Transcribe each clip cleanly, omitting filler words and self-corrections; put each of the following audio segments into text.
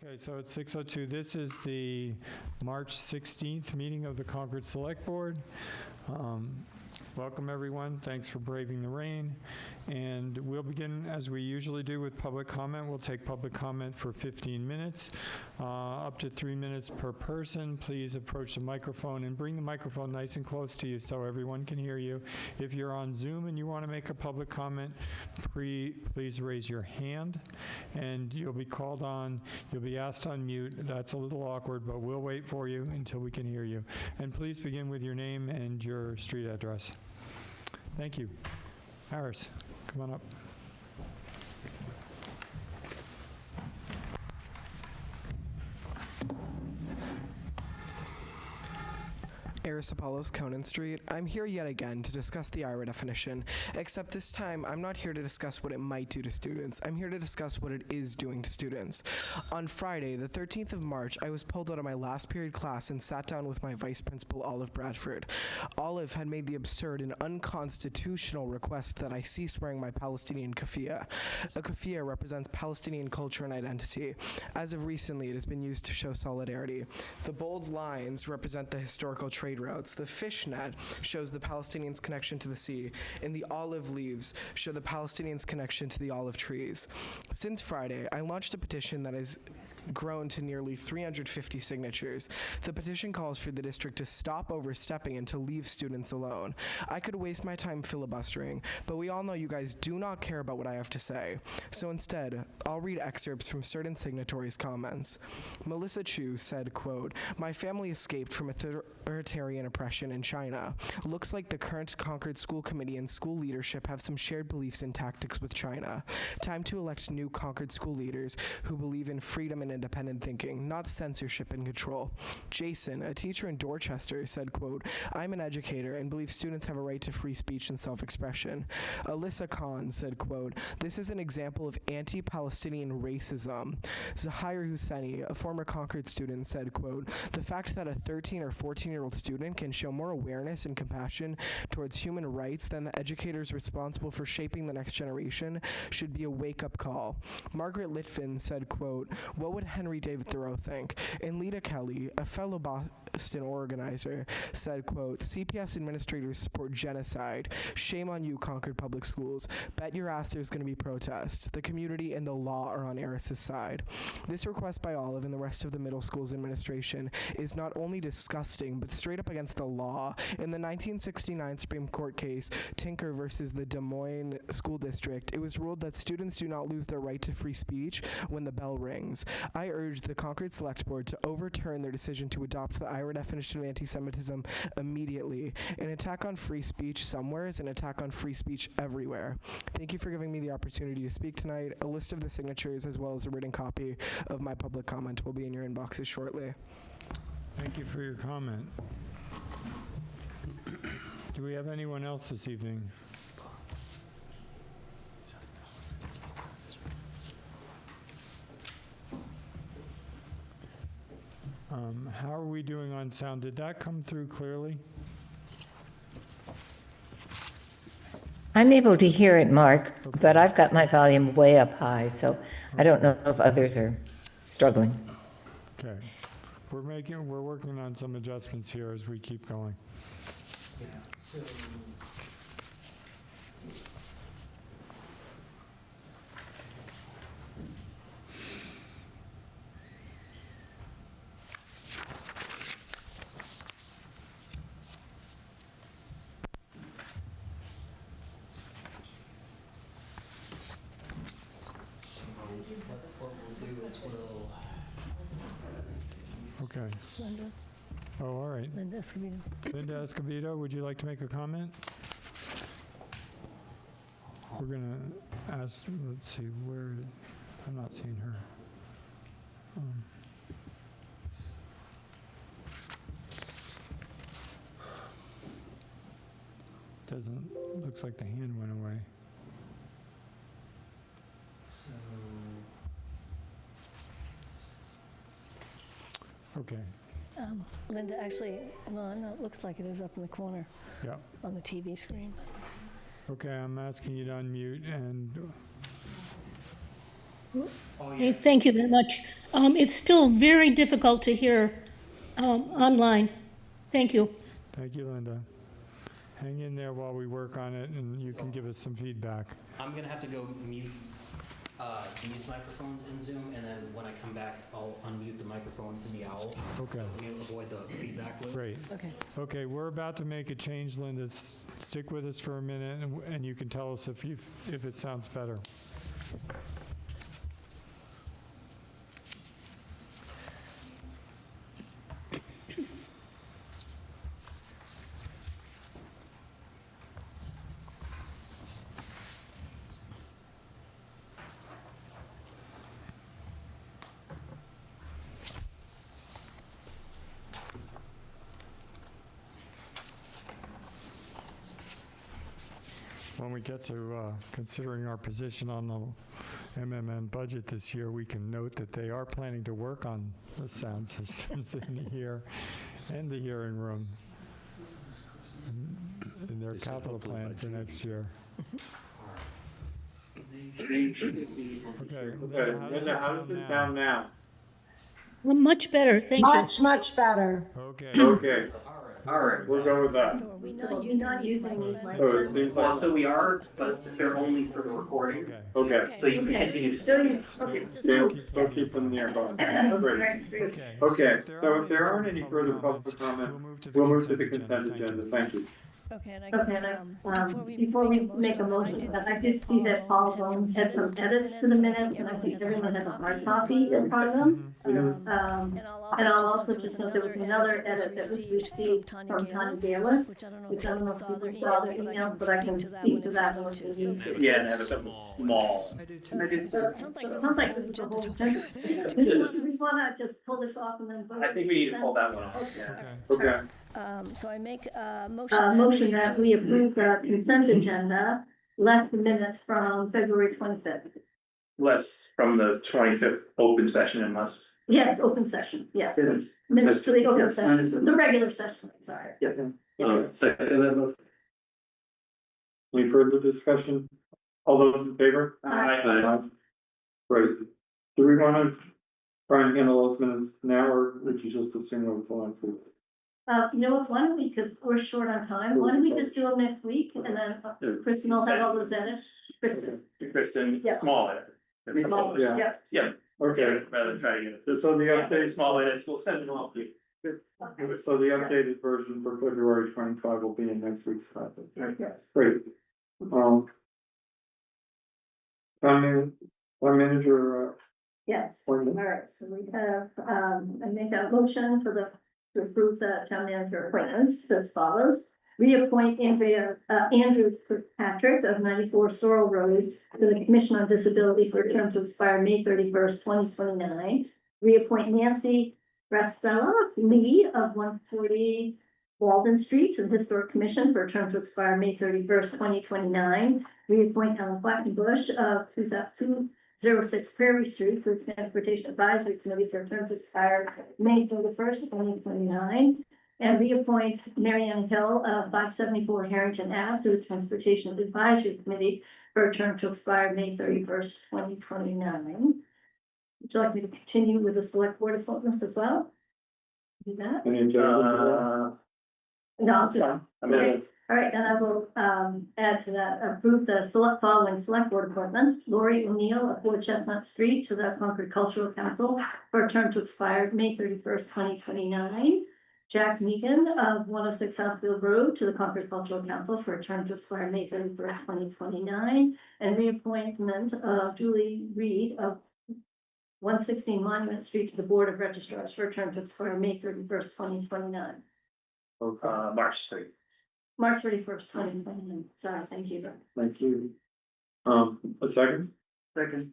Okay, so it's 6:02. This is the March 16th meeting of the Concord Select Board. Welcome, everyone. Thanks for braving the rain. And we'll begin, as we usually do, with public comment. We'll take public comment for 15 minutes, up to 3 minutes per person. Please approach the microphone and bring the microphone nice and close to you so everyone can hear you. If you're on Zoom and you want to make a public comment, please raise your hand, and you'll be called on. You'll be asked to unmute. That's a little awkward, but we'll wait for you until we can hear you. And please begin with your name and your street address. Thank you. Harris, come on up. Eris Apollos, Conan Street. I'm here yet again to discuss the IRA definition, except this time I'm not here to discuss what it might do to students. I'm here to discuss what it is doing to students. On Friday, the 13th of March, I was pulled out of my last period class and sat down with my vice principal, Olive Bradford. Olive had made the absurd and unconstitutional request that I cease wearing my Palestinian keffiyeh. A keffiyeh represents Palestinian culture and identity. As of recently, it has been used to show solidarity. The bold lines represent the historical trade routes. The fishnet shows the Palestinians' connection to the sea, and the olive leaves show the Palestinians' connection to the olive trees. Since Friday, I launched a petition that has grown to nearly 350 signatures. The petition calls for the district to stop overstepping and to leave students alone. I could waste my time filibustering, but we all know you guys do not care about what I have to say. So instead, I'll read excerpts from certain signatories' comments. Melissa Chu said, quote, "My family escaped from authoritarian oppression in China. Looks like the current Concord School Committee and school leadership have some shared beliefs and tactics with China. Time to elect new Concord school leaders who believe in freedom and independent thinking, not censorship and control." Jason, a teacher in Dorchester, said, quote, "I'm an educator and believe students have a right to free speech and self-expression." Alyssa Khan said, quote, "This is an example of anti-Palestinian racism." Zahir Husseini, a former Concord student, said, quote, "The fact that a 13 or 14-year-old student can show more awareness and compassion towards human rights than the educators responsible for shaping the next generation should be a wake-up call." Margaret Litvin said, quote, "What would Henry David Thoreau think?" And Lita Kelly, a fellow Boston organizer, said, quote, "CPS administrators support genocide. Shame on you, Concord Public Schools. Bet your ass there's going to be protests. The community and the law are on Eris's side." This request by Olive and the rest of the middle school's administration is not only disgusting, but straight up against the law. In the 1969 Supreme Court case, Tinker versus the Des Moines School District, it was ruled that students do not lose their right to free speech when the bell rings. I urge the Concord Select Board to overturn their decision to adopt the IRA definition of anti-Semitism immediately. An attack on free speech somewhere is an attack on free speech everywhere. Thank you for giving me the opportunity to speak tonight. A list of the signatures as well as a written copy of my public comment will be in your inboxes shortly. Thank you for your comment. Do we have anyone else this evening? How are we doing on sound? Did that come through clearly? I'm able to hear it, Mark, but I've got my volume way up high, so I don't know if others are struggling. Okay. We're working on some adjustments here as we keep going. Okay. Linda. Oh, all right. Linda Escobedo. Linda Escobedo, would you like to make a comment? We're going to ask, let's see, where, I'm not seeing her. Looks like the hand went away. Okay. Linda, actually, well, no, it looks like it is up in the corner Yeah. on the TV screen. Okay, I'm asking you to unmute and Okay, thank you very much. It's still very difficult to hear online. Thank you. Thank you, Linda. Hang in there while we work on it, and you can give us some feedback. I'm gonna have to go mute these microphones in Zoom, and then when I come back, I'll unmute the microphone in the OWL. Okay. So we avoid the feedback loop. Great. Okay. Okay, we're about to make a change, Linda. Stick with us for a minute, and you can tell us if it sounds better. When we get to considering our position on the MMN budget this year, we can note that they are planning to work on the sound systems in here and the hearing room in their capital plan for next year. Okay, Linda, how does it sound now? Well, much better, thank you. Much better. Okay. Okay, all right, we'll go with that. So are we not using these microphones? So it seems Well, like, so we are, but they're only for the recording, Okay. okay, so you can continue to speak. still keep them near, but, great. Okay, so if there aren't any further public comment, we'll move to the consent agenda, thank you. Okay, and Before we make a motion, I did see that Paul had some edits to the minutes, and I think everyone has a hard copy in front of them. And I'll also just note there was another edit that was received from Tanya Bayless, which I don't know which if I don't know people if saw their people saw their emails, emails, but I can speak to that one. too. So- Yeah, and have a couple small. Okay, so it sounds like this Sounds like is this is a a whole whole agenda. We wanna just pull this off and then vote. I think we need to pull that one off, Okay. Okay. Okay, So I make a motion. Motion that we approve the consent agenda, less the minutes from February 25th. less from the 25th open session unless. Yes, open session, yes. Minutes to the open session, the regular session, sorry. Second. Any further discussion? All those in favor? Aye. Great. Do we want to try and handle those minutes now, or would you just assume we're going through? You know what, why don't we, because we're short on time, why don't we just do them next week, and then Kristen will have all those edits. Kristen, Kristen, Yeah. small edit. Small, Yeah. yeah. Okay, rather than try to get it. So the updated small edits, we'll send them all to you. So the updated version for February 25 will be in next week's packet. Yes. Great. Town manager, Yes, all Appointment. right, so we have, I make a motion for to approve the town manager appointments as follows. Reappoint Andrew Kirkpatrick of 94 Sorrel Road to the Commission on Disability for a term to expire May 31st, 2029. Reappoint Nancy Brasella Lee of 140 Walden Street to the Historic Commission for a term to expire May 31st, 2029. Reappoint Ellen Quackenbush of 206 Prairie Street to the Transportation Advisory Committee for a term to expire May 31st, 2029. And reappoint Marianne Hill of 574 Harrington Ave to the Transportation Advisory Committee for a term to expire May 31st, 2029. Would you like me to continue with the select board appointments as well? Do that? any adjustment? No, I'll do that. I mean, All right, and I will add to that, approve the following select board appointments. Lori O'Neill of 4 Chestnut Street to the Concord Cultural Council for a term to expire May 31st, 2029. Jack Meekin of 106 Southfield Road to the Concord Cultural Council for a term to expire May 31st, 2029. And reappointment of Julie Reed of 116 Monument Street to the Board of Registrars for a term to expire May 31st, 2029. March 3rd. March 31st, 2029. Sorry, thank you. Thank you. A second? Second.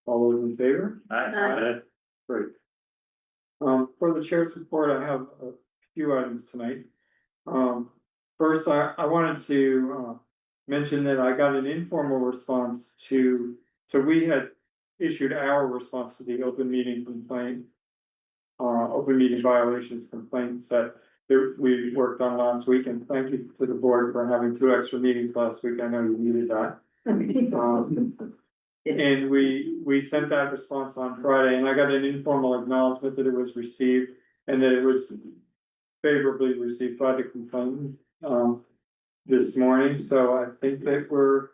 All those in favor? Aye. Great. For the chair's report, I have a few items tonight. First, I wanted to mention that I got an informal response so we had issued our response to the open meeting complaint. Open meeting violations complaints that we worked on last week, and thank you to the board for having 2 extra meetings last week. I know you needed that. And we sent that response on Friday, and I got an informal acknowledgement that it was received and that it was favorably received by the complainant, this morning, so I think that we're,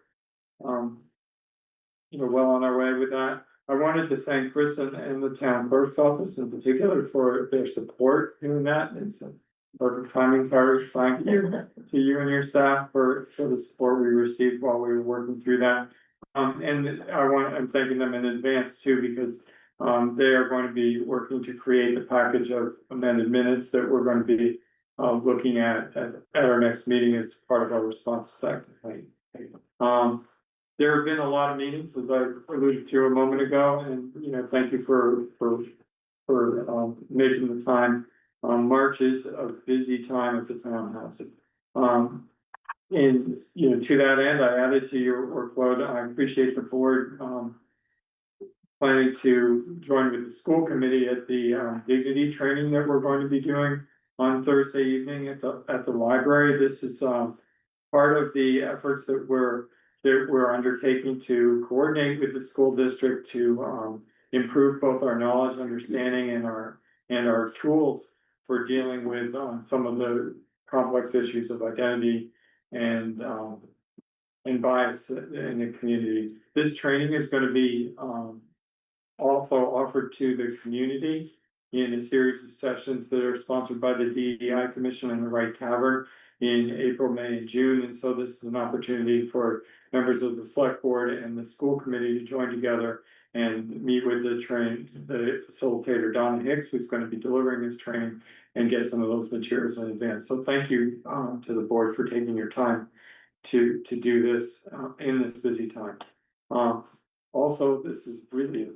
well on our way with that. I wanted to thank Chris and the town clerk's office in particular for their support in that. It's a perfect timing, Carter. Thank you to you and your staff for the support we received while we were working through that. And I'm thanking them in advance too, because they are going to be working to create a package of amended minutes that we're going to be looking at our next meeting as part of our response to that complaint. There have been a lot of meetings, as I alluded to a moment ago, and, thank you for making the time. March is a busy time at the townhouse. And, to that end, I added to your workload, I appreciate the board, planning to join with the school committee at the, dignity training that we're going to be doing on Thursday evening at the library. This is, part of the efforts that we're undertaking to coordinate with the school district to improve both our knowledge, understanding, and our tools for dealing with some of the complex issues of identity and bias in the community. This training is going to be also offered to the community in a series of sessions that are sponsored by the DEI Commission and the Wright Cavern in April, May, and June. And so this is an opportunity for members of the select board and the school committee to join together and meet with the facilitator, Donna Hicks, who's going to be delivering this training, and get some of those materials in advance. So thank you to the board for taking your time to do this in this busy time. Also, this is really a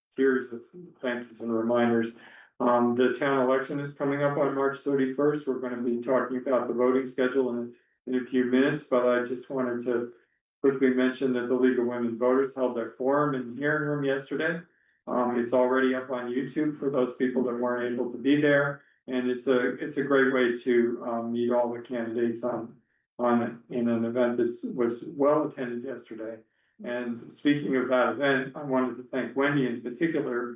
series of thank yous and reminders. The town election is coming up on March 31st. We're going to be talking about the voting schedule in a few minutes, but I just wanted to quickly mention that the League of Women Voters held their forum in the hearing room yesterday. It's already up on YouTube for those people that weren't able to be there, and it's a great way to meet all the candidates in an event that was well attended yesterday. And speaking of that event, I wanted to thank Wendy in particular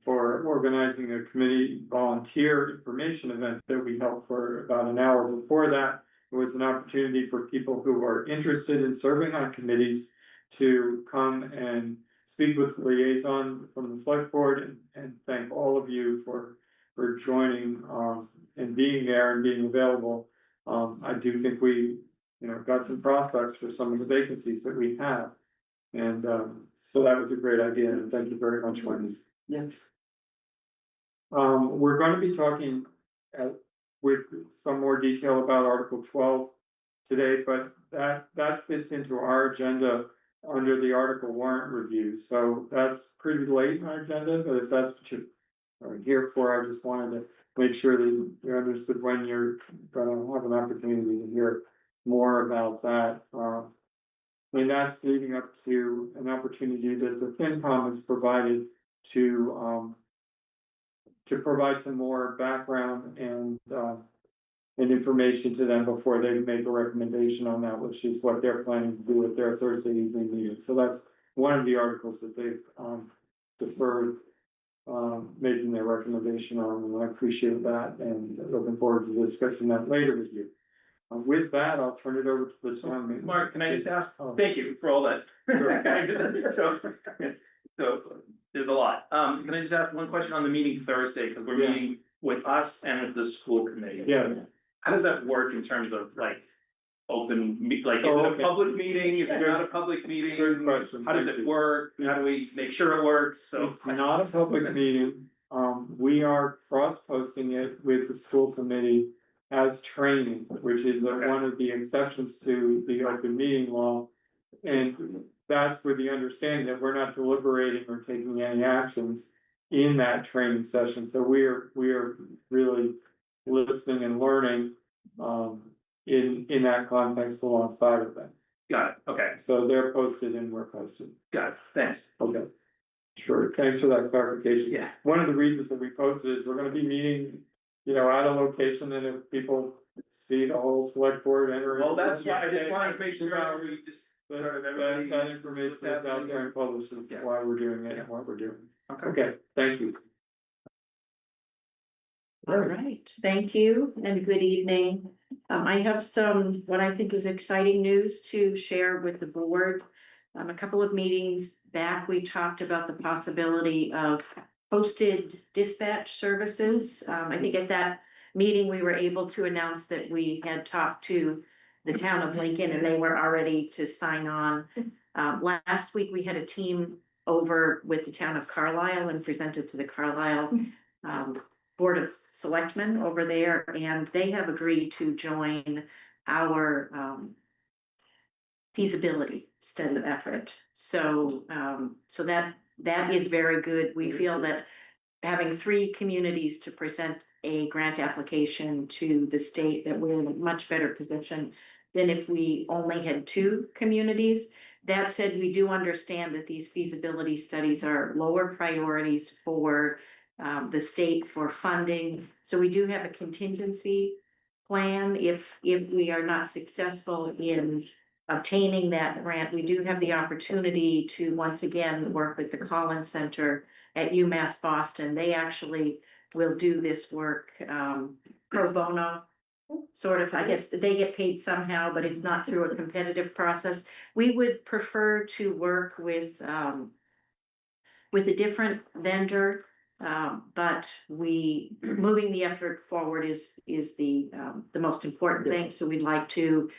for organizing a committee volunteer information event that we held for about an hour before that. It was an opportunity for people who are interested in serving on committees to come and speak with the liaison from the select board, and thank all of you for joining and being there and being available. I do think we, got some prospects for some of the vacancies that we have. And so that was a great idea, and thank you very much, Wendy. Yeah. We're going to be talking with some more detail about Article 12 today, but that fits into our agenda under the article warrant review. So that's pretty late in our agenda, but if that's what you are here for, I just wanted to make sure that you understood when you're gonna have an opportunity to hear more about that. And that's leading up to an opportunity that the FinCom has provided to provide some more background and information to them before they make a recommendation on that, which is what they're planning to do at their Thursday evening meeting. So that's one of the articles that they've deferred making their recommendation on, and I appreciate that, and looking forward to discussing that later with you. With that, I'll turn it over to the town. Mark, can I just ask? Thank you for all that. So there's a lot. Can I just ask one question on the meeting Thursday? Because we're meeting with us and with the school committee. Yeah. How does that work in terms of like open, is it okay. a public meeting? Is it not a public meeting? Good question. How does it work? How do we make sure it works? So It's not a public meeting. We are cross-posting it with the school committee as training, which is one of the exceptions to the open meeting law. And that's with the understanding that we're not deliberating or taking any actions in that training session. So we are really listening and learning in that context alongside of them. got it. Okay, So they're posted and we're posted. got it. Thanks. Okay. Sure, thanks for that clarification. Yeah. One of the reasons that we posted is we're gonna be meeting, at a location, and if people see the whole select board enter. Well, that's why I just wanted to make sure we just that information is out there and published, is why we're doing it and what we're doing. Okay, thank you. All right, thank you and good evening. I have some, what I think is exciting news to share with the board. A couple of meetings back, we talked about the possibility of posted dispatch services. I think at that meeting, we were able to announce that we had talked to the town of Lincoln and they were already to sign on. Last week, we had a team over with the town of Carlisle and presented to the Carlisle Board of Selectmen over there, and they have agreed to join our feasibility study effort. So, so that is very good. We feel that having 3 communities to present a grant application to the state, that we're in a much better position than if we only had 2 communities. That said, we do understand that these feasibility studies are lower priorities for the state for funding. So we do have a contingency plan. If we are not successful in obtaining that grant, we do have the opportunity to once again work with the Collins Center at UMass Boston. They actually will do this work pro bono. Sort of, I guess they get paid somehow, but it's not through a competitive process. We would prefer to work with a different vendor. But moving the effort forward is the most important thing. So we'd like to,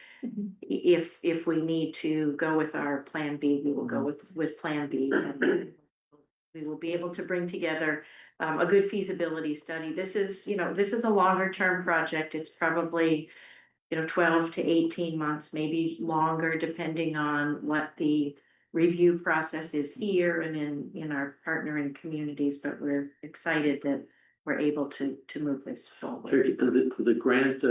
if we need to go with our plan B, we will go with plan B. And we will be able to bring together a good feasibility study. This is a longer term project. It's probably, 12 to 18 months, maybe longer, depending on what the review process is here and in our partnering communities, but we're excited that we're able to move this forward. The grant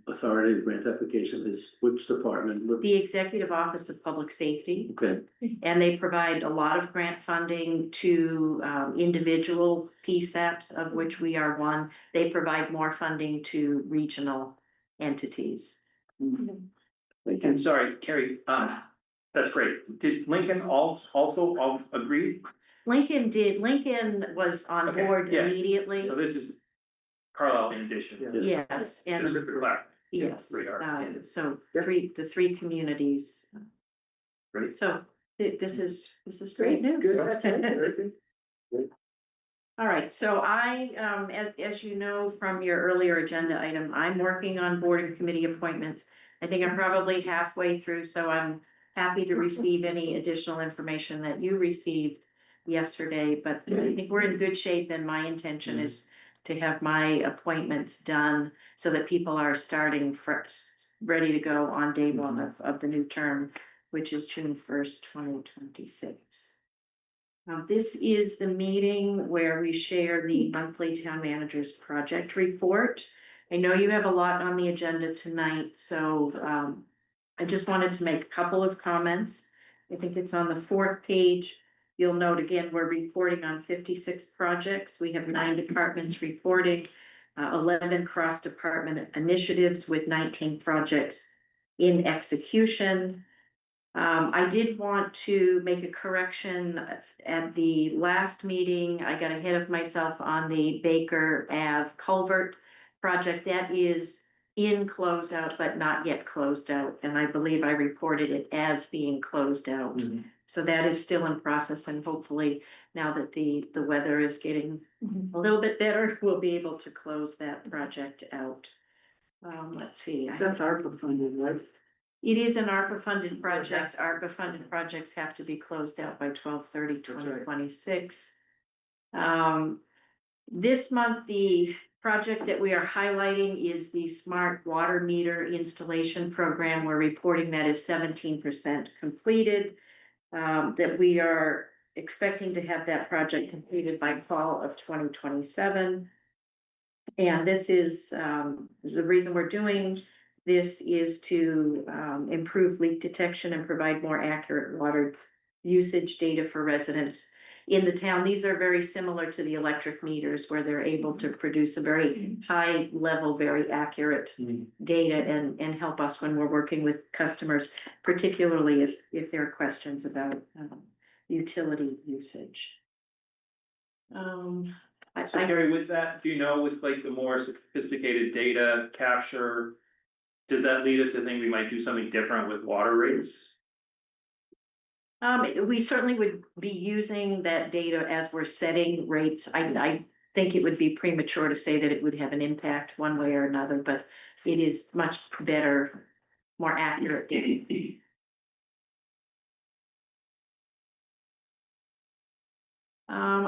authority, the grant application is which department? The Executive Office of Public Safety. Okay. And they provide a lot of grant funding to individual PSAPs, of which we are one. They provide more funding to regional entities. And sorry, Carrie, that's great. Did Lincoln also agree? Lincoln did. Lincoln was on Okay, board yeah. immediately. So this is Carlisle in addition. Yes, and Just for clarity. yes, Radar. so Yeah. the 3 communities. Great. So this is great news. All right, so as you know from your earlier agenda item, I'm working on board and committee appointments. I think I'm probably halfway through, so I'm happy to receive any additional information that you received yesterday, but I think we're in good shape, and my intention is to have my appointments done so that people are starting first, ready to go on day 1 of the new term, which is June 1st, 2026. Now, this is the meeting where we share the monthly town manager's project report. I know you have a lot on the agenda tonight, so I just wanted to make a couple of comments. I think it's on the 4th page. You'll note again, we're reporting on 56 projects. We have 9 departments reporting, 11 cross-department initiatives with 19 projects in execution. I did want to make a correction at the last meeting. I got ahead of myself on the Baker Ave culvert project. That is in closeout, but not yet closed out. And I believe I reported it as being closed out. So that is still in process, and hopefully now that the weather is getting a little bit better, we'll be able to close that project out. Let's see. That's ARPA funded, right? It is an ARPA funded project. ARPA funded projects have to be closed out by 12/30/2026. This month, the project that we are highlighting is the smart water meter installation program. We're reporting that is 17% completed. That we are expecting to have that project completed by fall of 2027. And this is the reason we're doing this is to improve leak detection and provide more accurate water usage data for residents. in the town. These are very similar to the electric meters where they're able to produce a very high level, very accurate data and help us when we're working with customers, particularly if there are questions about utility usage. So Carrie, with that, do you know, with like the more sophisticated data capture, does that lead us to think we might do something different with water rates? We certainly would be using that data as we're setting rates. I think it would be premature to say that it would have an impact one way or another, but it is much better, more accurate data.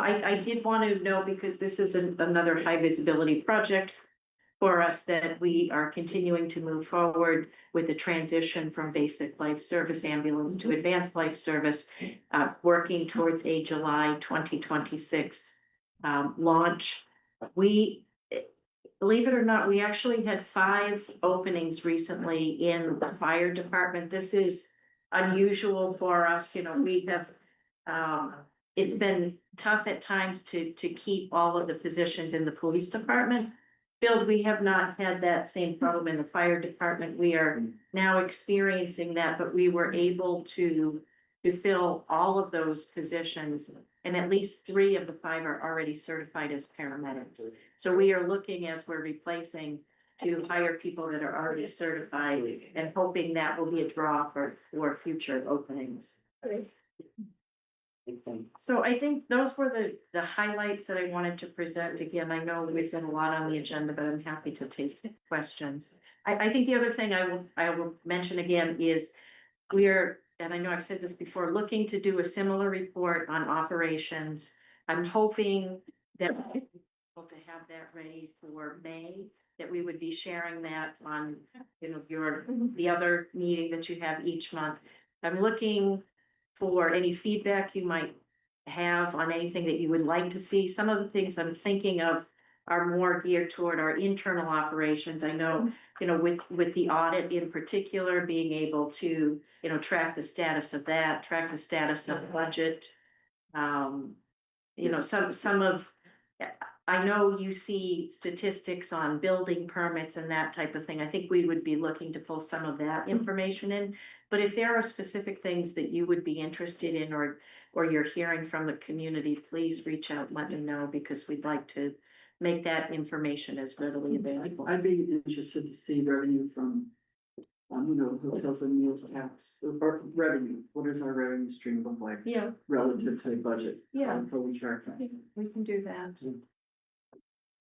I did want to know, because this is another high visibility project for us, that we are continuing to move forward with the transition from basic life service ambulance to advanced life service, working towards a July 2026 launch. We, believe it or not, we actually had 5 openings recently in the fire department. This is unusual for us. You know, we have, it's been tough at times to keep all of the positions in the police department filled. We have not had that same problem in the fire department. We are now experiencing that, but we were able to fill all of those positions, and at least 3 of the 5 are already certified as paramedics. So we are looking, as we're replacing, to hire people that are already certified and hoping that will be a draw for future openings. So I think those were the highlights that I wanted to present. Again, I know we've got a lot on the agenda, but I'm happy to take questions. I think the other thing I will mention again is we're, and I know I've said this before, looking to do a similar report on operations. I'm hoping that we'll be able to have that ready for May, that we would be sharing that on, you know, the other meeting that you have each month. I'm looking for any feedback you might have on anything that you would like to see. Some of the things I'm thinking of are more geared toward our internal operations. I know, you know, with the audit in particular, being able to, you know, track the status of that, track the status of budget. You know, some of, I know you see statistics on building permits and that type of thing. I think we would be looking to pull some of that information in. But if there are specific things that you would be interested in, or you're hearing from the community, please reach out and let me know, because we'd like to make that information as readily available. I'd be interested to see revenue from, you know, hotels and meals tax, or revenue. What does our revenue stream look like? Yeah. Relative to the budget? Yeah. How we track that? We can do that.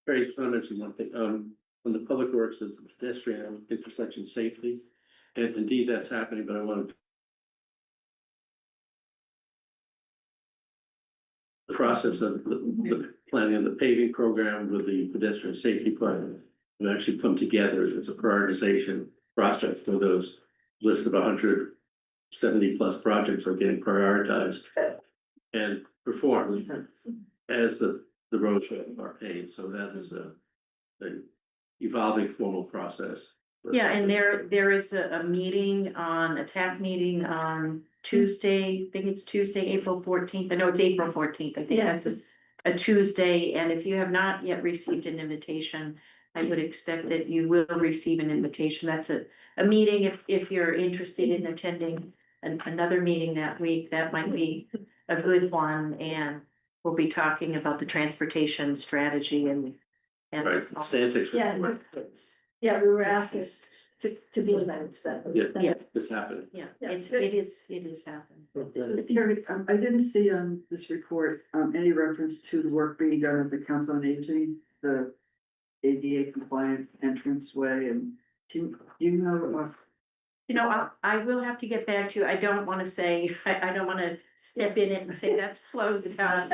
Very just want to mention one thing, when the public works is the pedestrian intersection safety, and indeed that's happening, but I want to. The process of the planning of the paving program with the pedestrian safety plan have actually come together as a prioritization process for those list of 170 plus projects are getting prioritized and performed as the roads are paved. So that is a evolving formal process. Yeah, and there is a meeting on, a TAP meeting on Tuesday, I think it's Tuesday, April 14th. I know it's April 14th. I think that's a Tuesday. And if you have not yet received an invitation, I would expect that you will receive an invitation. That's a meeting. If you're interested in attending another meeting that week, that might be a good one. And we'll be talking about the transportation strategy and. Right, Santa's report. Yeah, we were asked to be invited to that. Yeah, it's happening. Yeah, it is happening. So, Carrie, I didn't see on this report, any reference to the work being done at the Council on Aging, the ADA compliant entranceway, and do you know? You know, I will have to get back to you. I don't want to say, I don't want to step in it and say that's closed down.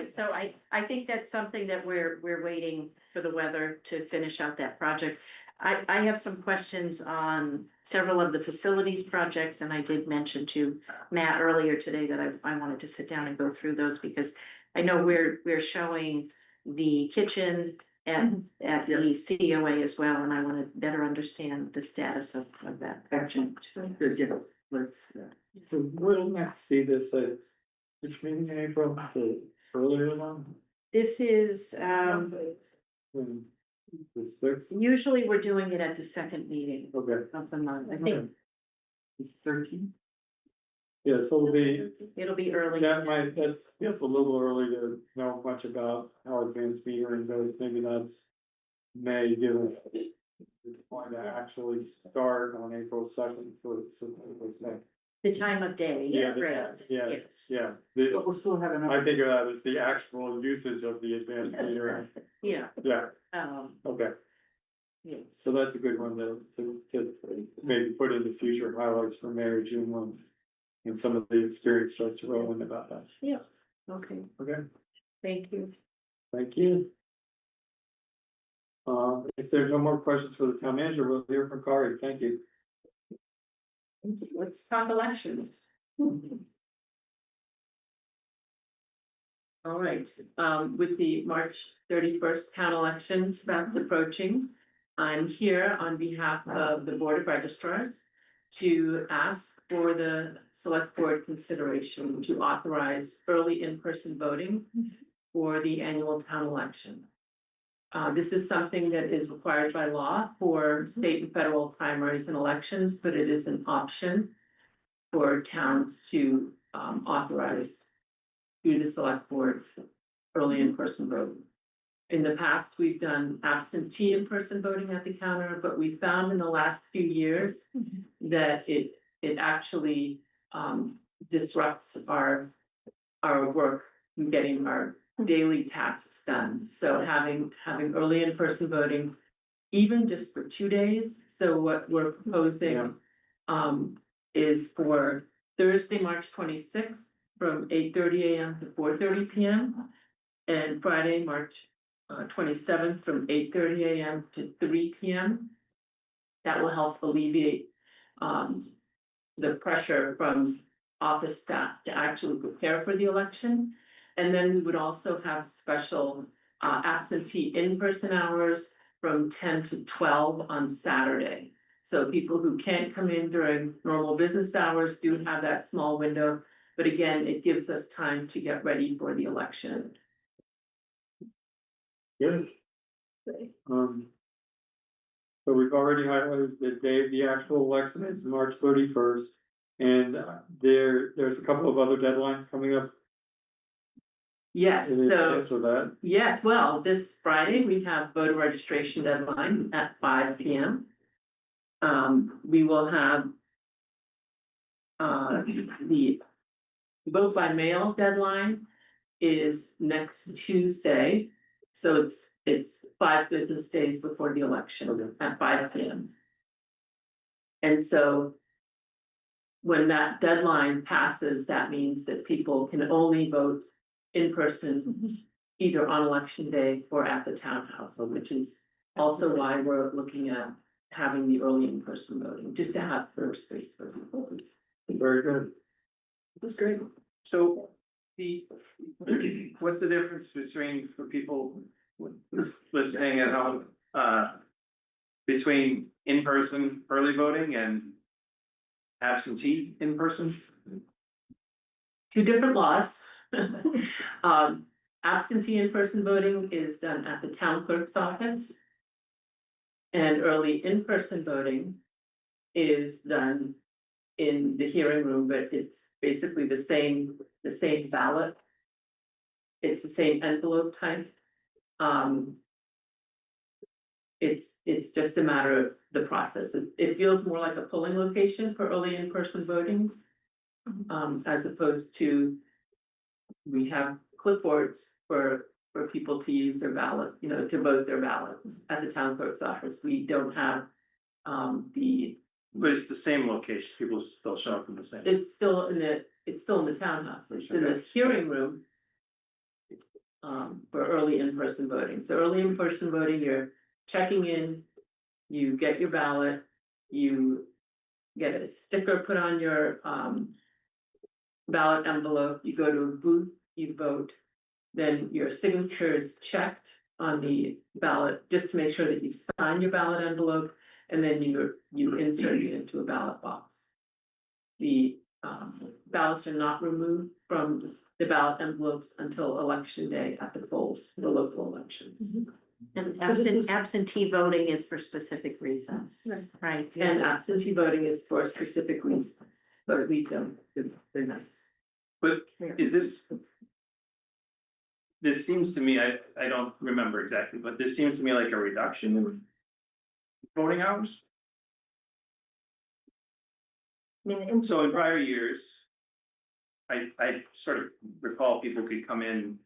So I think that's something that we're waiting for the weather to finish out that project. I have some questions on several of the facilities projects, and I did mention to Matt earlier today that I wanted to sit down and go through those, because I know we're showing the kitchen at the COA as well, and I want to better understand the status of that project. Good, yeah, let's, So we'll not see this as Which meeting in April, the earlier one? This is, The sixth, usually we're doing it at the second meeting okay. of the month. I Okay. think 13. Yeah, so it'll be early. that's a little early to know much about how advanced metering goes, maybe that's May, given it's going to actually start on April 2nd for April 2nd. The time of day. Yeah, Yes, yeah, yes. yeah. But we'll still have enough. I think of that as the actual usage of the advanced metering. Yeah, Yeah, okay, yes. so that's a good one to maybe put in the future highlights for May or June month. And some of the experience starts to roll in about that. Yeah, okay, Okay, thank you. thank you. If there's no more questions for the town manager, we'll hear from Kari. Thank you. Let's talk elections. All right, with the March 31st town election fast approaching, I'm here on behalf of the Board of Registrars to ask for the select board consideration to authorize early in-person voting for the annual town election. This is something that is required by law for state and federal primaries and elections, but it is an option for towns to authorize through the select board early in-person voting. In the past, we've done absentee in-person voting at the counter, but we found in the last few years that it actually disrupts our work in getting our daily tasks done. So having early in-person voting, even just for 2 days. So what we're proposing is for Thursday, March 26th from 8:30 a.m. to 4:30 p.m. and Friday, March 27th from 8:30 a.m. to 3 p.m. That will help alleviate the pressure from office staff to actually prepare for the election. And then we would also have special absentee in-person hours from 10 to 12 on Saturday. So people who can't come in during normal business hours do have that small window. But again, it gives us time to get ready for the election. Good. So we've already highlighted the day of the actual election is March 31st. And there's a couple of other deadlines coming up. Yes, so, So that, yes, well, this Friday, we have voter registration deadline at 5 p.m. We will have the vote by mail deadline is next Tuesday. So it's 5 business days before the election at 5 p.m. And so when that deadline passes, that means that people can only vote in person, either on election day or at the townhouse, which is also why we're looking at having the early in-person voting, just to have first space for people. very good. That's great. So what's the difference between, for people listening at home, between in-person early voting and absentee in-person? Two different laws. Absentee in-person voting is done at the town clerk's office. And early in-person voting is done in the hearing room, but it's basically the same ballot. It's the same envelope type. It's just a matter of the process. It feels more like a polling location for early in-person voting. As opposed to, we have clipboards for people to use their ballot, to vote their ballots at the town clerk's office. We don't have But it's the same location, people still show up in the same. it's still in the townhouse, it's in the hearing room. For early in-person voting. So early in-person voting, you're checking in, you get your ballot, you get a sticker put on your ballot envelope, you go to a booth, you vote, then your signature is checked on the ballot, just to make sure that you've signed your ballot envelope, and then you insert it into a ballot box. The ballots are not removed from the ballot envelopes until election day at the polls, the local elections. And absentee voting is for specific reasons, right? And absentee voting is for specific reasons, but we don't, they're nice. But is this? This seems to me, I don't remember exactly, but this seems to me like a reduction in voting hours. So in prior years, I sort of recall people could come in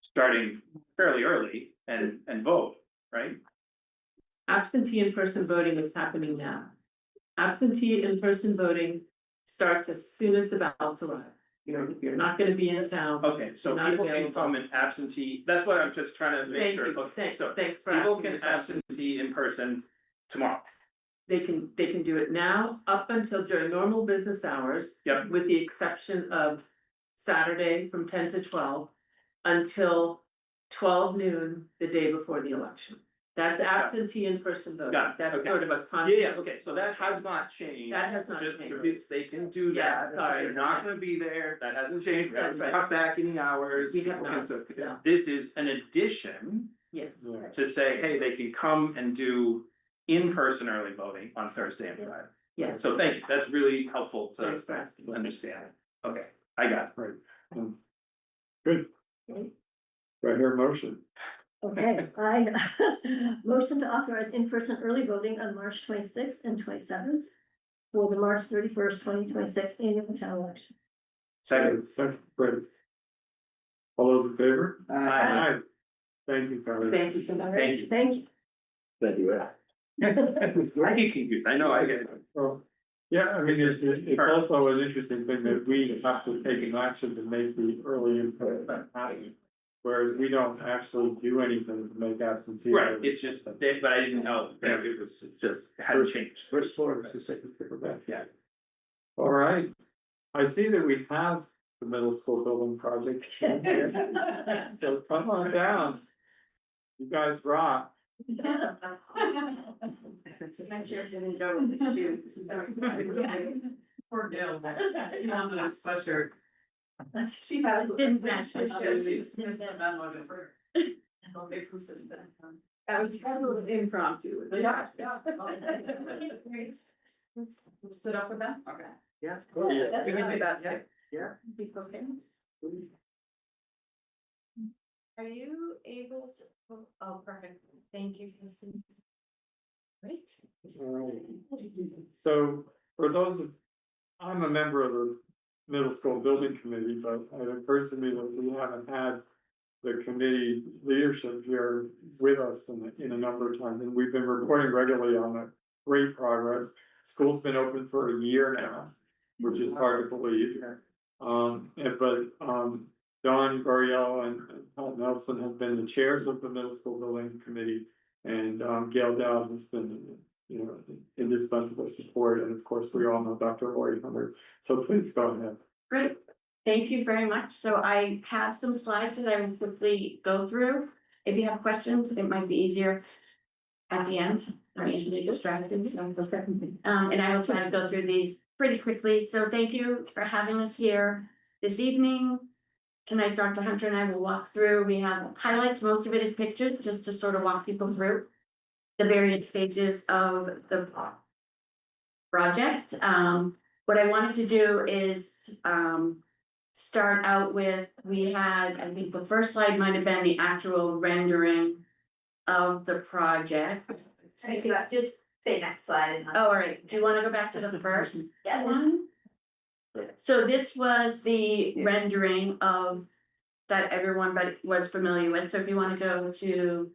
starting fairly early and vote, right? Absentee in-person voting is happening now. Absentee in-person voting starts as soon as the ballots arrive. You're not gonna be in town. Okay, so You're not people can available. come in absentee, that's what I'm just trying to make Thank sure. you, Okay, so thanks for people asking can the question. absentee in person tomorrow. They can do it now up until during normal business hours. Yep. With the exception of Saturday from 10 to 12 until 12 noon the day before the election. That's absentee in-person voting. Got it, That's okay. sort of a Yeah, concept. okay, so that has not changed. That has not Just changed. They can do Yeah, that. sorry. They're not gonna be there. That hasn't changed. We That's haven't right. cut back any hours. We have People can not, still- no. This is an addition Yes. to say, hey, they can come and do in-person early voting on Thursday and Friday. Yes. So thank you. That's really helpful to Thanks for asking. understand. Okay, I got it. Right. Good. Do I hear a motion? Okay, I motion to authorize in-person early voting on March 26th and 27th for the March 31st, 2026 annual town election. Second. Second, great. All those in favor? Aye. Thank you, Kelly. Thank you so much. Thank you. Thank you. Thank you. I get confused. I know I get it. Well, yeah, I mean, it's also an interesting thing that we have to take an action to make the early input happen. Whereas we don't actually do anything to make absentee. Right, it's just, but I didn't know that it was just hadn't changed. First floor is the second floor. Yeah. All right, I see that we have the middle school building project. So come on down. You guys rock. Poor Gail, on a sweatshirt. She didn't match the That was kind of an impromptu. Yeah. Sit up with that? Okay. Yeah. We can do that too. Yeah. Are you able to, oh, perfect, thank you, Kristen. Great. All right. So for those of, I'm a member of the middle school building committee, but it occurs to me that we haven't had the committee leadership here with us in a number of times, and we've been reporting regularly on the great progress. School's been open for a year now, which is hard to believe. Don Guriel and Pat Nelson have been the chairs of the middle school building committee, and Gail Dowd has been, indispensable support, and of course, we all know Dr. Lori Hunter. So please go ahead. Great, thank you very much. So I have some slides that I will quickly go through. If you have questions, it might be easier at the end. I'm easily distracted, so and I will try to go through these pretty quickly. So thank you for having us here this evening. Tonight, Dr. Hunter and I will walk through. We have highlights, most of it is pictures, just to sort of walk people through the various stages of the project. What I wanted to do is start out with, we had, I think the first slide might have been the actual rendering of the project. Just say next slide. Oh, all right, do you want to go back to the first one? So this was the rendering of that everyone but was familiar with. So if you want to go to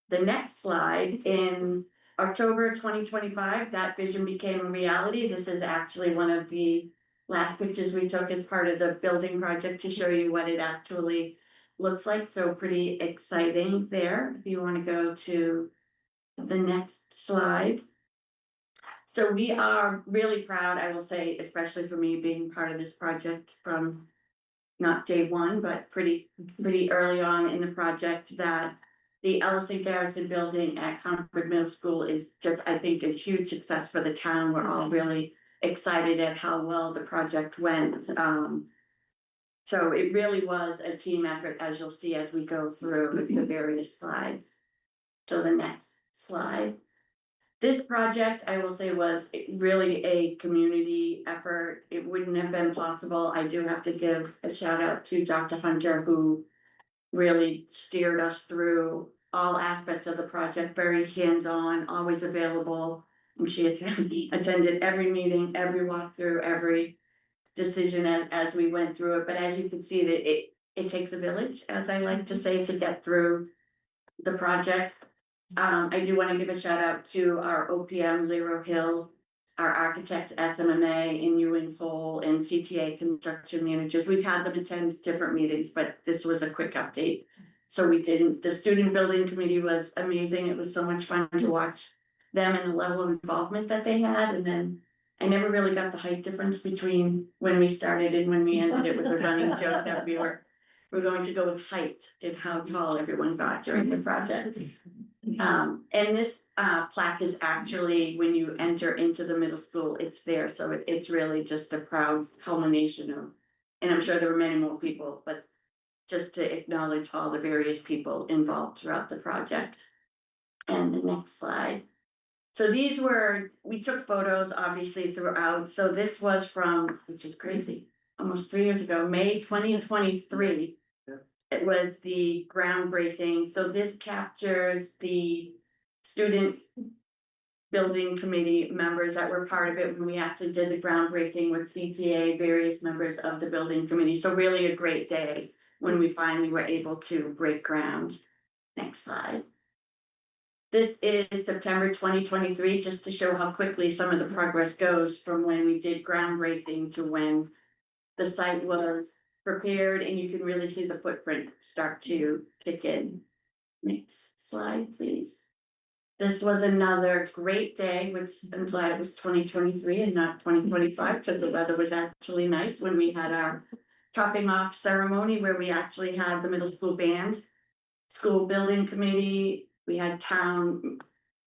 the next slide, in October 2025, that vision became a reality. This is actually one of the last pictures we took as part of the building project to show you what it actually looks like. So pretty exciting there. If you want to go to the next slide. So we are really proud, I will say, especially for me being part of this project from not day one, but pretty early on in the project, that the Ellison Garrison building at Concord Middle School is just, I think, a huge success for the town. We're all really excited at how well the project went. So it really was a team effort, as you'll see as we go through the various slides. So the next slide. This project, I will say, was really a community effort. It wouldn't have been possible. I do have to give a shout out to Dr. Hunter, who really steered us through all aspects of the project, very hands-on, always available. And she attended every meeting, every walkthrough, every decision as we went through it. But as you can see, that it takes a village, as I like to say, to get through the project. I do want to give a shout out to our OPM, Lero Hill, our architects, SMMA, and Ewing Cole, and CTA construction managers. We've had them attend different meetings, but this was a quick update. So we didn't, the student building committee was amazing. It was so much fun to watch them and the level of involvement that they had. And then I never really got the height difference between when we started and when we ended. It was a running joke that we're going to go with height and how tall everyone got during the project. And this plaque is actually, when you enter into the middle school, it's there. So it's really just a proud culmination of, and I'm sure there were many more people, but just to acknowledge all the various people involved throughout the project. And the next slide. So these were, we took photos obviously throughout. So this was from, which is crazy, almost 3 years ago, May 2023. It was the groundbreaking. So this captures the student building committee members that were part of it when we actually did the groundbreaking with CTA, various members of the building committee. So really a great day when we finally were able to break ground. Next slide. This is September 2023, just to show how quickly some of the progress goes from when we did groundbreaking to when the site was prepared, and you can really see the footprint start to kick in. Next slide, please. This was another great day, which I'm glad it was 2023 and not 2025, because the weather was actually nice when we had our topping off ceremony, where we actually had the middle school band, school building committee, we had town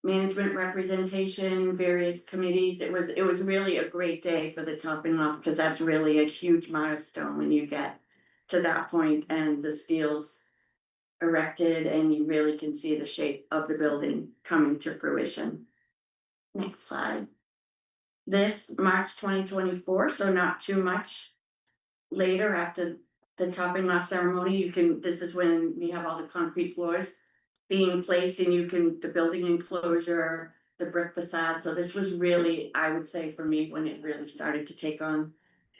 management representation, various committees. It was really a great day for the topping off, because that's really a huge milestone when you get to that point and the steel's erected and you really can see the shape of the building coming to fruition. Next slide. This March 2024, so not too much later after the topping off ceremony, this is when we have all the concrete floors being placed, and the building enclosure, the brick facade. So this was really, I would say for me, when it really started to take on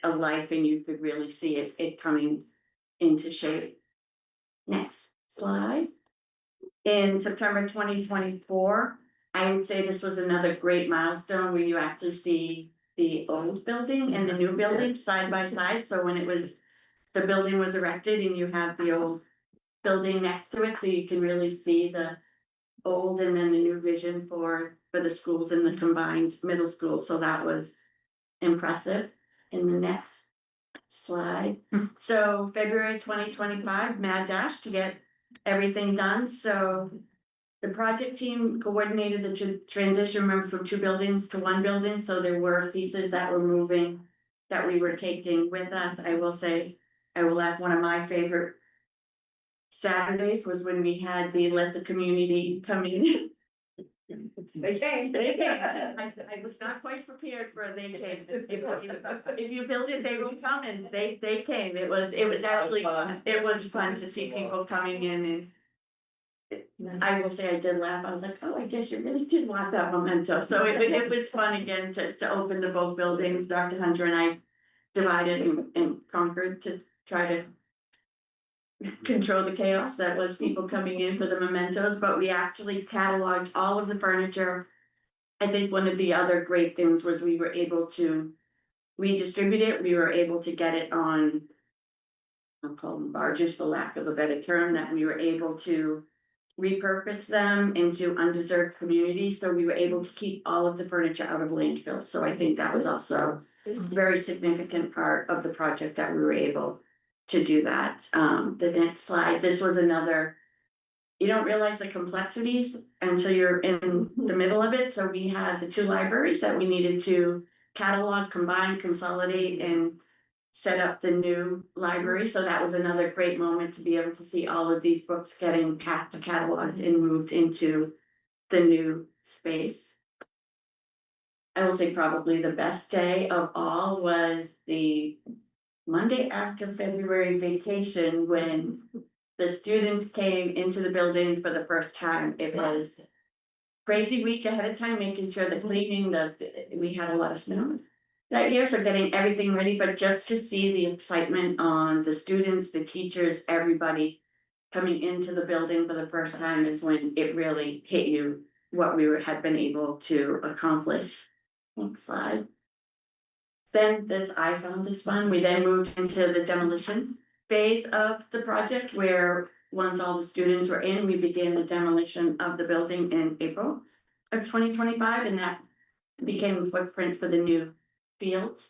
a life and you could really see it coming into shape. Next slide. In September 2024, I would say this was another great milestone where you actually see the old building and the new building side by side. So when the building was erected and you have the old building next to it, so you can really see the old and then the new vision for the schools in the combined middle school. So that was impressive. In the next slide. So February 2025, mad dash to get everything done. So the project team coordinated the transition, remember, from 2 buildings to 1 building. So there were pieces that were moving that we were taking with us. I will say, I will have one of my favorite Saturdays was when we had let the community come in. They came. I was not quite prepared for they came. If you build it, they will come, and they came. It was actually fun. It was fun to see people coming in, and I will say I did laugh. I was like, oh, I guess you really did want that memento. So it was fun again to open the both buildings. Dr. Hunter and I divided in Concord to try to control the chaos that was people coming in for the mementos, but we actually cataloged all of the furniture. I think one of the other great things was we were able to redistribute it. We were able to get it on, I'll call them barges for lack of a better term, that we were able to repurpose them into undeserved communities. So we were able to keep all of the furniture out of landfills. So I think that was also a very significant part of the project that we were able to do that. The next slide, this was another, you don't realize the complexities until you're in the middle of it. So we had the 2 libraries that we needed to catalog, combine, consolidate, and set up the new library, so that was another great moment to be able to see all of these books getting packed, cataloged, and moved into the new space. I will say probably the best day of all was the Monday after February vacation, when the students came into the building for the first time. It was crazy week ahead of time, making sure the cleaning, we had a lot of snow that year, so getting everything ready, but just to see the excitement on the students, the teachers, everybody coming into the building for the first time is when it really hit you what had been able to accomplish. Next slide. Then I found this fun. We then moved into the demolition phase of the project, where once all the students were in, we began the demolition of the building in April of 2025, and that became the footprint for the new fields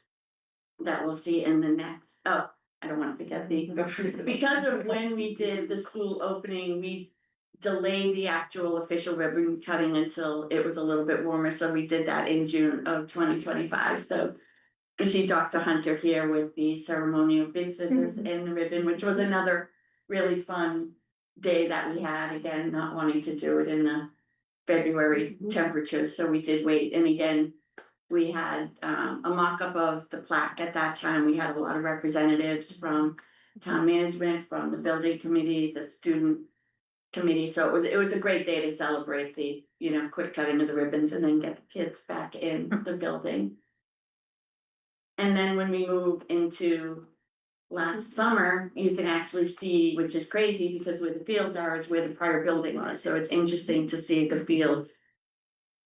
that we'll see in the next. Oh, I don't want to forget because of when we did the school opening, we delayed the actual official ribbon cutting until it was a little bit warmer. So we did that in June of 2025. So you see Dr. Hunter here with the ceremonial big scissors and the ribbon, which was another really fun day that we had. Again, not wanting to do it in the February temperatures, so we did wait. And again, we had a mock-up of the plaque at that time. We had a lot of representatives from town management, from the building committee, the student committee. So it was a great day to celebrate the, quick cutting of the ribbons and then get the kids back in the building. And then when we move into last summer, you can actually see, which is crazy because where the fields are is where the prior building was. So it's interesting to see the fields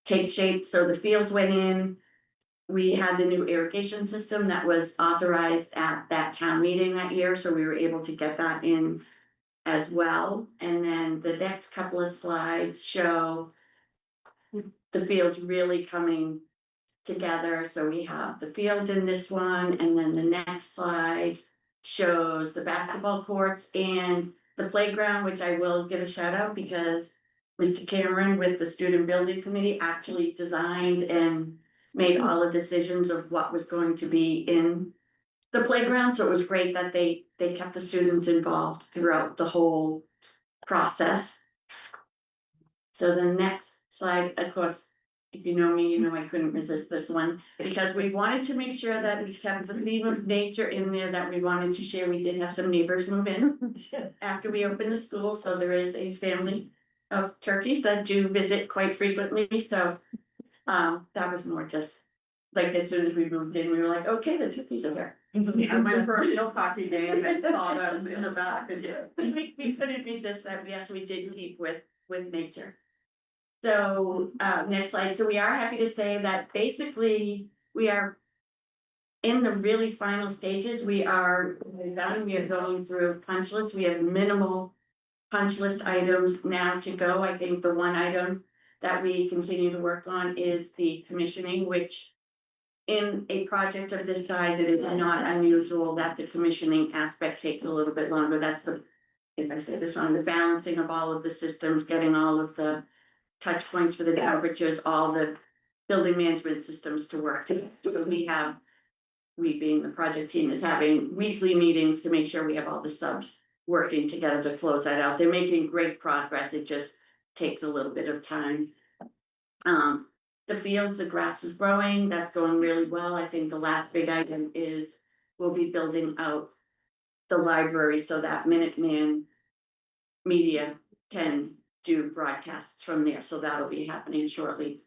take shape. So the fields went in. We had the new irrigation system that was authorized at that town meeting that year. So we were able to get that in as well. And then the next couple of slides show the fields really coming together. So we have the fields in this one, and then the next slide shows the basketball courts and the playground, which I will give a shout out because Mr. Cameron with the student building committee actually designed and made all the decisions of what was going to be in the playground. So it was great that they kept the students involved throughout the whole process. So the next slide, of course, if you know me, you know I couldn't resist this one, because we wanted to make sure that we kept the theme of nature in there that we wanted to share. We did have some neighbors move in after we opened the school, so there is a family of turkeys that do visit quite frequently. So that was more just like as soon as we moved in, we were like, okay, the turkeys are here. I went for a field hockey game and saw them in the back. And We couldn't resist that. Yes, we did keep with nature. So next slide. So we are happy to say that basically we are in the really final stages. We are done. We are going through punch list. We have minimal punch list items now to go. I think the one item that we continue to work on is the commissioning, which in a project of this size, it is not unusual that the commissioning aspect takes a little bit longer. That's the, if I say this wrong, the balancing of all of the systems, getting all of the touch points for the temperatures, all the building management systems to work together. So we being the project team is having weekly meetings to make sure we have all the subs working together to close that out. They're making great progress. It just takes a little bit of time. The fields, the grass is growing. That's going really well. I think the last big item is we'll be building out the library so that Minuteman Media can do broadcasts from there. So that'll be happening shortly.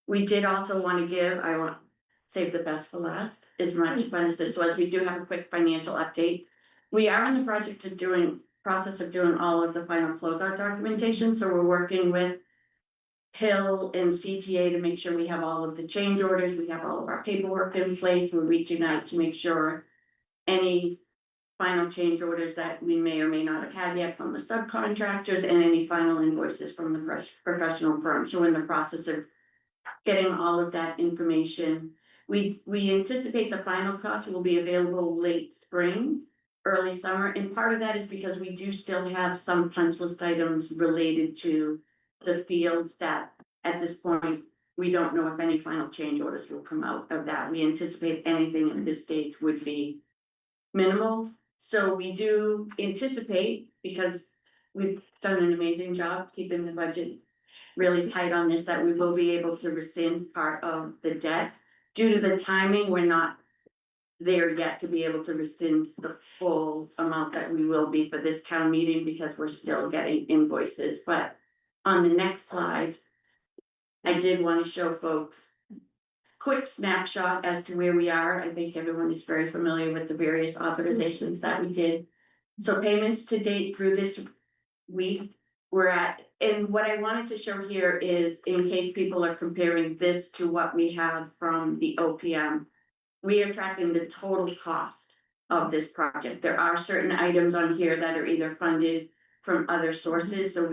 We did also want to give, I want to save the best for last, as much fun as this was. We do have a quick financial update. We are in the process of doing all of the final closeout documentation. So we're working with Hill and CTA to make sure we have all of the change orders. We have all of our paperwork in place. We're reaching out to make sure any final change orders that we may or may not have had yet from the subcontractors and any final invoices from the professional firm. So we're in the process of getting all of that information. We anticipate the final cost will be available late spring, early summer. And part of that is because we do still have some punch list items related to the fields that at this point, we don't know if any final change orders will come out of that. We anticipate anything at this stage would be minimal. So we do anticipate, because we've done an amazing job keeping the budget really tight on this, that we will be able to rescind part of the debt. Due to the timing, we're not there yet to be able to rescind the full amount that we will be for this town meeting, because we're still getting invoices. But on the next slide, I did want to show folks quick snapshot as to where we are. I think everyone is very familiar with the various authorizations that we did. So payments to date through this week, we're at, and what I wanted to show here is, in case people are comparing this to what we have from the OPM, we are tracking the total cost of this project. There are certain items on here that are either funded from other sources, so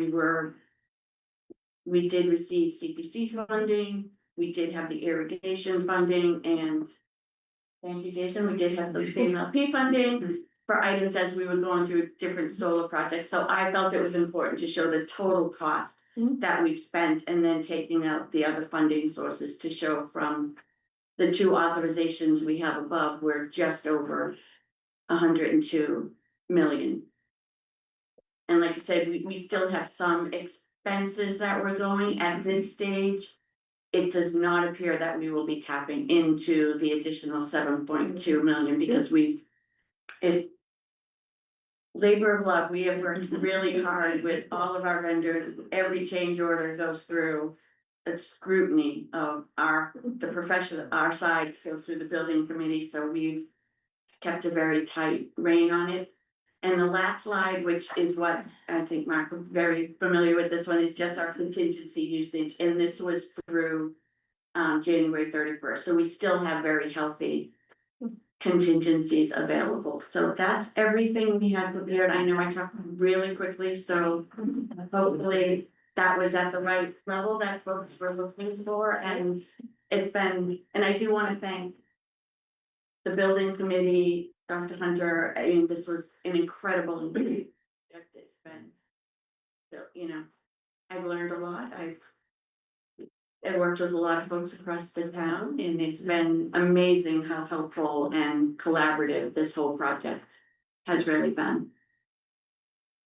we did receive CPC funding, we did have the irrigation funding, and thank you, Jason, we did have the FMLP funding for items as we were going through different solar projects. So I felt it was important to show the total cost that we've spent, and then taking out the other funding sources to show from the two authorizations we have above, we're just over 102 million. And like I said, we still have some expenses that we're going at this stage. It does not appear that we will be tapping into the additional 7.2 million, because labor of love, we have worked really hard with all of our vendors. Every change order goes through a scrutiny of the profession, our side goes through the building committee, so we've kept a very tight rein on it. And the last slide, which is what I think Mark was very familiar with, this one is just our contingency usage, and this was through January 31st. So we still have very healthy contingencies available. So that's everything we had prepared. I know I talked really quickly, so hopefully that was at the right level that folks were looking for. And it's been, and I do want to thank the building committee, Dr. Hunter. I mean, this was an incredible project. It's been, you know, I've learned a lot. I've worked with a lot of folks across the town, and it's been amazing how helpful and collaborative this whole project has really been.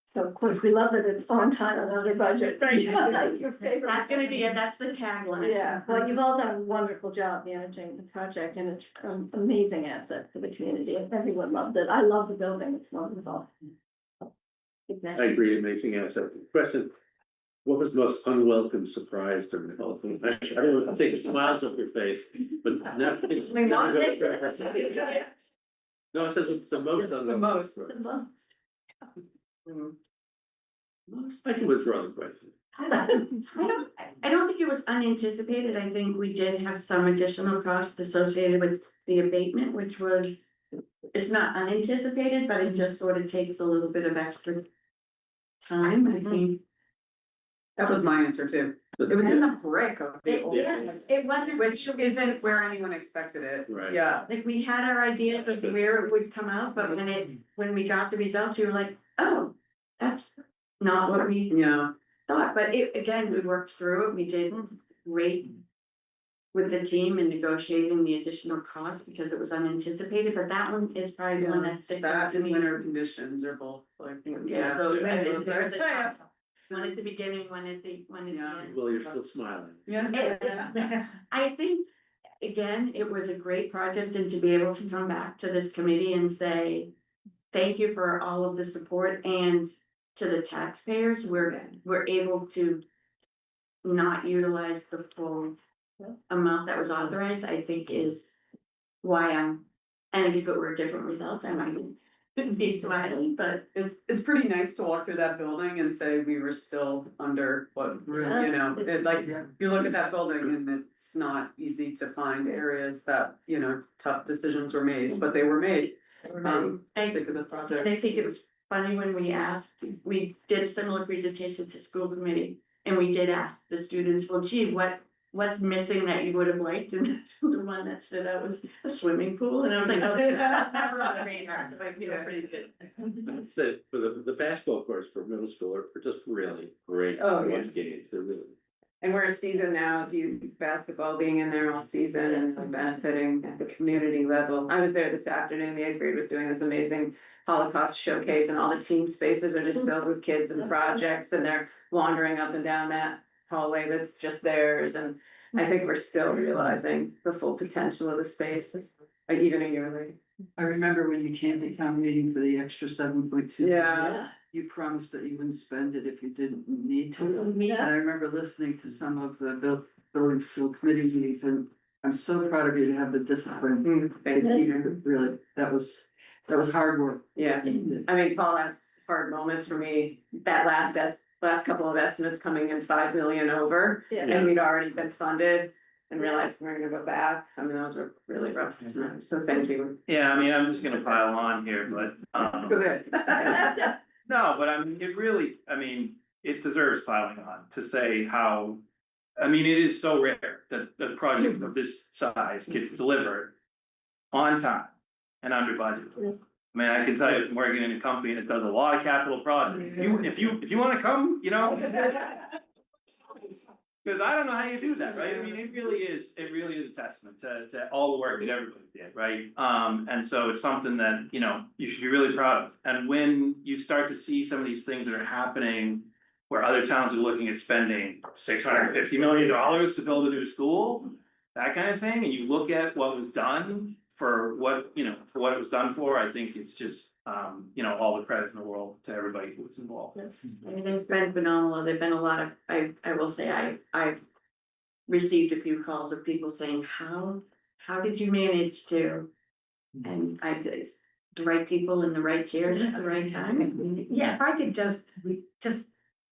So of course, we love that it's on time and under budget, right? That's your favorite. That's gonna be it, that's the tagline. Yeah, well, you've all done a wonderful job managing the project, and it's an amazing asset for the community. Everyone loved it. I love the building. It's wonderful. I agree, amazing asset. Question, what was the most unwelcome surprise during the whole thing? Actually, I don't take the smiles off your face, but no. No, it says it's the most unwelcome. I can withdraw the question. I don't think it was unanticipated. I think we did have some additional costs associated with the abatement, which was, it's not unanticipated, but it just sort of takes a little bit of extra time, I think. That was my answer too. It was in the brick of the old. It wasn't. Which isn't where anyone expected it. Right. Yeah. Like, we had our ideas of where it would come out, but when we got the results, we were like, oh, that's not what we thought. But again, we worked through it. We did great with the team in negotiating the additional cost because it was unanticipated, but that one is probably the one that sticks out That to and me. winter conditions are both like, Yeah, so those are- there's a tough one at the beginning, one at the end. Well, you're still smiling. Yeah. I think, again, it was a great project, and to be able to come back to this committee and say, thank you for all of the support, and to the taxpayers, we're able to not utilize the full amount that was authorized, I think is why and if it were a different result, I might be smiling, but It's pretty nice to walk through that building and say we were still under what, you know, it like, you look at that building and it's not easy to find areas that, you know, tough decisions were made, but they were made. Sick of the project. and I think it was funny when we did a similar presentation to school committee, and we did ask the students, well, gee, what's missing that you would have liked? And the one that stood out was a swimming pool, and I was like, oh, never on the radar, so I feel pretty good. That's it, for the basketball courts for middle school are just really great. Oh, to yeah. watch games, they're really. And we're a season now of youth basketball being in there all season and benefiting at the community level. I was there this afternoon, the 8th grade was doing this amazing Holocaust showcase and all the team spaces are just filled with kids and projects and they're wandering up and down that hallway that's just theirs. And I think we're still realizing the full potential of the space, even a year later. I remember when you came to town meeting for the extra 7.2. Yeah. You promised that you wouldn't spend it if you didn't need to. Yeah. And I remember listening to some of the building school committee meetings, and I'm so proud of you to have the discipline. Thank you. Really, that was hard work. Yeah, I mean, Paul has hard moments for me, that last couple of estimates coming in 5 million over. Yeah. And we'd already been funded and realized we were gonna go back. I mean, those were really rough times, so thank you. Yeah, I mean, I'm just gonna pile on here, but, Go ahead. no, but I mean, it really, I mean, it deserves piling on to say how. I mean, it is so rare that a project of this size gets delivered on time and under budget. I mean, I can tell you from working in a company that does a lot of capital projects, if you wanna come, you know. Cause I don't know how you do that, right? I mean, it really is a testament to all the work that everybody did, right? And so it's something that, you know, you should be really proud of. And when you start to see some of these things that are happening, where other towns are looking at spending $650 million to build a new school, that kind of thing, and you look at what was done for what, you know, for what it was done for, I think it's just, you know, all the credit in the world to everybody who was involved. I mean, it's been phenomenal. There've been a lot of, I will say, I've received a few calls of people saying, how did you manage to? And the right people in the right chairs at the right time. Yeah, if I could just,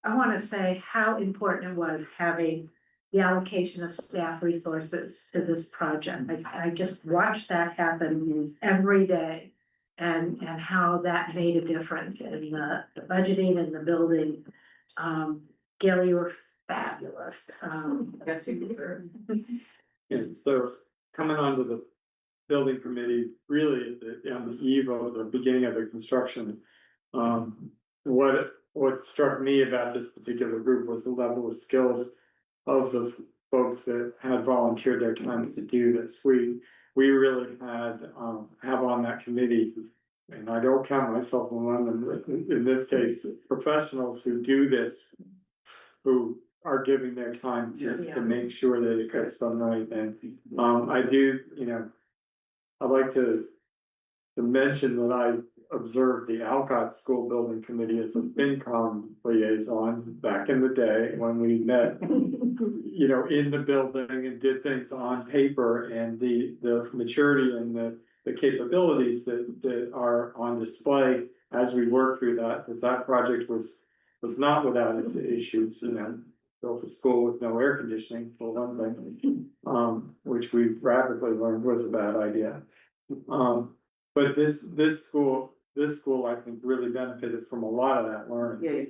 I wanna say how important it was having the allocation of staff resources to this project. I just watched that happen every day. And how that made a difference in the budgeting and the building. Gary, you were fabulous. Yes, you were. And so coming onto the building committee, really on the eve of the beginning of the construction. What struck me about this particular group was the level of skills of the folks that had volunteered their times to do this. We really had, have on that committee, and I don't count myself among them, in this case, professionals who do this, who are giving their time to make sure that it gets done right. And, I do, you know, I'd like to mention that I observed the Alcott School Building Committee as a FinCom liaison back in the day when we met, you know, in the building and did things on paper, and the maturity and the capabilities that are on display as we work through that, because that project was not without its issues, you know. Built a school with no air conditioning, for one thing, which we rapidly learned was a bad idea. But this school, I think, really benefited from a lot of that learning.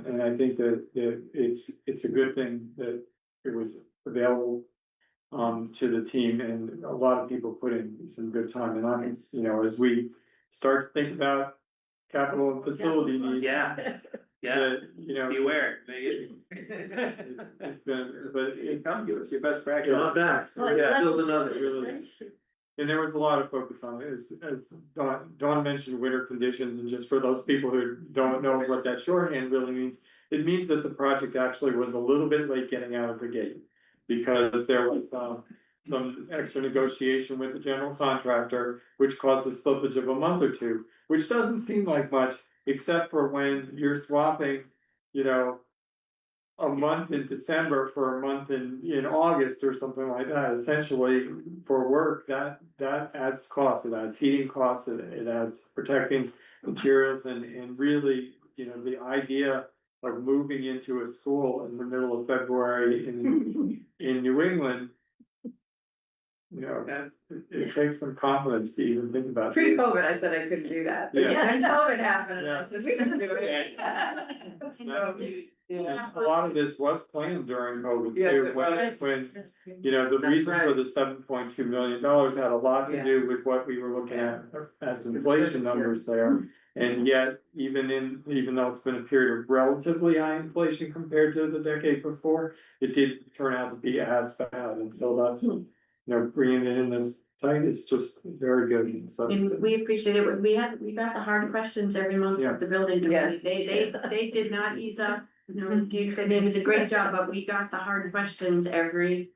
And I think that it's a good thing that it was available to the team, and a lot of people put in some good time. And I'm, you know, as we start to think about capital and facility needs. Yeah, you know, beware. It's been, but it come, give us your best practice. You're not back. Yeah. Build another. Really. And there was a lot of focus on it, as Dawn mentioned, winter conditions, and just for those people who don't know what that shorthand really means, it means that the project actually was a little bit late getting out of the gate. Because there was some extra negotiation with the general contractor, which caused a slippage of a month or two, which doesn't seem like much, except for when you're swapping, you know, a month in December for a month in August or something like that. Essentially, for work, that adds costs. It adds heating costs, it adds protecting materials, and really, you know, the idea of moving into a school in the middle of February in New England you know, Yeah. it takes some confidence to even think about. it. Pre-COVID, I said I couldn't do that. Yeah. Then COVID happened and I Yeah. said, we can do it. No. So, yeah. A lot of this was planned during COVID Yeah, too, it when, was. you know, the That's reason for right. the $7.2 million had a lot to Yeah. do with what we were looking at as inflation numbers there. And yet, even though it's been a period of relatively high inflation compared to the decade before, it did turn out to be as bad, and so that's, you know, bringing it in this tight is just very good, and so. And we appreciate it, we got the hard questions every month Yeah. at the building committee, Yes. they did not ease up. No, it was a great job, but we got the hard questions every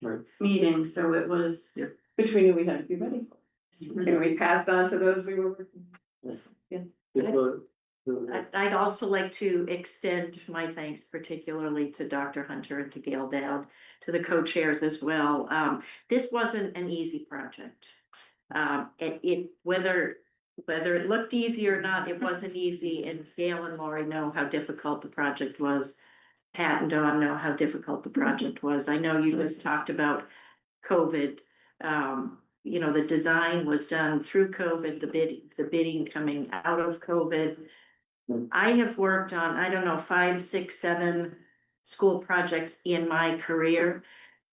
Right. meeting, so it was. Which we knew we had to be ready for. And we passed on to those we were working. It's I'd also like to extend my thanks particularly to Dr. Hunter and to Gail Dowd, to the co-chairs as well. This wasn't an easy project. Whether it looked easy or not, it wasn't easy, and Gail and Lori know how difficult the project was. Pat and Dawn know how difficult the project was. I know you just talked about COVID. You know, the design was done through COVID, the bidding coming out of COVID. I have worked on, I don't know, 5, 6, 7 school projects in my career.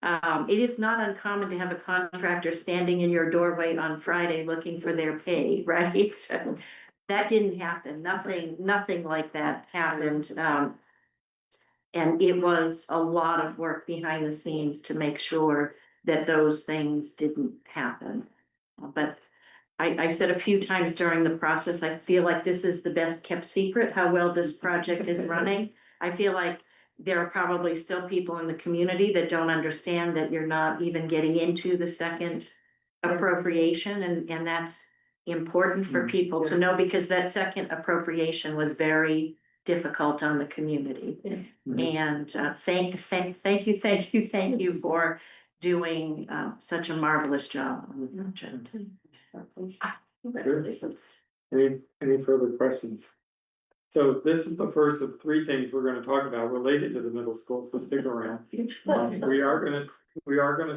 It is not uncommon to have a contractor standing in your doorway on Friday looking for their pay, right? That didn't happen. Nothing like that happened. And it was a lot of work behind the scenes to make sure that those things didn't happen. But I said a few times during the process, I feel like this is the best kept secret, how well this project is running. I feel like there are probably still people in the community that don't understand that you're not even getting into the second appropriation, and that's important for people to know, because that second appropriation was very difficult on the community. And thank you for doing such a marvelous job on the project. Any further questions? So this is the first of 3 things we're gonna talk about related to the middle school, so stick around. We are gonna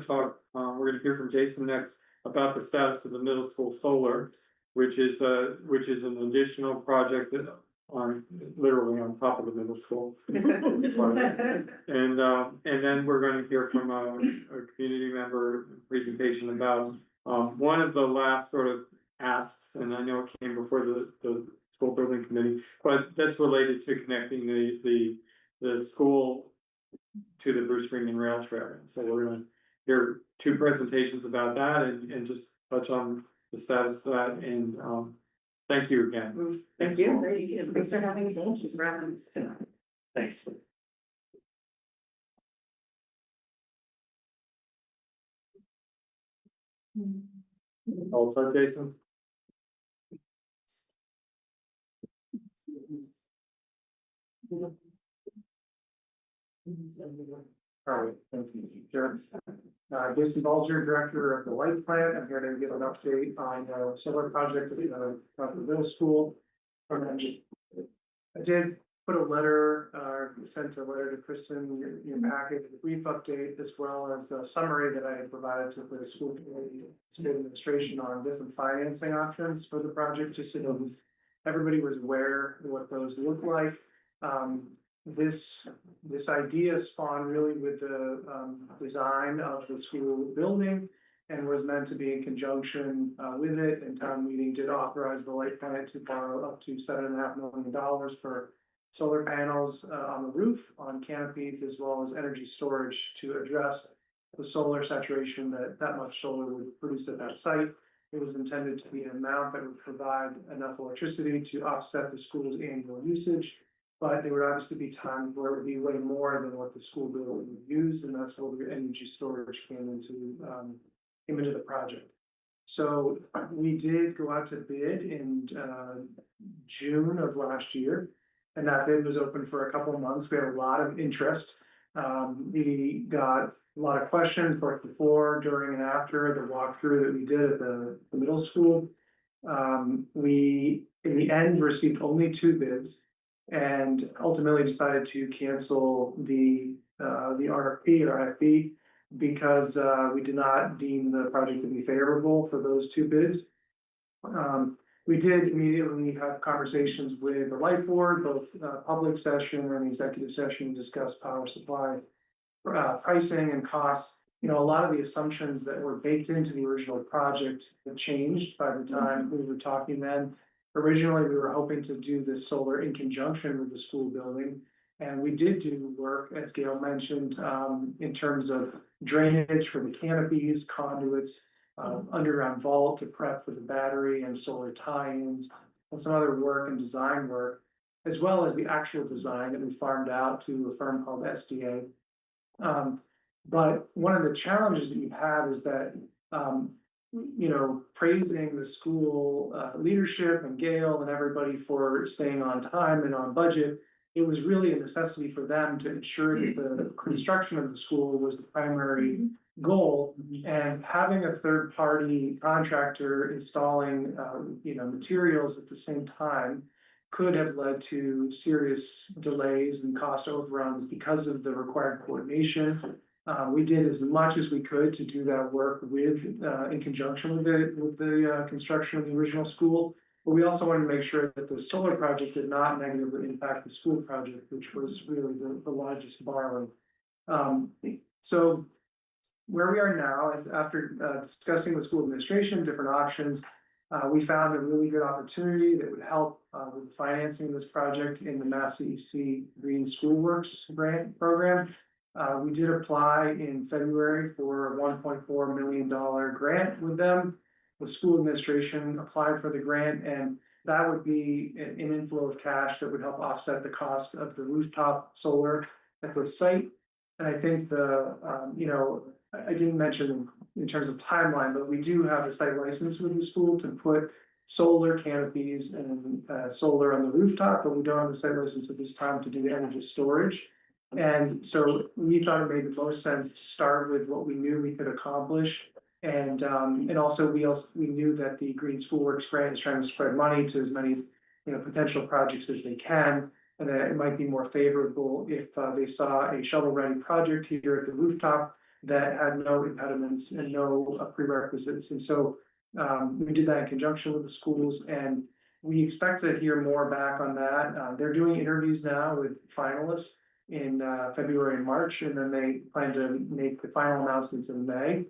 talk, we're gonna hear from Jason next about the status of the middle school solar, which is an additional project that literally on top of the middle school. And then we're gonna hear from a community member presentation about one of the last sort of asks, and I know it came before the school building committee, but that's related to connecting the school to the Bruce Ringman Rail Trail. So we're gonna hear 2 presentations about that and just touch on the status of that, and thank you again. Thank you. Thanks for having me. Thanks for having us. Thanks. All set, Jason? All right, thank you, Jared. Jason Balger, Director of the Light Plant. I'm here to give an update on the solar project at the middle school. I did put a letter, sent a letter to Kristen, your packet, a brief update, as well as a summary that I had provided to the school committee, school administration on different financing options for the project, just so everybody was aware of what those look like. This idea spawned really with the design of the school building, and was meant to be in conjunction with it, and town meeting did authorize the light plant to borrow up to $7.5 million for solar panels on the roof, on canopies, as well as energy storage to address the solar saturation that much solar would produce at that site. It was intended to be an amount that would provide enough electricity to offset the school's annual usage. But there would obviously be times where it would be way more than what the school building would use, and that's where the energy storage came into the project. So we did go out to bid in June of last year, and that bid was open for a couple of months. We had a lot of interest. We got a lot of questions both before, during, and after the walkthrough that we did at the middle school. We, in the end, received only 2 bids, and ultimately decided to cancel the RFP or RFP because we did not deem the project to be favorable for those two bids. We did immediately have conversations with the light board, both public session and executive session, to discuss power supply pricing and costs. You know, a lot of the assumptions that were baked into the original project have changed by the time we were talking then. Originally, we were hoping to do this solar in conjunction with the school building. And we did do work, as Gail mentioned, in terms of drainage for the canopies, conduits, underground vault to prep for the battery and solar tie-ins, and some other work and design work, as well as the actual design that we farmed out to a firm called SDA. But one of the challenges that you have is that, you know, praising the school leadership and Gail and everybody for staying on time and on budget, it was really a necessity for them to ensure that the construction of the school was the primary goal. And having a third-party contractor installing, you know, materials at the same time could have led to serious delays and cost overruns because of the required coordination. We did as much as we could to do that work with, in conjunction with the construction of the original school. But we also wanted to make sure that the solar project did not negatively impact the school project, which was really the largest borrowing. So where we are now is after discussing with school administration, different options, we found a really good opportunity that would help with the financing of this project in the Mass CEC Green School Works grant program. We did apply in February for a $1.4 million grant with them. The school administration applied for the grant, and that would be an inflow of cash that would help offset the cost of the rooftop solar at the site. And I think you know, I didn't mention in terms of timeline, but we do have a site license with the school to put solar canopies and solar on the rooftop, but we don't have the site license at this time to do the energy storage. And so we thought it made the most sense to start with what we knew we could accomplish. And also we knew that the Green School Works grant is trying to spread money to as many, you know, potential projects as they can. And that it might be more favorable if they saw a shovel-ready project here at the rooftop that had no impediments and no prerequisites. And so we did that in conjunction with the schools, and we expect to hear more back on that. They're doing interviews now with finalists in February and March, and then they plan to make the final announcements in May.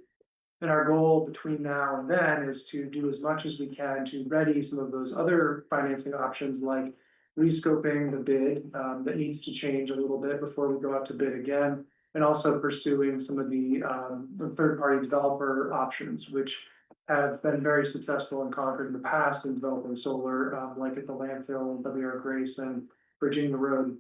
And our goal between now and then is to do as much as we can to ready some of those other financing options, like rescoping the bid that needs to change a little bit before we go out to bid again, and also pursuing some of the third-party developer options, which have been very successful in Concord in the past in developing solar, like at the landfill, W.R. Grace, and Virginia Road.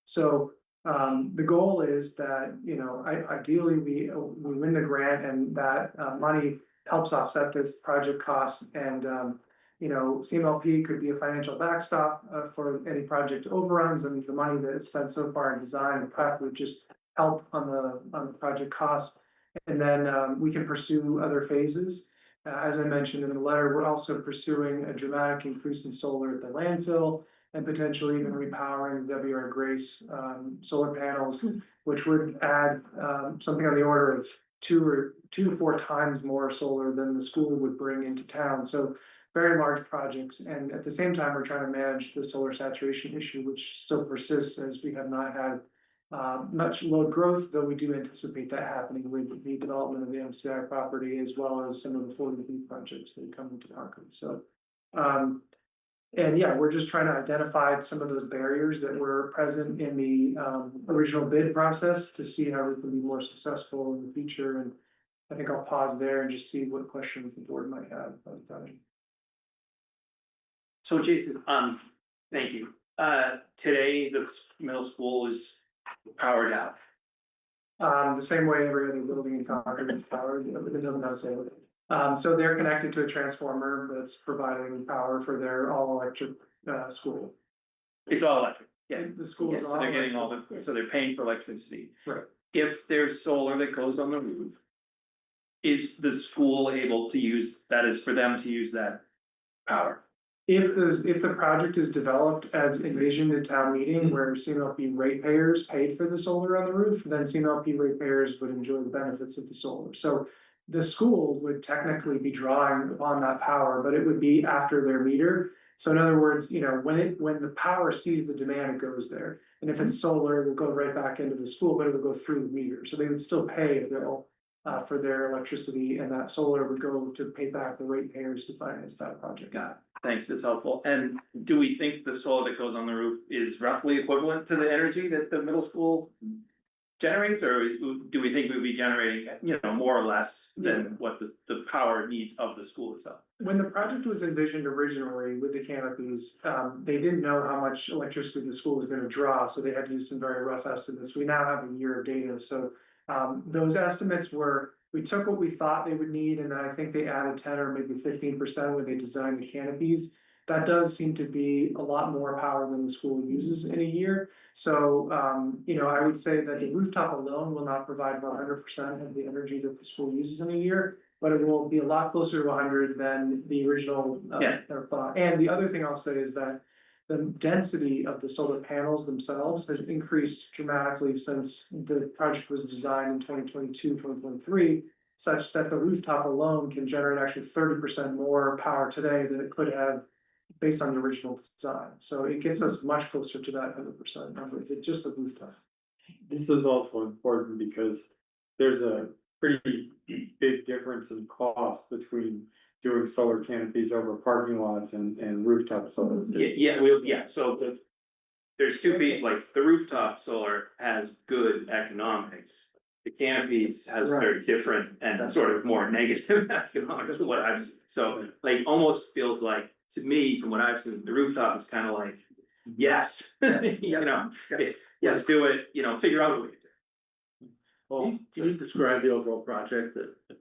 So the goal is that, you know, ideally we win the grant, and that money helps offset this project cost. And you know, CMLP could be a financial backstop for any project overruns, and the money that is spent so far in design and prep would just help on the project costs. And then we can pursue other phases. As I mentioned in the letter, we're also pursuing a dramatic increase in solar at the landfill, and potentially even repowering W.R. Grace solar panels, which would add something on the order of 2 to 4 times more solar than the school would bring into town. So very large projects. And at the same time, we're trying to manage the solar saturation issue, which still persists, as we have not had much load growth, though we do anticipate that happening with the development of the MCI property, as well as some of the 40B projects that come into Concord. So and yeah, we're just trying to identify some of those barriers that were present in the original bid process to see how we can be more successful in the future. And I think I'll pause there and just see what questions the board might have about the project. So Jason, thank you. Today, the middle school is powered out. The same way every other building in Concord is powered, it doesn't have solar. So they're connected to a transformer that's providing power for their all-electric school. It's all electric. Yeah, The school is so all they're getting electric. all the, so they're paying for electricity. Right. If there's solar that goes on the roof, is the school able to use, that is for them to use that power? if the project is developed as envisioned at town meeting, where CMLP ratepayers paid for the solar on the roof, then CMLP ratepayers would enjoy the benefits of the solar. So the school would technically be drawing upon that power, but it would be after their meter. So in other words, when the power sees the demand, it goes there. And if it's solar, it will go right back into the school, but it will go through the meter. So they would still pay a bill for their electricity, and that solar would go to pay back the ratepayers to finance that project. Got it. Thanks, that's helpful. And do we think the solar that goes on the roof is roughly equivalent to the energy that the middle school generates, or do we think we'd be generating, more or less than what the power needs of the school itself? When the project was envisioned originally with the canopies, they didn't know how much electricity the school was gonna draw, so they had to use some very rough estimates. We now have a year of data, so those estimates were, we took what we thought they would need, and then I think they added 10 or maybe 15% when they designed the canopies. That does seem to be a lot more power than the school uses in a year. So, I would say that the rooftop alone will not provide about 100% of the energy that the school uses in a year, but it will be a lot closer to 100 than the original thought. And the other thing I'll say is that the density of the solar panels themselves has increased dramatically since the project was designed in 2022, 2023, such that the rooftop alone can generate actually 30% more power today than it could have based on the original design. So it gets us much closer to that 100% number if it's just the rooftop. This is also important because there's a pretty big difference in cost between doing solar canopies over parking lots and rooftop solar. So there's two big, like, the rooftop solar has good economics. The canopies has very different and sort of more negative economics from what I've seen. So like almost feels like, to me, from what I've seen, the rooftop is kind of like, yes, let's do it, figure out a way to do it. Well, can you describe the overall project that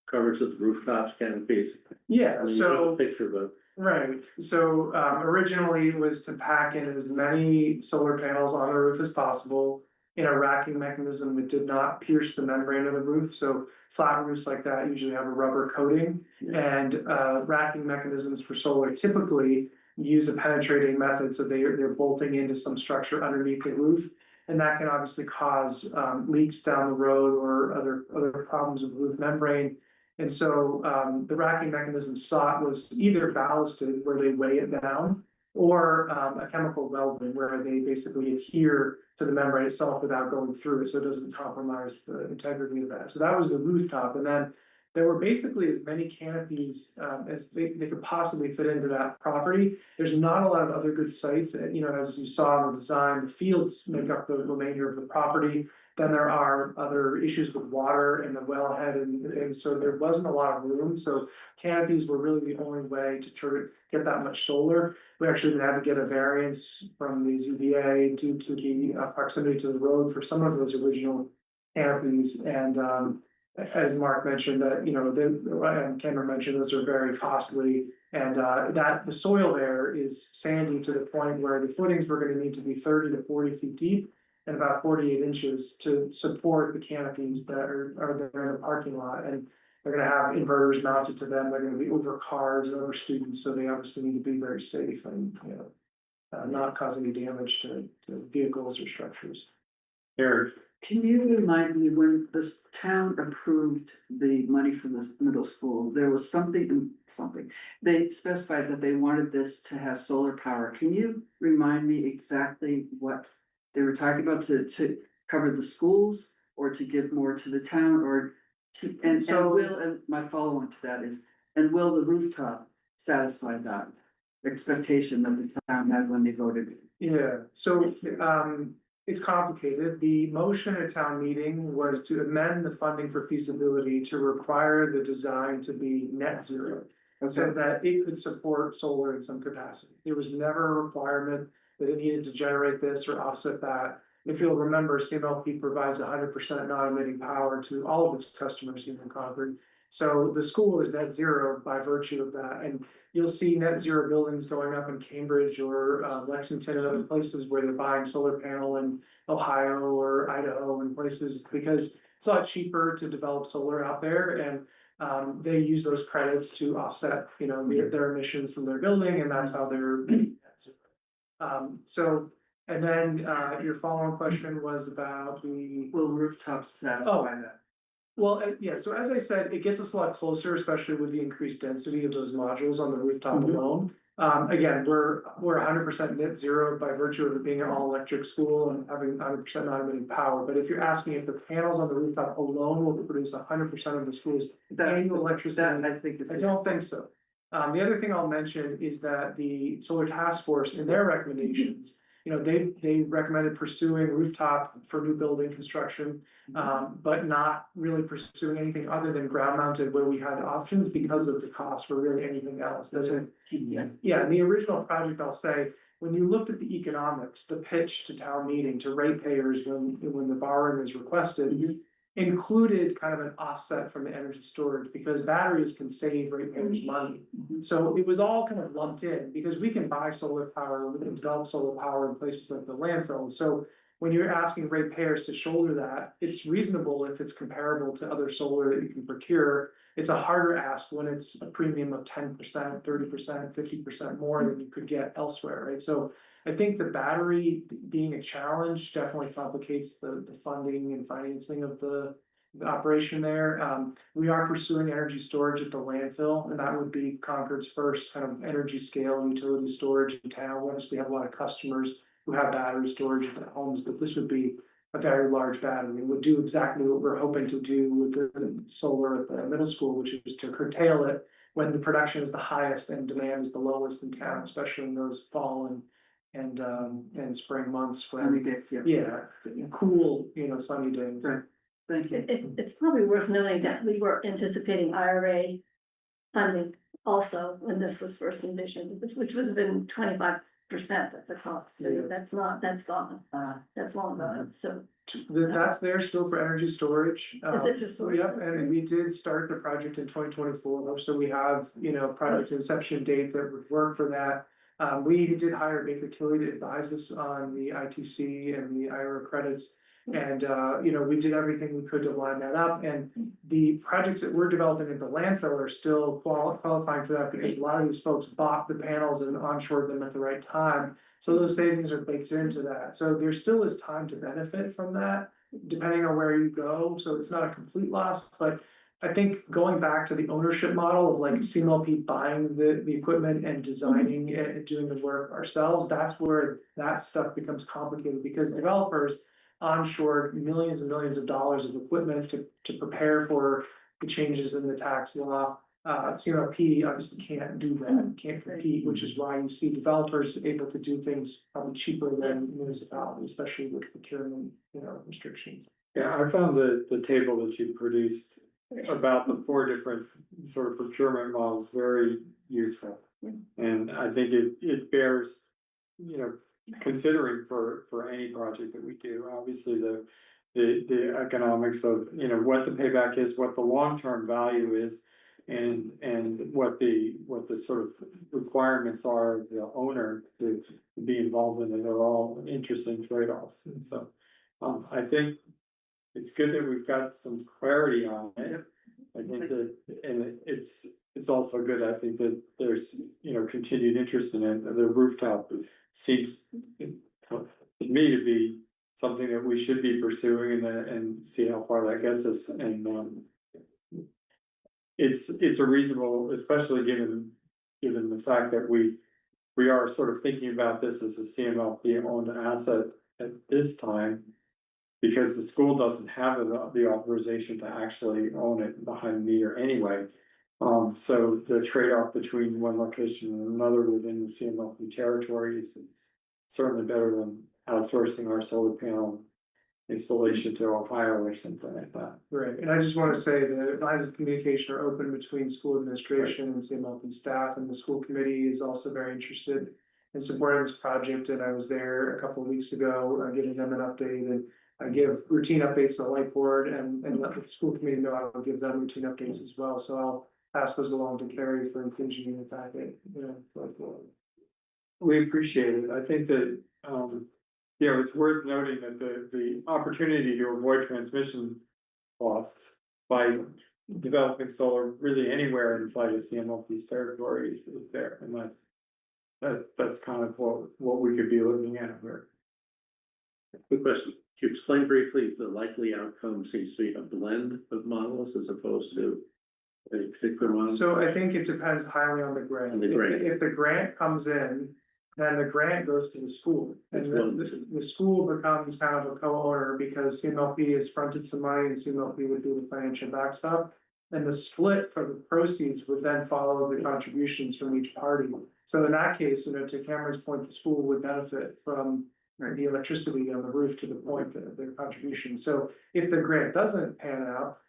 covers the rooftops, canopies? Yeah, I mean, you so. have a picture, but Right, so originally it was to pack in as many solar panels on the roof as possible in a racking mechanism that did not pierce the membrane of the roof. So flat roofs like that usually have a rubber coating, and racking mechanisms for solar typically use a penetrating method. So they're bolting into some structure underneath the roof, and that can obviously cause leaks down the road or other problems with roof membrane. And so the racking mechanism sought was either ballasted, where they weigh it down, or a chemical welding, where they basically adhere to the membrane itself without going through it, so it doesn't compromise the integrity of that. So that was the rooftop, and then there were basically as many canopies as they could possibly fit into that property. There's not a lot of other good sites, as you saw in the design, the fields make up the remainder of the property. Then there are other issues with water and the wellhead, and so there wasn't a lot of room. So canopies were really the only way to try to get that much solar. We actually had to get a variance from the ZBA due to the proximity to the road for some of those original canopies. And as Mark mentioned, that and Cameron mentioned, those are very costly, and that the soil there is sandy to the point where the footings were going to need to be 30 to 40 feet deep and about 48 inches to support the canopies that are there in the parking lot. And they're gonna have inverters mounted to them, they're gonna be over cars and over students, so they obviously need to be very safe and, not cause any damage to vehicles or structures. Eric, can you remind me, when this town approved the money for the middle school, there was something, they specified that they wanted this to have solar power. Can you remind me exactly what they were talking about, to cover the schools, or to give more to the town, or and my follow-on to that is, and will the rooftop satisfy that expectation that the town had when they voted? Yeah, so it's complicated. The motion at town meeting was to amend the funding for feasibility to require the design to be net zero, so that it could support solar in some capacity. There was never a requirement that it needed to generate this or offset that. If you'll remember, CMLP provides 100% non-emitting power to all of its customers here in Concord. So the school is net zero by virtue of that. And you'll see net zero buildings going up in Cambridge or Lexington and other places where they're buying solar panel in Ohio or Idaho and places, because it's a lot cheaper to develop solar out there. And they use those credits to offset, their emissions from their building, and that's how they're. So, and then, your following question was about the. Will rooftops satisfy that? Well, yeah, so as I said, it gets us a lot closer, especially with the increased density of those modules on the rooftop alone. Again, we're 100% net zero by virtue of it being an all-electric school and having 100% non-emitting power. But if you're asking if the panels on the rooftop alone will produce 100% of the school's annual electricity, I don't think so. The other thing I'll mention is that the Solar Task Force, in their recommendations, they recommended pursuing rooftop for new building construction, but not really pursuing anything other than ground mounted where we had options because of the cost for really anything else. Yeah, in the original project, I'll say, when you looked at the economics, the pitch to town meeting, to ratepayers when the borrowing was requested, included kind of an offset from the energy storage because batteries can save ratepayers money. So it was all kind of lumped in because we can buy solar power, we can develop solar power in places like the landfill. And so when you're asking ratepayers to shoulder that, it's reasonable if it's comparable to other solar that you can procure. It's a harder ask when it's a premium of 10%, 30%, 50% more than you could get elsewhere, right? So I think the battery being a challenge definitely complicates the funding and financing of the operation there. We are pursuing energy storage at the landfill, and that would be Concord's first kind of energy scale utility storage in town. We obviously have a lot of customers who have battery storage at their homes, but this would be a very large battery. It would do exactly what we're hoping to do with the solar at the middle school, which is to curtail it when the production is the highest and demand is the lowest in town, especially in those fall and spring months when, cool, sunny days. Right. Thank you. It's probably worth noting that we were anticipating IRA funding also when this was first envisioned, which was been 25%, that's a cost, so that's gone, that's long gone, so. That's there still for energy storage. Is it for storage? Yep, and we did start the project in 2024, so we have, project inception date that would work for that. We did hire Baker Tilly to advise us on the ITC and the IRA credits. And, we did everything we could to line that up. And the projects that we're developing at the landfill are still qualifying for that because a lot of these folks bought the panels and onshored them at the right time. So those savings are baked into that. So there still is time to benefit from that, depending on where you go. So it's not a complete loss, but I think going back to the ownership model of like CMLP buying the equipment and designing it and doing the work ourselves, that's where that stuff becomes complicated because developers onshore millions and millions of dollars of equipment to prepare for the changes in the tax law. CMLP obviously can't do that, can't compete, which is why you see developers able to do things probably cheaper than municipalities, especially with procurement, restrictions. Yeah, I found the table that you produced about the 4 different sort of procurement models very useful. And I think it bears, considering for any project that we do, obviously the economics of, what the payback is, what the long-term value is, and what the sort of requirements are of the owner to be involved in it are all interesting trade-offs. And so I think it's good that we've got some clarity on it. I think that, and it's also good, I think that there's, continued interest in it. The rooftop seems to me to be something that we should be pursuing and see how far that gets us. And it's a reasonable, especially given the fact that we are sort of thinking about this as a CMLP owned asset at this time, because the school doesn't have the authorization to actually own it behind the meter anyway. So the trade-off between one location and another within the CMLP territory is certainly better than outsourcing our solar panel installation to Ohio or something like that. Right, and I just want to say the lines of communication are open between school administration and CMLP staff, and the school committee is also very interested in supporting this project. And I was there a couple of weeks ago, giving them an update, and I give routine updates to the light board and let the school committee know I will give them routine updates as well. So I'll pass those along to Carrie for inclusion in the packet. We appreciate it. I think that, it's worth noting that the opportunity to avoid transmission costs by developing solar really anywhere inside of CMLP's territory is there, and that's kind of what we could be looking at here. Good question. Can you explain briefly, the likely outcome seems to be a blend of models as opposed to a particular model? So I think it depends highly on the grant. On the grant. If the grant comes in, then the grant goes to the school. And That's then one. the school becomes kind of a co-owner because CMLP has fronted some money and CMLP would do the financial backstop. And the split for the proceeds would then follow the contributions from each party. So in that case, to Cameron's point, the school would benefit from the electricity on the roof to the point of their contribution. So if the grant doesn't pan out,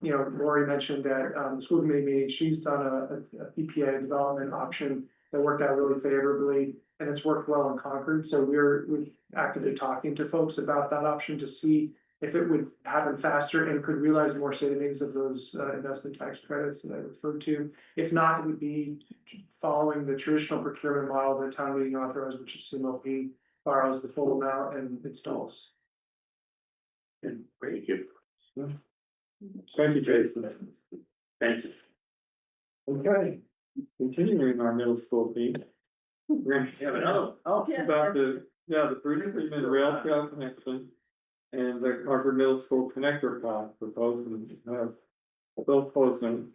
Lori mentioned that the school committee meeting, she's done a PPA development option that worked out really favorably, and it's worked well in Concord. So we're actively talking to folks about that option to see if it would happen faster and could realize more savings of those investment tax credits that I referred to. If not, it would be following the traditional procurement model that town meeting authorized, which is CMLP borrows the full amount and installs. And thank you. Thank you, Jason. Thanks. Okay, continuing our middle school theme. We're gonna have another, about the Bruce Freeman Rail Trail connection and the Concord Middle School connector path proposed and Bill Posner.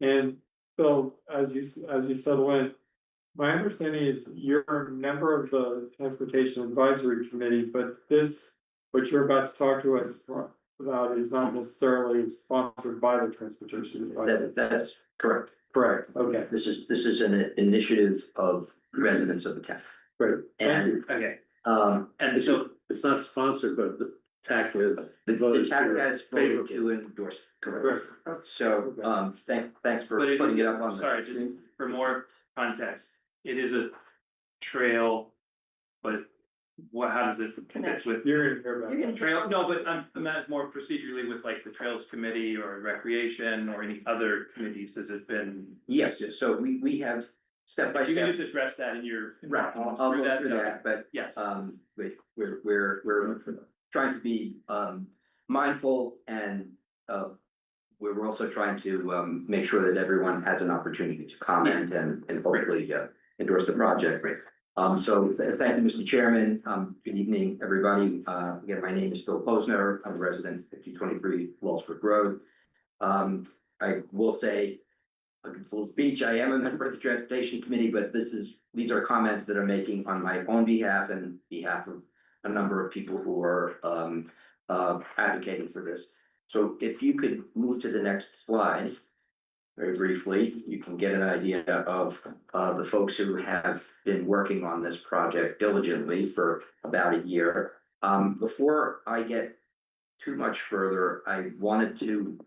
And Bill, as you settle in, my understanding is you're a member of the Transportation Advisory Committee, but what you're about to talk to us about is not necessarily sponsored by the Transportation Advisory. That's correct. Correct, okay. This is an initiative of residents of the town. Great. And, Okay, And so it's not sponsored, but the TAC is. the town has voted to endorse it, correct? So, thanks for but putting it up on the. sorry, just for more context, it is a trail, but how does it connect with? You're gonna hear about it. Trail, no, but I'm not more procedurally with like the Trails Committee or Recreation or any other committees, has it been? Yes, so we have step by If you can step. just address that in your. Right, I'll go through that, but Yes. we're trying to be mindful and we're also trying to make sure that everyone has an opportunity to comment and hopefully endorse the project. So thank you, Mr. Chairman. Good evening, everybody. Again, my name is Phil Posner. I'm a resident at 223 Wellsbrook Road. I will say, a full speech, I am a member of the Transportation Committee, but these are comments that I'm making on my own behalf and behalf of a number of people who are advocating for this. So if you could move to the next slide. Very briefly, you can get an idea of the folks who have been working on this project diligently for about a year. Before I get too much further, I wanted to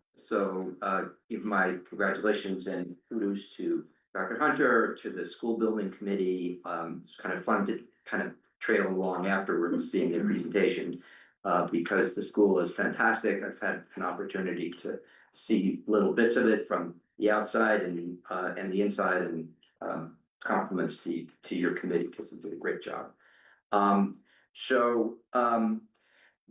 give my congratulations and kudos to Dr. Hunter, to the school building committee. It's kind of fun to kind of trail along afterwards, seeing their presentation, because the school is fantastic. I've had an opportunity to see little bits of it from the outside and the inside, and compliments to your committee because they did a great job.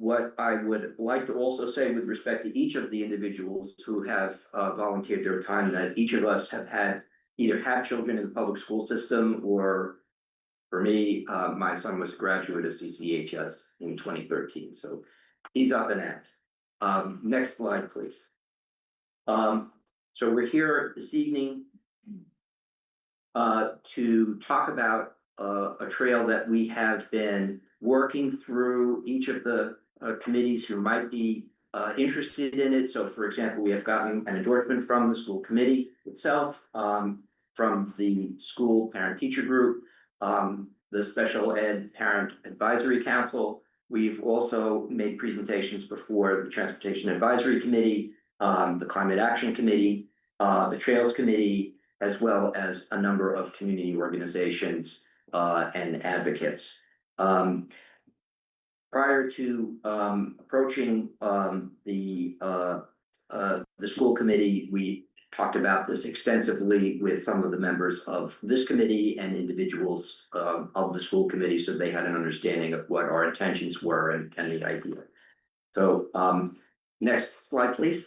What I would like to also say with respect to each of the individuals who have volunteered their time, that each of us have either had children in the public school system, or for me, my son was a graduate of CCHS in 2013, so he's up and at. Next slide, please. So we're here this evening to talk about a trail that we have been working through each of the committees who might be interested in it. So for example, we have gotten an endorsement from the school committee itself, from the school parent teacher group, the special ed parent advisory council. We've also made presentations before the Transportation Advisory Committee, the Climate Action Committee, the Trails Committee, as well as a number of community organizations and advocates. Prior to approaching the school committee, we talked about this extensively with some of the members of this committee and individuals of the school committee, so they had an understanding of what our intentions were and the idea. So next slide, please.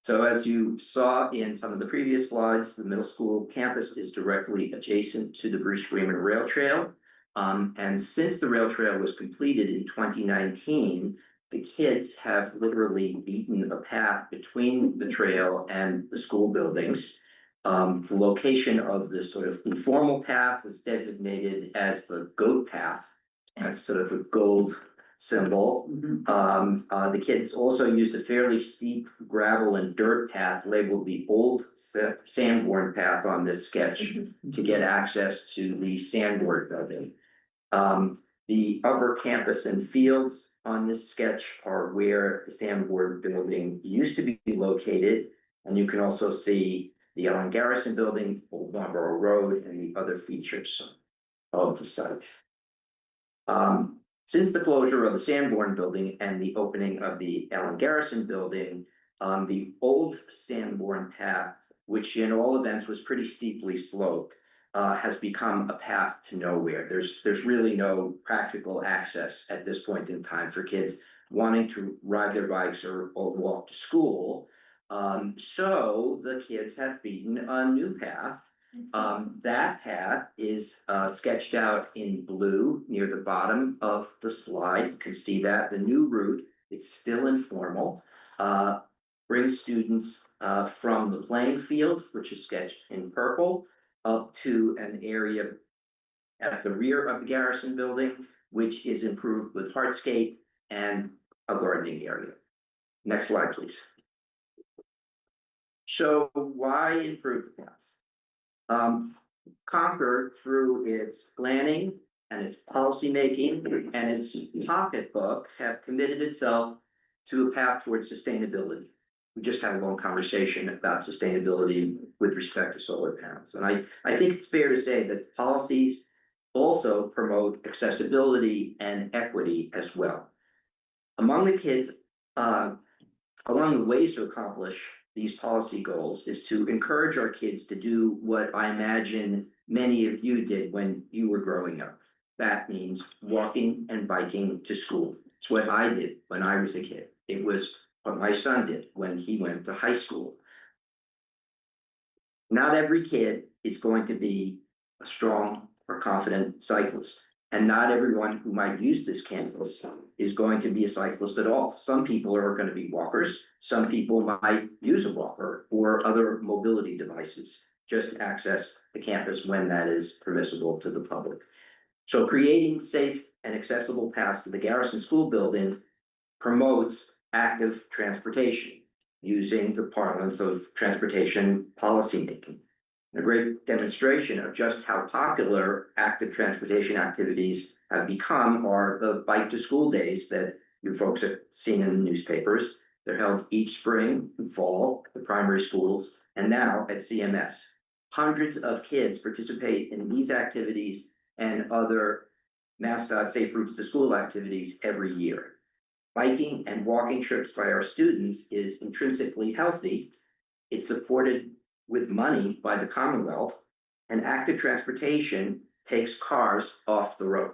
So as you saw in some of the previous slides, the middle school campus is directly adjacent to the Bruce Freeman Rail Trail. And since the rail trail was completed in 2019, the kids have literally beaten a path between the trail and the school buildings. The location of the sort of informal path is designated as the goat path. That's sort of a gold symbol. The kids also used a fairly steep gravel and dirt path labeled the old Sanborn path on this sketch to get access to the Sanborn building. The upper campus and fields on this sketch are where the Sanborn building used to be located. And you can also see the Ellen Garrison building, Old Marlborough Road, and the other features of the site. Since the closure of the Sanborn building and the opening of the Ellen Garrison building, the old Sanborn path, which in all events was pretty steeply sloped, has become a path to nowhere. There's really no practical access at this point in time for kids wanting to ride their bikes or walk to school. So the kids have beaten a new path. That path is sketched out in blue near the bottom of the slide. You can see that the new route, it's still informal, brings students from the playing field, which is sketched in purple, up to an area at the rear of the Garrison building, which is improved with hardscape and a gardening area. Next slide, please. So why improve the paths? Concord, through its planning and its policymaking and its pocketbook, have committed itself to a path towards sustainability. We just had a long conversation about sustainability with respect to solar panels. And I think it's fair to say that policies also promote accessibility and equity as well. Among the kids, among the ways to accomplish these policy goals is to encourage our kids to do what I imagine many of you did when you were growing up. That means walking and biking to school. It's what I did when I was a kid. It was what my son did when he went to high school. Not every kid is going to be a strong or confident cyclist, and not everyone who might use this campus is going to be a cyclist at all. Some people are going to be walkers. Some people might use a walker or other mobility devices just to access the campus when that is permissible to the public. So creating safe and accessible paths to the Garrison School building promotes active transportation using the parlance of transportation policymaking. A great demonstration of just how popular active transportation activities have become are the bike to school days that you folks have seen in the newspapers. They're held each spring and fall at the primary schools and now at CMS. Hundreds of kids participate in these activities and other MassDOT Safe Routes to School activities every year. Biking and walking trips by our students is intrinsically healthy. It's supported with money by the Commonwealth, and active transportation takes cars off the road.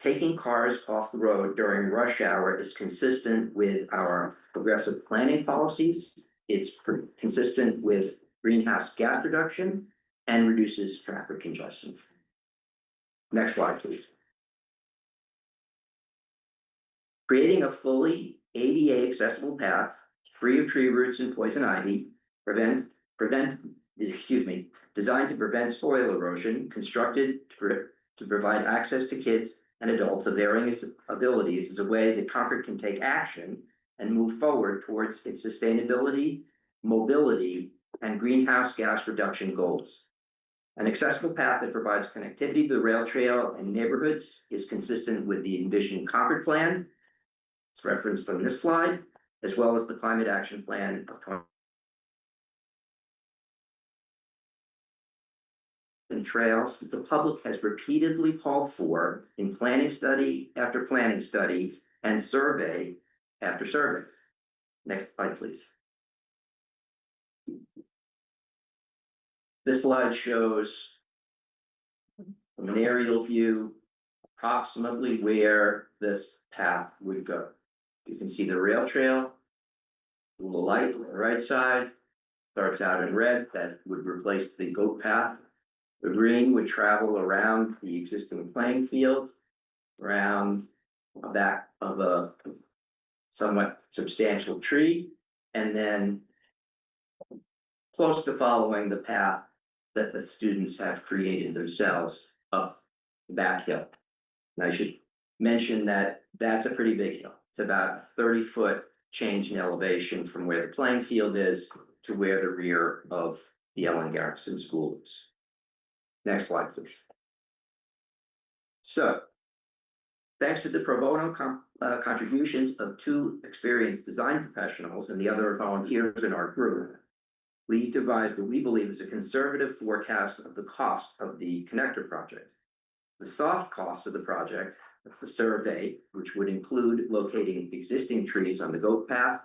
Taking cars off the road during rush hour is consistent with our progressive planning policies. It's consistent with greenhouse gas reduction and reduces traffic congestion. Next slide, please. Creating a fully ADA accessible path, free of tree roots and poison ivy, designed to prevent soil erosion, constructed to provide access to kids and adults of varying abilities, is a way that Concord can take action and move forward towards its sustainability, mobility, and greenhouse gas reduction goals. An accessible path that provides connectivity to the rail trail and neighborhoods is consistent with the envisioned Concord plan. It's referenced on this slide, as well as the climate action plan of 20. And trails that the public has repeatedly called for in planning study after planning study and survey after survey. Next slide, please. This slide shows from an aerial view approximately where this path would go. You can see the rail trail The light on the right side starts out in red, that would replace the goat path. The green would travel around the existing playing field, around the back of a somewhat substantial tree, and then close to following the path that the students have created themselves up the back hill. And I should mention that that's a pretty big hill. It's about a 30-foot change in elevation from where the playing field is to where the rear of the Ellen Garrison School is. Next slide, please. So, thanks to the pro bono contributions of 2 experienced design professionals and the other volunteers in our group, we devised what we believe is a conservative forecast of the cost of the connector project. The soft cost of the project, that's the survey, which would include locating existing trees on the goat path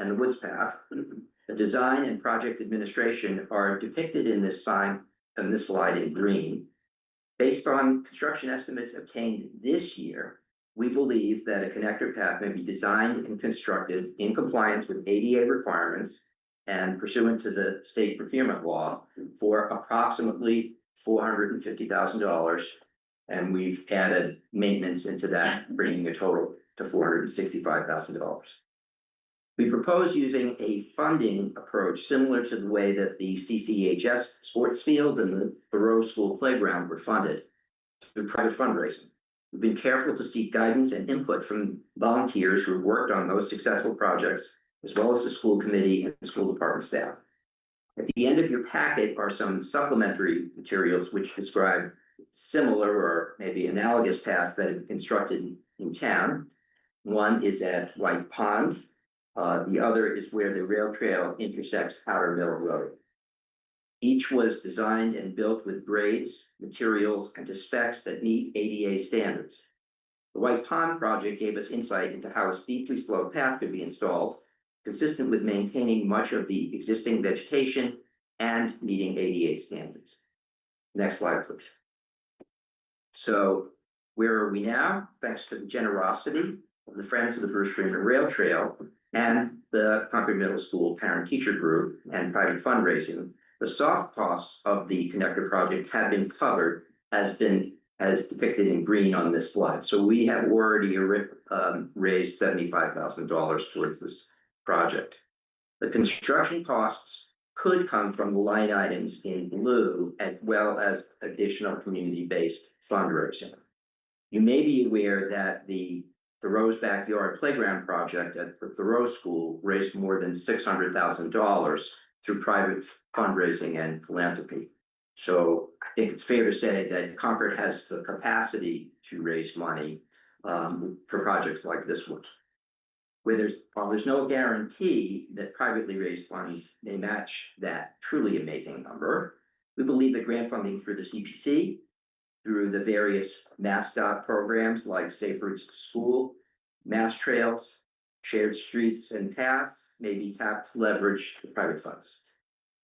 and the woods path. The design and project administration are depicted in this slide in green. Based on construction estimates obtained this year, we believe that a connector path may be designed and constructed in compliance with ADA requirements and pursuant to the state procurement law for approximately $450,000. And we've added maintenance into that, bringing a total to $465,000. We propose using a funding approach similar to the way that the CCHS sports field and the Thoreau School playground were funded through private fundraising. We've been careful to seek guidance and input from volunteers who have worked on those successful projects, as well as the school committee and school department staff. At the end of your packet are some supplementary materials which describe similar or maybe analogous paths that have been constructed in town. One is at White Pond. The other is where the rail trail intersects Powder Mill Road. Each was designed and built with grades, materials, and to specs that meet ADA standards. The White Pond project gave us insight into how a steeply sloped path could be installed, consistent with maintaining much of the existing vegetation and meeting ADA standards. Next slide, please. So where are we now? Thanks to the generosity of the Friends of the Bruce Freeman Rail Trail and the Concord Middle School parent-teacher group and private fundraising, the soft costs of the connector project have been covered as depicted in green on this slide. So we have already raised $75,000 towards this project. The construction costs could come from the line items in blue as well as additional community-based fundraising. You may be aware that the Thoreau's Backyard Playground project at the Thoreau School raised more than $600,000 through private fundraising and philanthropy. So I think it's fair to say that Concord has the capacity to raise money for projects like this one. While there's no guarantee that privately raised funds may match that truly amazing number, we believe that grant funding through the CPC, through the various MassDOT programs like Safe Routes to School, Mass Trails, Shared Streets and Paths may be tapped to leverage the private funds.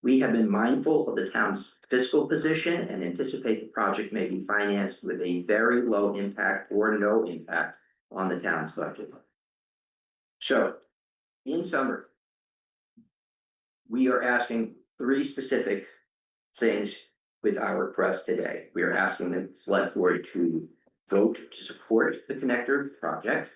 We have been mindful of the town's fiscal position and anticipate the project may be financed with a very low impact or no impact on the town's budget. So, in summary, we are asking 3 specific things with our request today. We are asking the select board to vote to support the connector project.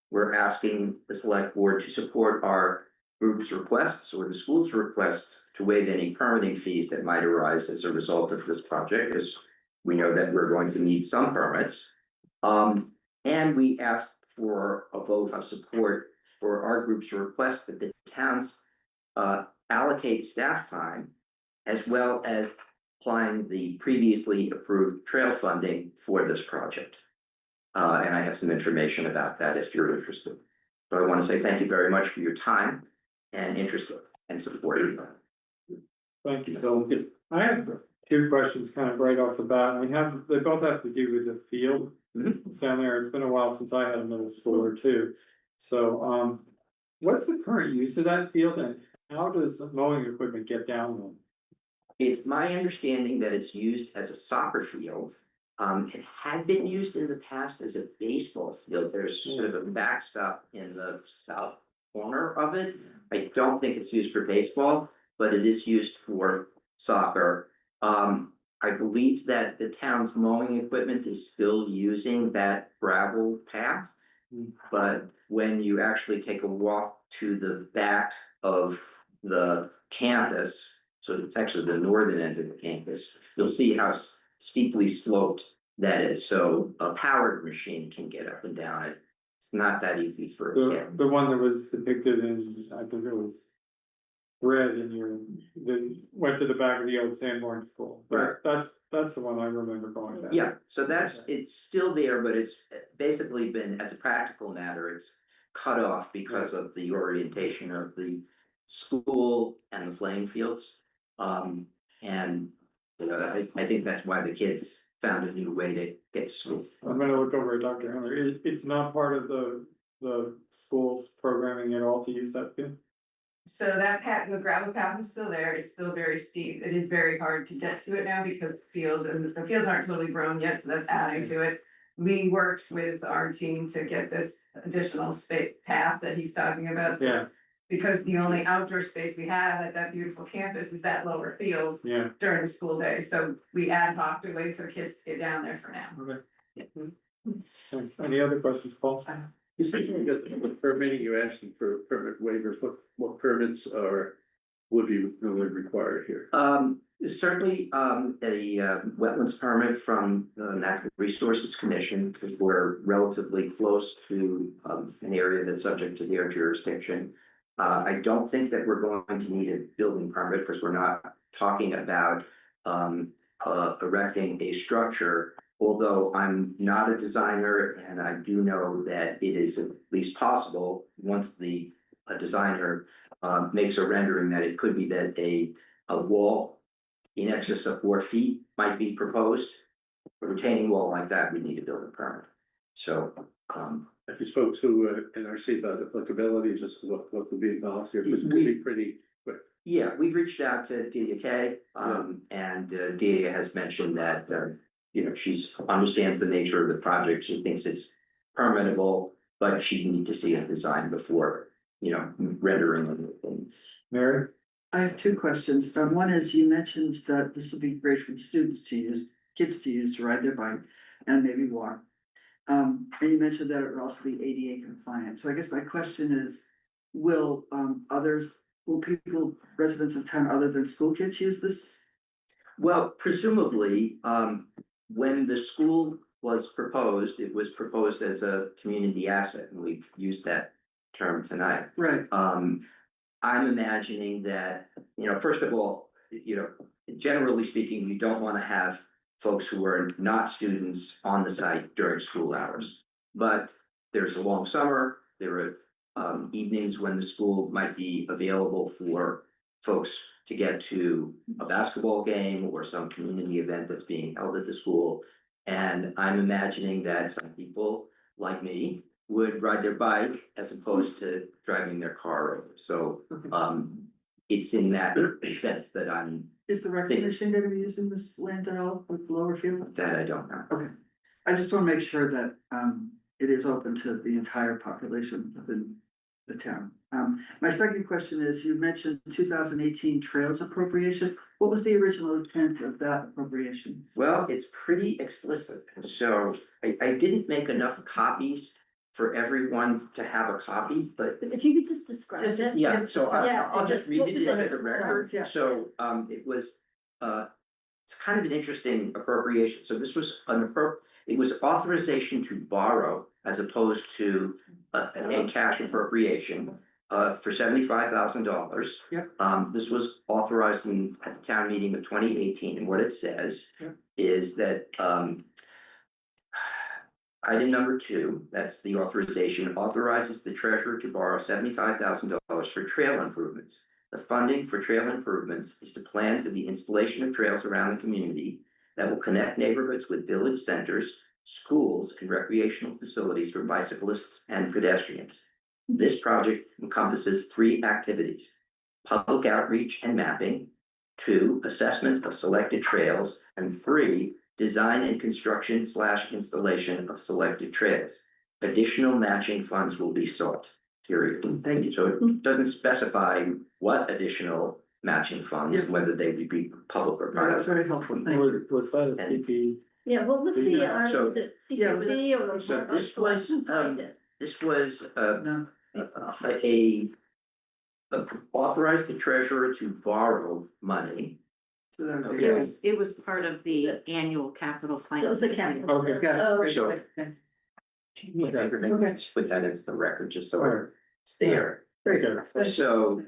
We're asking the select board to support our group's requests or the school's requests to waive any permitting fees that might arise as a result of this project, because we know that we're going to need some permits. And we ask for a vote of support for our group's request that the towns allocate staff time, as well as applying the previously approved trail funding for this project. And I have some information about that if you're interested. So I want to say thank you very much for your time and interest and support. Thank you, Phil. I have 2 questions kind of right off the bat. They both have to do with the field. Down there, it's been a while since I had a middle schooler too. So, what's the current use of that field and how does mowing equipment get down there? It's my understanding that it's used as a soccer field. It had been used in the past as a baseball field. There's sort of a backstop in the corner of it. I don't think it's used for baseball, but it is used for soccer. I believe that the town's mowing equipment is still using that gravel path. But when you actually take a walk to the back of the campus, so it's actually the northern end of the campus, you'll see how steeply sloped that is. So a powered machine can get up and down it. It's not that easy for a kid. The one that was depicted in, I think it was red in your, that went to the back of the old Sanborn School. Right. That's the one I remember going down. Yeah, so it's still there, but it's basically been, as a practical matter, it's cut off because of the orientation of the school and the playing fields. And, you know, I think that's why the kids found a new way to get to school. I'm gonna look over at Dr. Hunter. It's not part of the school's programming at all to use that field? So that path, the gravel path is still there, it's still very steep, it is very hard to get to it now because the fields aren't totally grown yet, so that's adding to it. We worked with our team to get this additional space path that he's talking about, so. Yeah. Because the only outdoor space we have at that beautiful campus is that lower field Yeah. during the school day, so we ad hoc to wait for the kids to get down there for now. Okay. Thanks. Any other questions, Paul? You said you got the permitting, you're asking for permit waivers, what permits would be really required here? Certainly, a wetlands permit from the Natural Resources Commission, because we're relatively close to an area that's subject to their jurisdiction. I don't think that we're going to need a building permit because we're not talking about erecting a structure. Although I'm not a designer and I do know that it is at least possible, once a designer makes a rendering, that it could be that a wall in excess of 4 feet might be proposed. A retaining wall like that, we need a building permit. So, Have you spoke to NRC about the applicability, just what would be involved here, because it could be pretty quick. yeah, we've reached out to Delia Kay, and Delia has mentioned that, you know, she's understands the nature of the project. She thinks it's permittable, but she'd need to see a design before, you know, rendering anything. Mary? I have two questions. One is, you mentioned that this would be great for the students to use, kids to use to ride their bike and maybe walk. And you mentioned that it would also be ADA compliant. So I guess my question is, will people, residents of town other than school kids use this? Well, presumably, when the school was proposed, it was proposed as a community asset, and we've used that term tonight. Right. I'm imagining that, you know, first of all, you know, generally speaking, you don't want to have folks who are not students on the site during school hours. But there's a long summer, there are evenings when the school might be available for folks to get to a basketball game or some community event that's being held at the school. And I'm imagining that some people like me would ride their bike as opposed to driving their car over. So it's in that sense that I'm. Is the recognition going to be using this land at all with lower field? That I don't know. Okay. I just want to make sure that it is open to the entire population within the town. My second question is, you mentioned 2018 trails appropriation. What was the original intent of that appropriation? Well, it's pretty explicit. So I didn't make enough copies for everyone to have a copy, but If you could just describe it. yeah, so I'll just read What was it into the record. Yeah. So it was it's kind of an interesting appropriation. So this was it was authorization to borrow as opposed to a cash appropriation for $75,000. Yep. This was authorized at the town meeting of 2018, and what it says is that item number 2, that's the authorization, authorizes the treasurer to borrow $75,000 for trail improvements. The funding for trail improvements is to plan for the installation of trails around the community that will connect neighborhoods with village centers, schools, and recreational facilities for bicyclists and pedestrians. This project encompasses 3 activities: public outreach and mapping, 2, assessment of selected trails, and 3, design and construction / installation of selected trails. Additional matching funds will be sought. period. Thank you. So it doesn't specify what additional matching funds, whether they would be public or private. That's very helpful. Thank you. Was that a CP? Yeah, what was the, So- was it CPC or? So this was, this was, No. authorize the treasurer to borrow money. Okay. It was part of the annual capital plan. That was the capital. Okay. Got it. Oh, Great. So- Okay. Just put that into the record, just so Sure. it's there. Very good. So,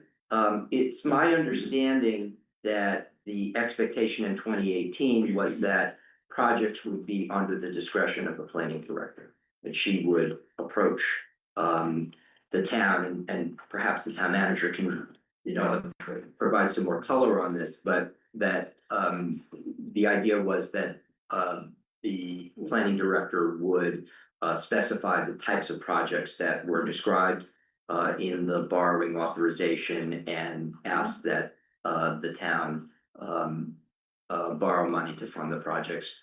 it's my understanding that the expectation in 2018 was that projects would be under the discretion of the planning director. That she would approach, the town and perhaps the town manager can, provide some more color on this, but that, the idea was that, the planning director would, specify the types of projects that were described in the borrowing authorization and ask that the town borrow money to fund the projects,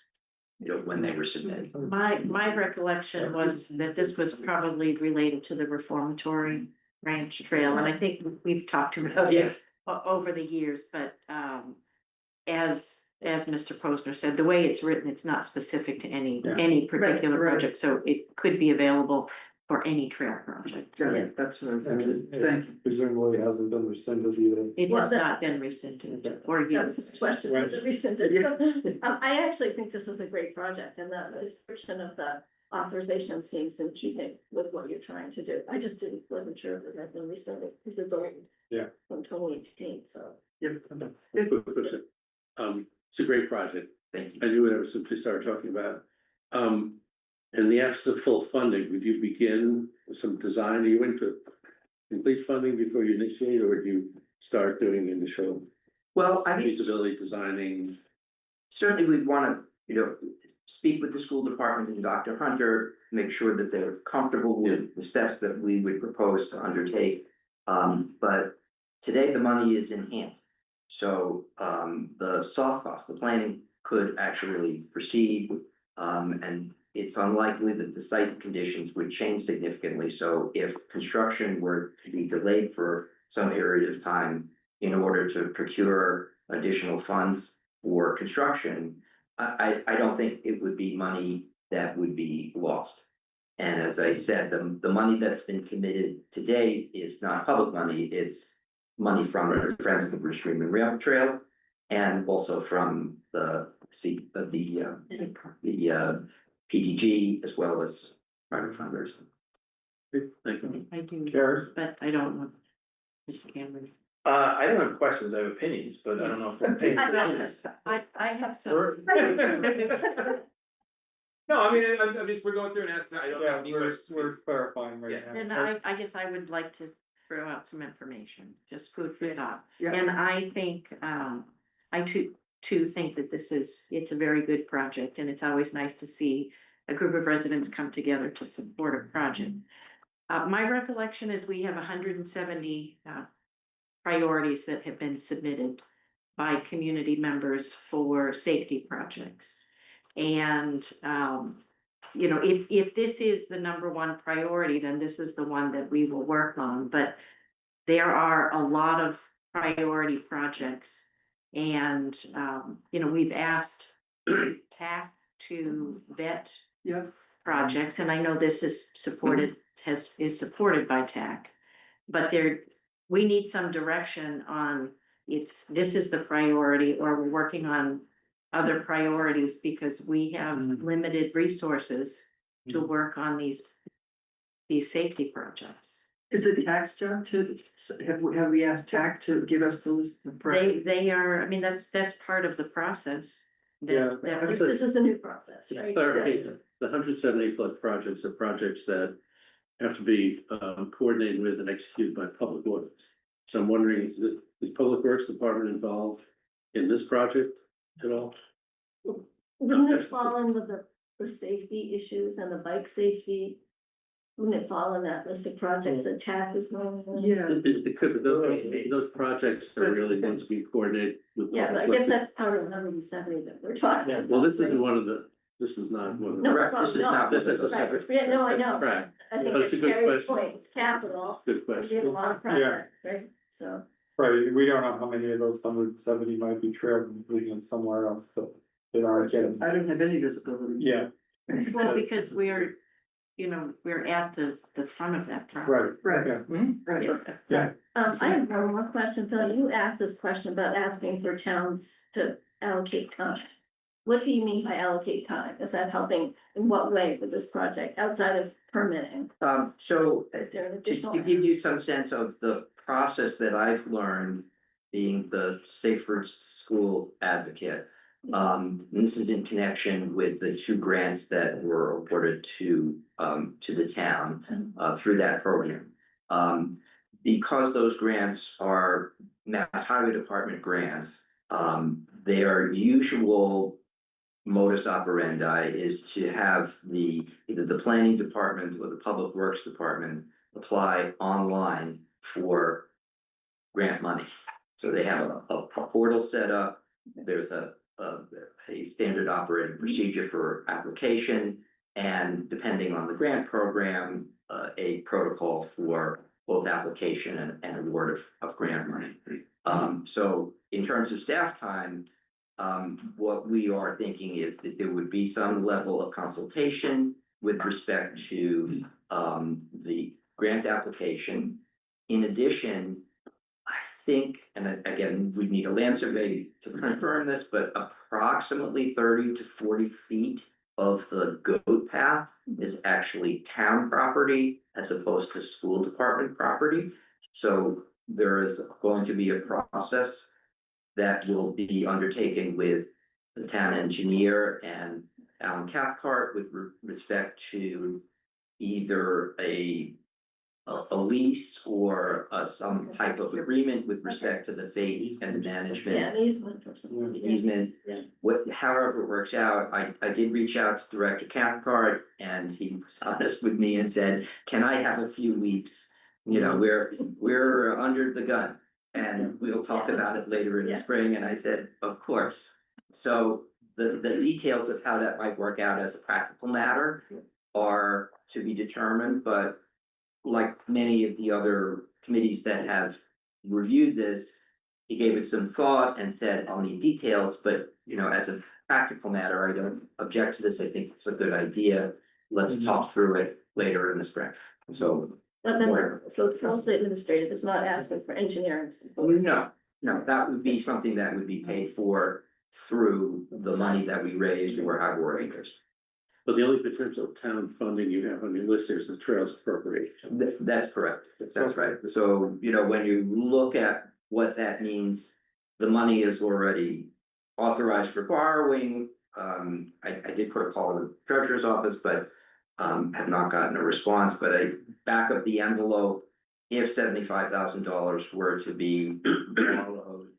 when they were submitted. My recollection was that this was probably related to the reformatory ranch trail, and I think we've talked about it over the years, but as Mr. Posner said, the way it's written, it's not specific to any particular Right. project, so it could be available for any trail project. Yeah, that's what I was, thank you. Presumably it hasn't been rescinded either. It Well, has that- not been rescinded or That was used. the question, was it rescinded? I actually think this is a great project and the description of the authorization seems in keeping with what you're trying to do. I just wasn't sure if it had been rescinded because it's old. Yeah. From 2018, so. Yep. It's a great project. Thank you. I knew it ever since we started talking about it. In the absence of full funding, would you begin some design? Are you into complete funding before you initiate, or would you start doing the initial Well, I think feasibility designing? certainly we'd wanna, speak with the school department and Dr. Hunter, make sure that they're comfortable with the steps that we would propose to undertake. But today the money is in hand. So, the soft cost, the planning could actually proceed. And it's unlikely that the site conditions would change significantly. So if construction were to be delayed for some period of time in order to procure additional funds for construction, I don't think it would be money that would be lost. And as I said, the money that's been committed to date is not public money, it's money from the Friends of the Bruce Stream and Rail Trail and also from the PDG as well as private funders. Thank you. I do, Jared? but I don't know. Mr. Cameron. I don't have questions, I have opinions, but I don't know if we're paying. I have some. No, I mean, I'm just, we're going through and asking, I don't Yeah, have any we're questions. clarifying right now. Then I guess I would like to throw out some information, just food for thought. Yeah. And I think, I too think that it's a very good project, and it's always nice to see a group of residents come together to support a project. My recollection is we have 170 priorities that have been submitted by community members for safety projects. And, if this is the number one priority, then this is the one that we will work on, but there are a lot of priority projects. And, we've asked TAC to vet projects, and I know this is supported, is supported by TAC. But we need some direction on this is the priority, or we're working on other priorities because we have limited resources to work on these safety projects. Is it TAC's job to, have we asked TAC to give us the list of priorities? They are, I mean, that's part of the process. that This is a new process, right? Clarification, the 170 flood projects are projects that have to be coordinated with and executed by Public Works. So I'm wondering, is Public Works Department involved in this project at all? Wouldn't this fall under the safety issues and the bike safety? Wouldn't it fall in that list of projects that TAC is going on? Yeah. It could, but those projects are really going to be coordinated with. Yeah, but I Public guess Works. that's part of 170 that we're talking about. Well, this isn't one of the, This is not one of the. No, Correct, this is not, This is a Right. separate. Yeah, no, I know. Right. I think But it's a it's good Carrie's question. point, it's capital, Good we have a question. lot of projects, right, so. Right, we don't know how many of those 170 might be trailed and leading somewhere else, so they aren't getting, I don't have any visibility. yeah, Well, because we're, we're at the front of that property. right, Right. yeah. Right. Yeah. I have one more question, Phil, you asked this question about asking for towns to allocate time. What do you mean by allocate time? Is that helping in what way with this project outside of permitting? So Is there an to additional? give you some sense of the process that I've learned, being the Safer School advocate. And this is in connection with the 2 grants that were awarded to the town, through that program. Because those grants are Mass Highway Department grants, their usual modus operandi is to have either the planning department or the public works department apply online for grant money. So they have a portal set up, there's a standard operating procedure for application, and depending on the grant program, a protocol for both application and award of grant money. So in terms of staff time, what we are thinking is that there would be some level of consultation with respect to the grant application. In addition, I think, and again, we need a land survey to confirm this, but approximately 30 to 40 feet of the goat path is actually town property as opposed to school department property. So there is going to be a process that will be undertaken with the town engineer and Alan Cathcart with respect to either a lease or some type of agreement with respect to the fate and the management. Yeah, an easement or something. Easement, however it works out, I did reach out to Director Cathcart and he was honest with me and said, can I have a few weeks? We're under the gun and we'll talk about it later in the spring. And I said, of course. So the details of how that might work out as a practical matter are to be determined, but like many of the other committees that have reviewed this, he gave it some thought and said, I'll need details, but as a practical matter, I don't object to this. I think it's a good idea. Let's talk through it later in the spring. So. But then, so it's mostly administrative, it's not asking for engineering support. No, that would be something that would be paid for through the money that we raised or our warriors. But the only potential town funding you have on your list is the trails appropriation. That's correct. That's right. So, when you look at what that means, the money is already authorized for borrowing. I did put a call to the treasurer's office, but have not gotten a response, but back of the envelope, if $75,000 were to be borrowed,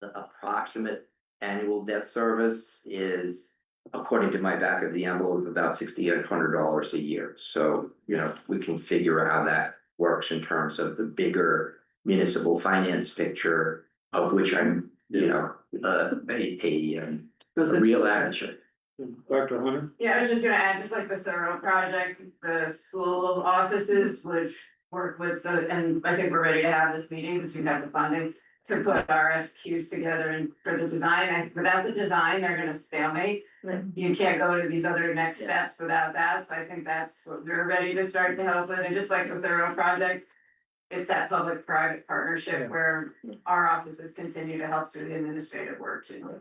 the approximate annual debt service is, according to my back of the envelope, about $6,800 a year. So, we can figure how that works in terms of the bigger municipal finance picture, of which I'm, a real advocate. Dr. Hunter? Yeah, I was just gonna add, just like the Thorough project, the school offices would work with, and I think we're ready to have this meeting, because we have the funding to put RFQs together and for the design. Without the design, they're gonna stalemate. You can't go to these other next steps without that, so I think that's what we're ready to start to help with, and just like the Thorough project. It's that public-private partnership where our offices continue to help through the administrative work too.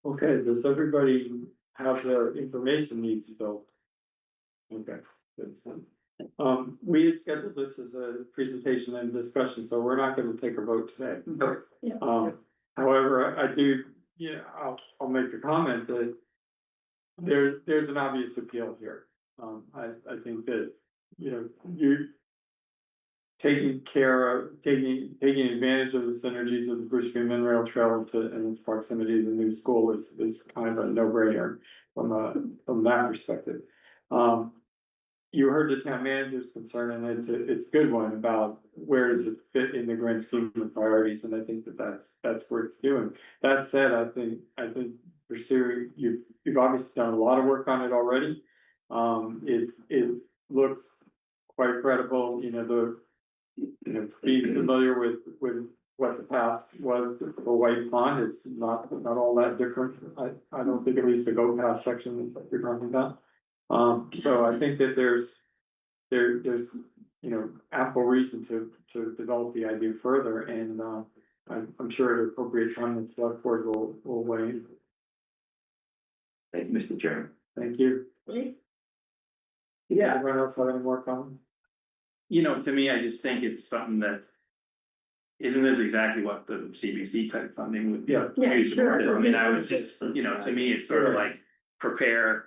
Okay, does everybody have the information needs though? Okay, good. We had scheduled this as a presentation and discussion, so we're not gonna take a vote today. However, I do, I'll make the comment that there's an obvious appeal here. I think that, you're taking advantage of the synergies of the Bruce Freeman Rail Trail and its proximity to the new school is kind of a no-brainer from that perspective. You heard the town manager's concern, and it's a good one about where does it fit in the grand scheme of priorities, and I think that's worth doing. That said, I think pursue, you've obviously done a lot of work on it already. It looks quite credible, being familiar with what the path was for White Pond, it's not all that different. I don't think at least the go path section that you're talking about. So I think that there's ample reason to develop the idea further, and I'm sure at appropriate time the select board will weigh in. Thank you, Mr. Chairman. Thank you. Yeah, Anyone else have any more comments? to me, I just think it's something that. Isn't this exactly what the CBC type funding would be? Yeah. used for? Sure. I mean, I was just, to me, it's sort of like prepare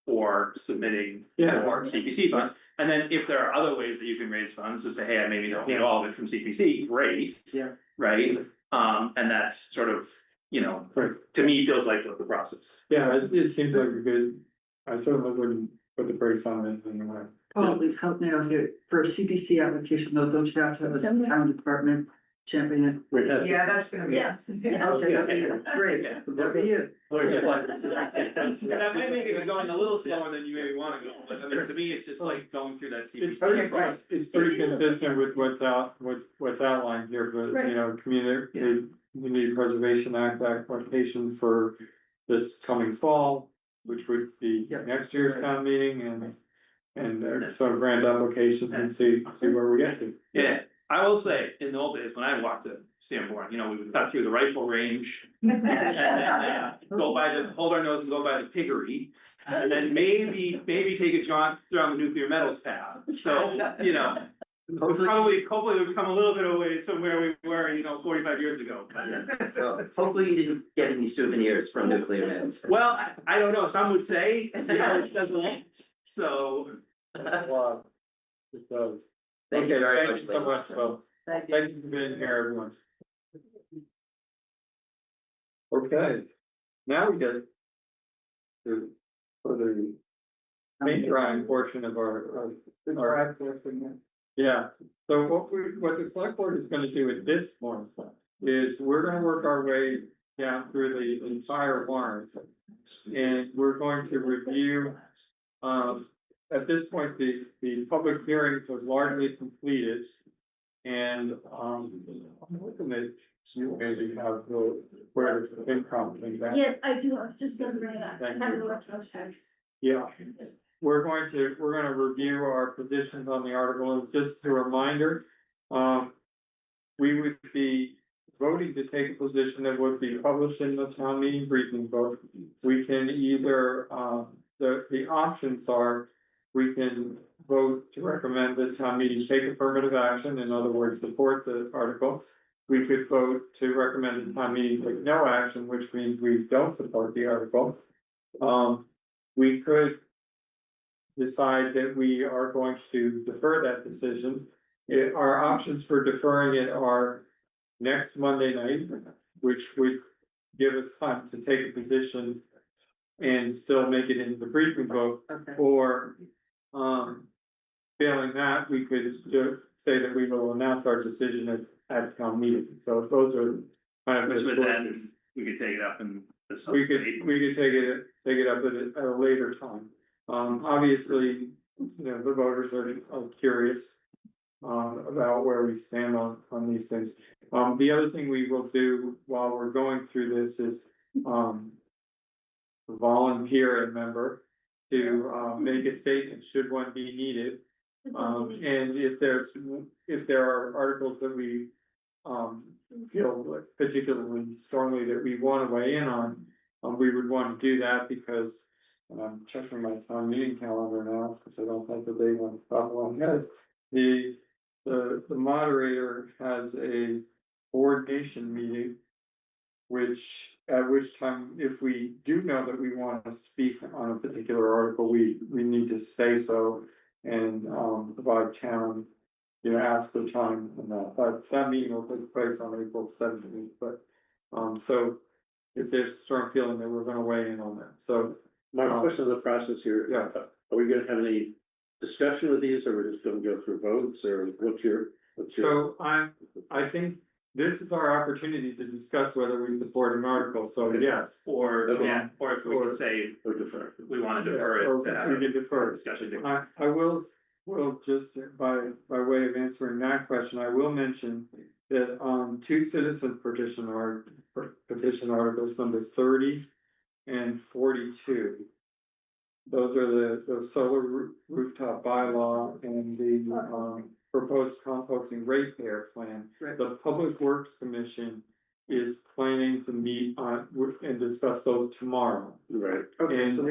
for submitting Yeah. for CPC funds. And then if there are other ways that you can raise funds to say, hey, I maybe don't need all of it from CPC, great. Yeah. Right? And that's sort of, Right. to me, feels like the process. Yeah, it seems like a good, I certainly wouldn't put the brakes on it anyway. Paul, please help me out here. For a CPC application, though, don't you have to have a town department champion it? Yeah, that's gonna be. Yes. Okay, great, that'd be you. That might make it going a little slower than you maybe wanna go, but I mean, to me, it's just like going through that It's CPC process. pretty consistent with what's outlined here, but, Community Preservation Act application for this coming fall, which would be next year's town meeting, and sort of grant applications and see where we get to. Yeah, I will say, in the old days, when I walked to Sanborn, we would cut through the rifle range. And then go hold our nose and go by the piggery, and then maybe take a jaunt around the nuclear metals path, so, hopefully we've come a little bit away from where we were, 45 years ago. Well, hopefully you didn't get any souvenirs from nuclear men. Well, I don't know, some would say, it says a lot, so. Wow. It does. Thank you very much. Thank you so much, Phil. Thank you for being here, everyone. Okay, now we get to for the main drawing portion of our. Yeah, so what the select board is gonna do at this point is we're gonna work our way down through the entire warrant. And we're going to review, at this point, the public hearing was largely completed. And, I'm looking at, you maybe have where the FinCom thing back. Yes, I do, I was just gonna bring it up. Thank Have you. a look at those checks. Yeah, we're gonna review our positions on the article, and just a reminder, we would be voting to take a position that would be published in the town meeting briefing book. We can either, the options are, we can vote to recommend that town meeting take affirmative action, in other words, support the article. We could vote to recommend the town meeting take no action, which means we don't support the article. We could decide that we are going to defer that decision. Our options for deferring it are next Monday night, which would give us time to take a position and still make it into the briefing book, or, failing that, we could say that we will announce our decision at town meeting. So those are kind of. Which would then, we could take it up in the. We could take it up at a later time. Obviously, the voters are curious about where we stand on these things. The other thing we will do while we're going through this is volunteer a member to make a statement should one be needed. And if there are articles that we feel particularly strongly that we want to weigh in on, we would want to do that, because I'm checking my town meeting calendar now, because I don't have the date on the top of my head. The moderator has a coordination meeting, at which time, if we do know that we want to speak on a particular article, we need to say so and provide town, ask for time on that. But that meeting will take place on April 17th, but so if there's a strong feeling that we're gonna weigh in on that, so. My question of the process here. Yeah. Are we gonna have any discussion with these, or we're just gonna go through votes, or what's your? So I think this is our opportunity to discuss whether we support an article, so yes. Or, yeah, or if we could say, Or defer. we wanna defer Or it to have we can a defer. discussion. I will just, by way of answering that question, I will mention that, two citizen petition articles, number 30 and 42. Those are the solar rooftop bylaw and the, proposed composting ratepayer plan. The Public Works Commission is planning to meet on, and discuss those tomorrow. Right. And so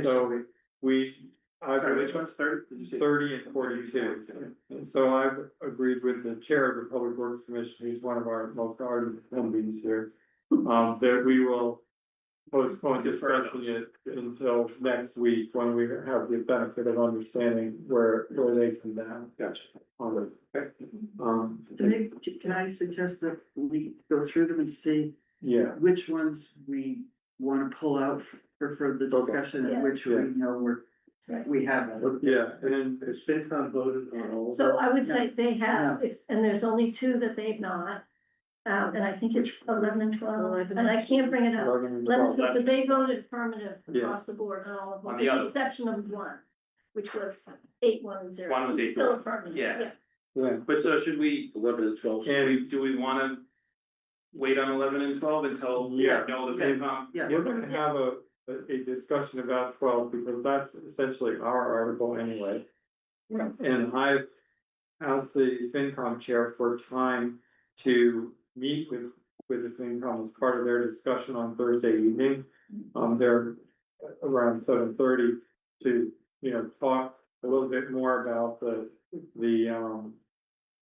Sorry, which one's third? Did you say? 30 and 42. And so I've agreed with the chair of the Public Works Commission, who's one of our most ardent attendees here, that we will postpone Defer discussing those. it until next week, when we have the benefit of understanding where they come down. Gotcha. On it. Can I suggest that we go through them and see Yeah, which ones we wanna pull out for further discussion and which we know we have. yeah, and Has FinCom voted on all of So them? I would say they have, and there's only two that they've not. And I think it's 11 and 12, and I can't bring it up. 11 and 11, 12. 12, but they voted affirmative Yeah. across the board on all of them, On with the the other. exception of one, which was 810. One was 8-1. Still affirmative, Yeah. Yeah, But so should we, 11 and 12. do we wanna wait on 11 and 12 until we Yeah. know the FinCom? Yeah. we're gonna have a discussion about 12, because that's essentially our article anyway. Right. And I've asked the FinCom chair for time to meet with the FinCom as part of their discussion on Thursday evening. They're around 7:30 to, talk a little bit more about the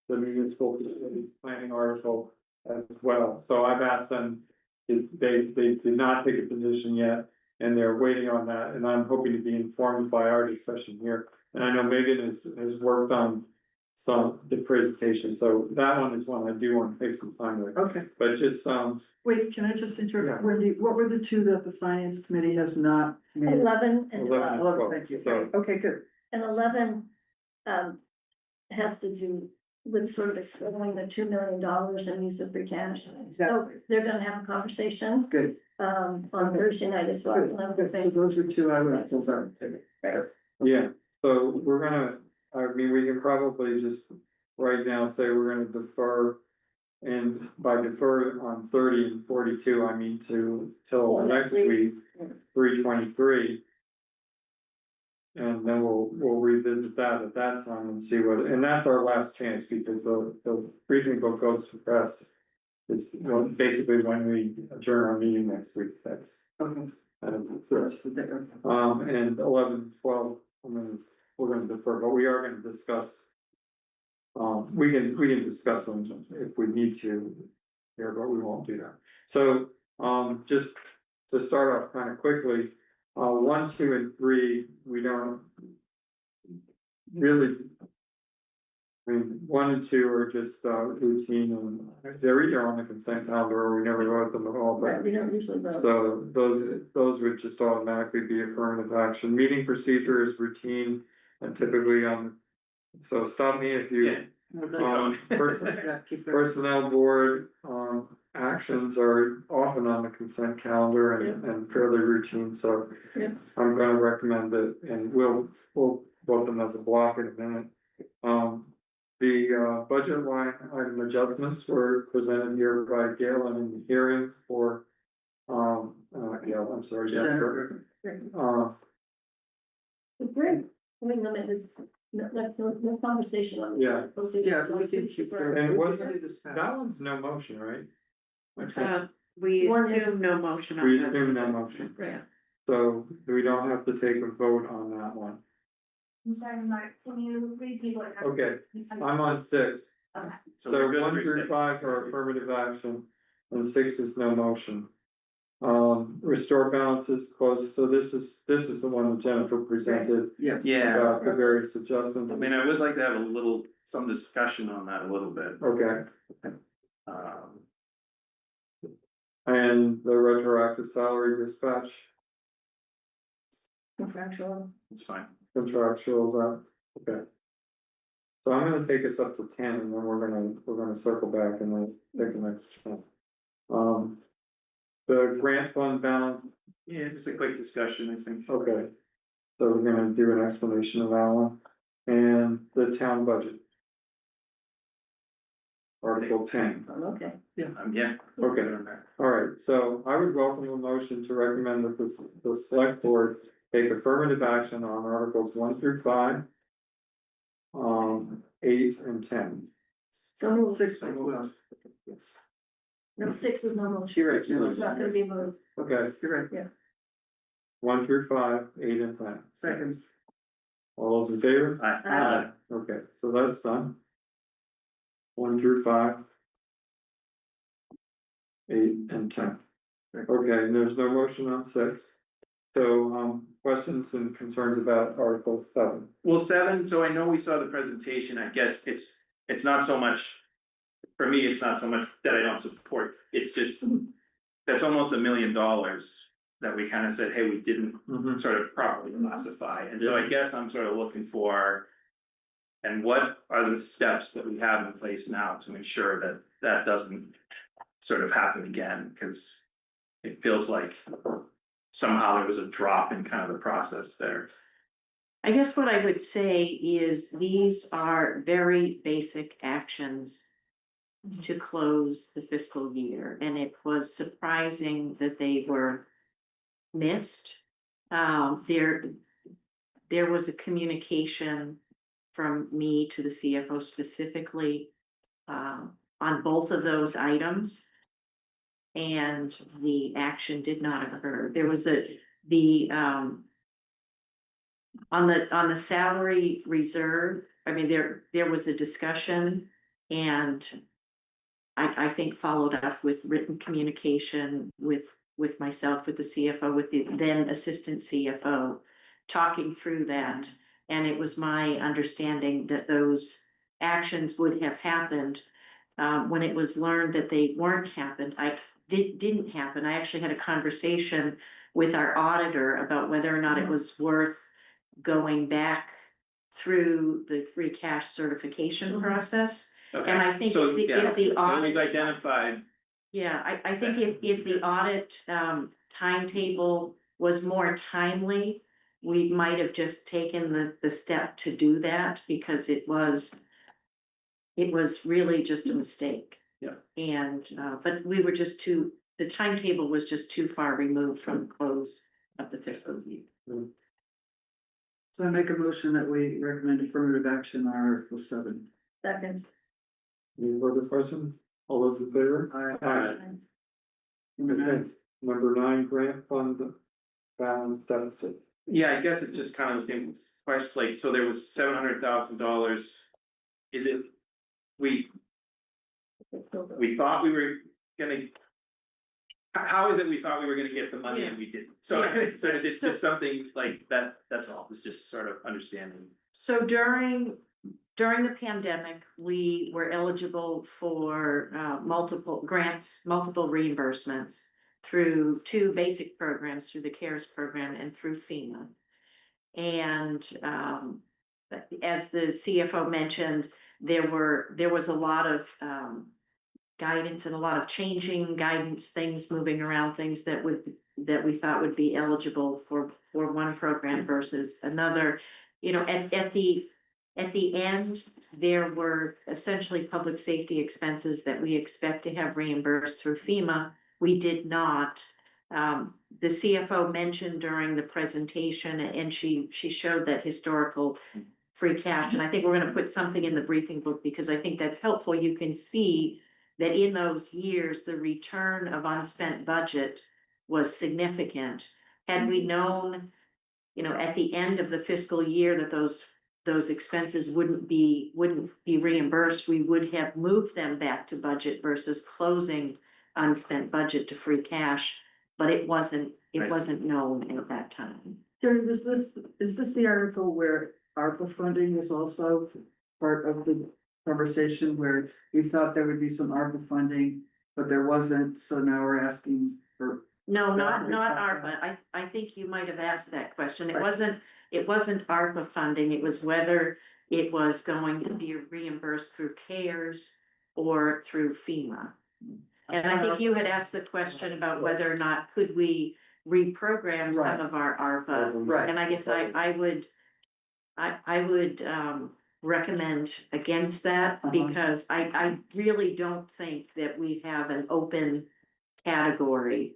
municipal facility planning article as well. So I've asked them, they did not take a position yet, and they're waiting on that, and I'm hoping to be informed by our discussion here. And I know Megan has worked on the presentation, so that one is one I do want to take some time with, Okay, but just, wait, can I just interrupt? Wendy, what were the two that the finance committee has not made? 11 and 11 12. 11, thank you. So- Okay, good. And 11, has to do with sort of exploring the $2 million in use of free cash. So Exactly. they're gonna have a conversation, Good. on Thursday night as well. Good. So those are two I would. yeah, so we're gonna, I mean, we can probably just right now say we're gonna defer. And by defer on 30 and 42, I mean till next week, 3/23. And then we'll revisit that at that time and see what, and that's our last chance, because the briefing book goes to press. It's, basically when we adjourn our meeting next week, that's. Okay. And 11, 12, we're gonna defer, but we are gonna discuss. We can discuss them if we need to here, but we won't do that. So, just to start off kind of quickly, 1, 2, and 3, we don't really. I mean, 1 and 2 are just routine, and they're either on the consent calendar or we never vote them at all, Right, but. we don't usually vote. So those would just automatically be affirmative action. Meeting procedure is routine and typically so stop me if you. Personnel board, actions are often on the consent calendar and fairly routine, so. Yeah. I'm gonna recommend it, and we'll vote them as a block in a minute. The budget line item adjustments were presented here by Gail and in the hearing for. Gail, I'm sorry, Jennifer. Great, I mean, no conversation on this. Yeah. Yeah, we can keep going. And We what, can do this fast. that one's no motion, right? Okay, We One is- assume no motion we on that. assume no motion, Yeah. so we don't have to take a vote on that one. I'm sorry, Mark, can you repeat what happened? Okay, I'm on 6. So So we're good 1 through through 6. 5 are affirmative action, and 6 is no motion. Restore balances closed, so this is the one that Jennifer presented. Yeah. Yeah, About the various adjustments. I mean, I would like to have some discussion on that a little bit. Okay, Um, and the retroactive salary dispatch, Contractual. it's fine. contractual, okay. So I'm gonna take us up to 10 and then we're gonna circle back and then take the next one. The grant fund balance, Yeah, just a quick discussion, I think. okay. So we're gonna do an explanation of that one. And the town budget. Article 10. Okay. Yeah. Okay, all right, so I would welcome a motion to recommend that the select board take affirmative action on articles 1 through 5. 8 and 10. So moved. Six, No, 6 is no motion. You're right, you're right. It's not gonna be moved. Okay, you're right, Yeah. 1 through 5, 8 and 10. second. All those in favor? Aye. Okay, so that's done. 1 through 5. 8 and 10. Okay, and there's no motion on 6. So, questions and concerns about Article 7? Well, 7, so I know we saw the presentation, I guess it's not so much. For me, it's not so much that I don't support, it's just, that's almost $1 million that we kind of said, hey, we didn't sort of properly classify, and so I guess I'm sort of looking for. And what are the steps that we have in place now to ensure that that doesn't sort of happen again, because it feels like somehow there was a drop in kind of the process there. I guess what I would say is these are very basic actions to close the fiscal year, and it was surprising that they were missed. There was a communication from me to the CFO specifically on both of those items, and the action did not occur. There was on the salary reserve, I mean, there was a discussion, and I think followed up with written communication with myself, with the CFO, with the then assistant CFO, talking through that. And it was my understanding that those actions would have happened. When it was learned that they weren't happened, didn't happen. I actually had a conversation with our auditor about whether or not it was worth going back through the free cash certification process. Okay, And I think so, if the yeah, it was audit, identified. yeah, I think if the audit timetable was more timely, we might have just taken the step to do that, because it was really just a mistake. Yeah. And but we were just the timetable was just too far removed from the close of the fiscal year. So I make a motion that we recommend affirmative action on Article 7. Second. Any further questions? All those in favor? Aye. Okay, number 9, grant fund balance deficit. Yeah, I guess it's just kind of the same question, like, so there was $700,000. Is it, we thought we were gonna. How is it we thought we were gonna get the money and we didn't? So, Yeah. so it's just something like that, that's all, it's just sort of understanding. So during the pandemic, we were eligible for multiple grants, multiple reimbursements through 2 basic programs, through the CARES program and through FEMA. And as the CFO mentioned, there was a lot of guidance and a lot of changing guidance, things moving around, things that we thought would be eligible for one program versus another. You know, at the end, there were essentially public safety expenses that we expect to have reimbursed through FEMA. We did not. The CFO mentioned during the presentation, and she showed that historical free cash, and I think we're going to put something in the briefing book, because I think that's helpful. You can see that in those years, the return of unspent budget was significant. Had we known, you know, at the end of the fiscal year that those expenses wouldn't be reimbursed, we would have moved them back to budget versus closing unspent budget to free cash, but it wasn't known at that time. Jerry, is this the article where ARPA funding was also part of the conversation, where we thought there would be some ARPA funding, but there wasn't, so now we're asking for? No, not ARPA. I think you might have asked that question. It wasn't ARPA funding. It was whether it was going to be reimbursed through CARES or through FEMA. And I think you had asked the question about whether or not could we reprogram some of our ARPA. Right. And I guess I would recommend against that because I really don't think that we have an open category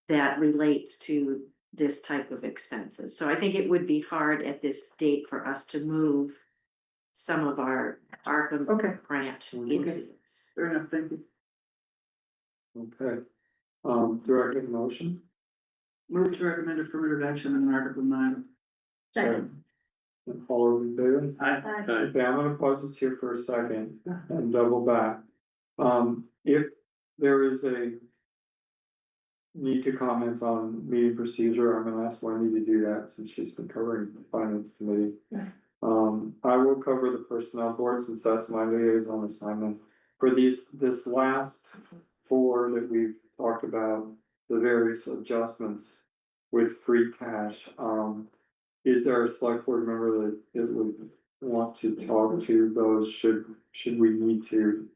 that relates to this type of expenses. So I think it would be hard at this date for us to move some of our ARPA grant into this. Fair enough, thank you. Okay, do I get a motion? Move to recommend affirmative action on Article 9. Second. All those in favor? Aye. Okay, I'm gonna pause this here for a second and double back. If there is a need to comment on meeting procedure, I'm gonna ask Wendy to do that since she's been covering the finance committee. I will cover the personnel board since that's my liaison assignment. For this last 4 that we've talked about, the various adjustments with free cash, is there a select board member that would want to talk to those, should we need to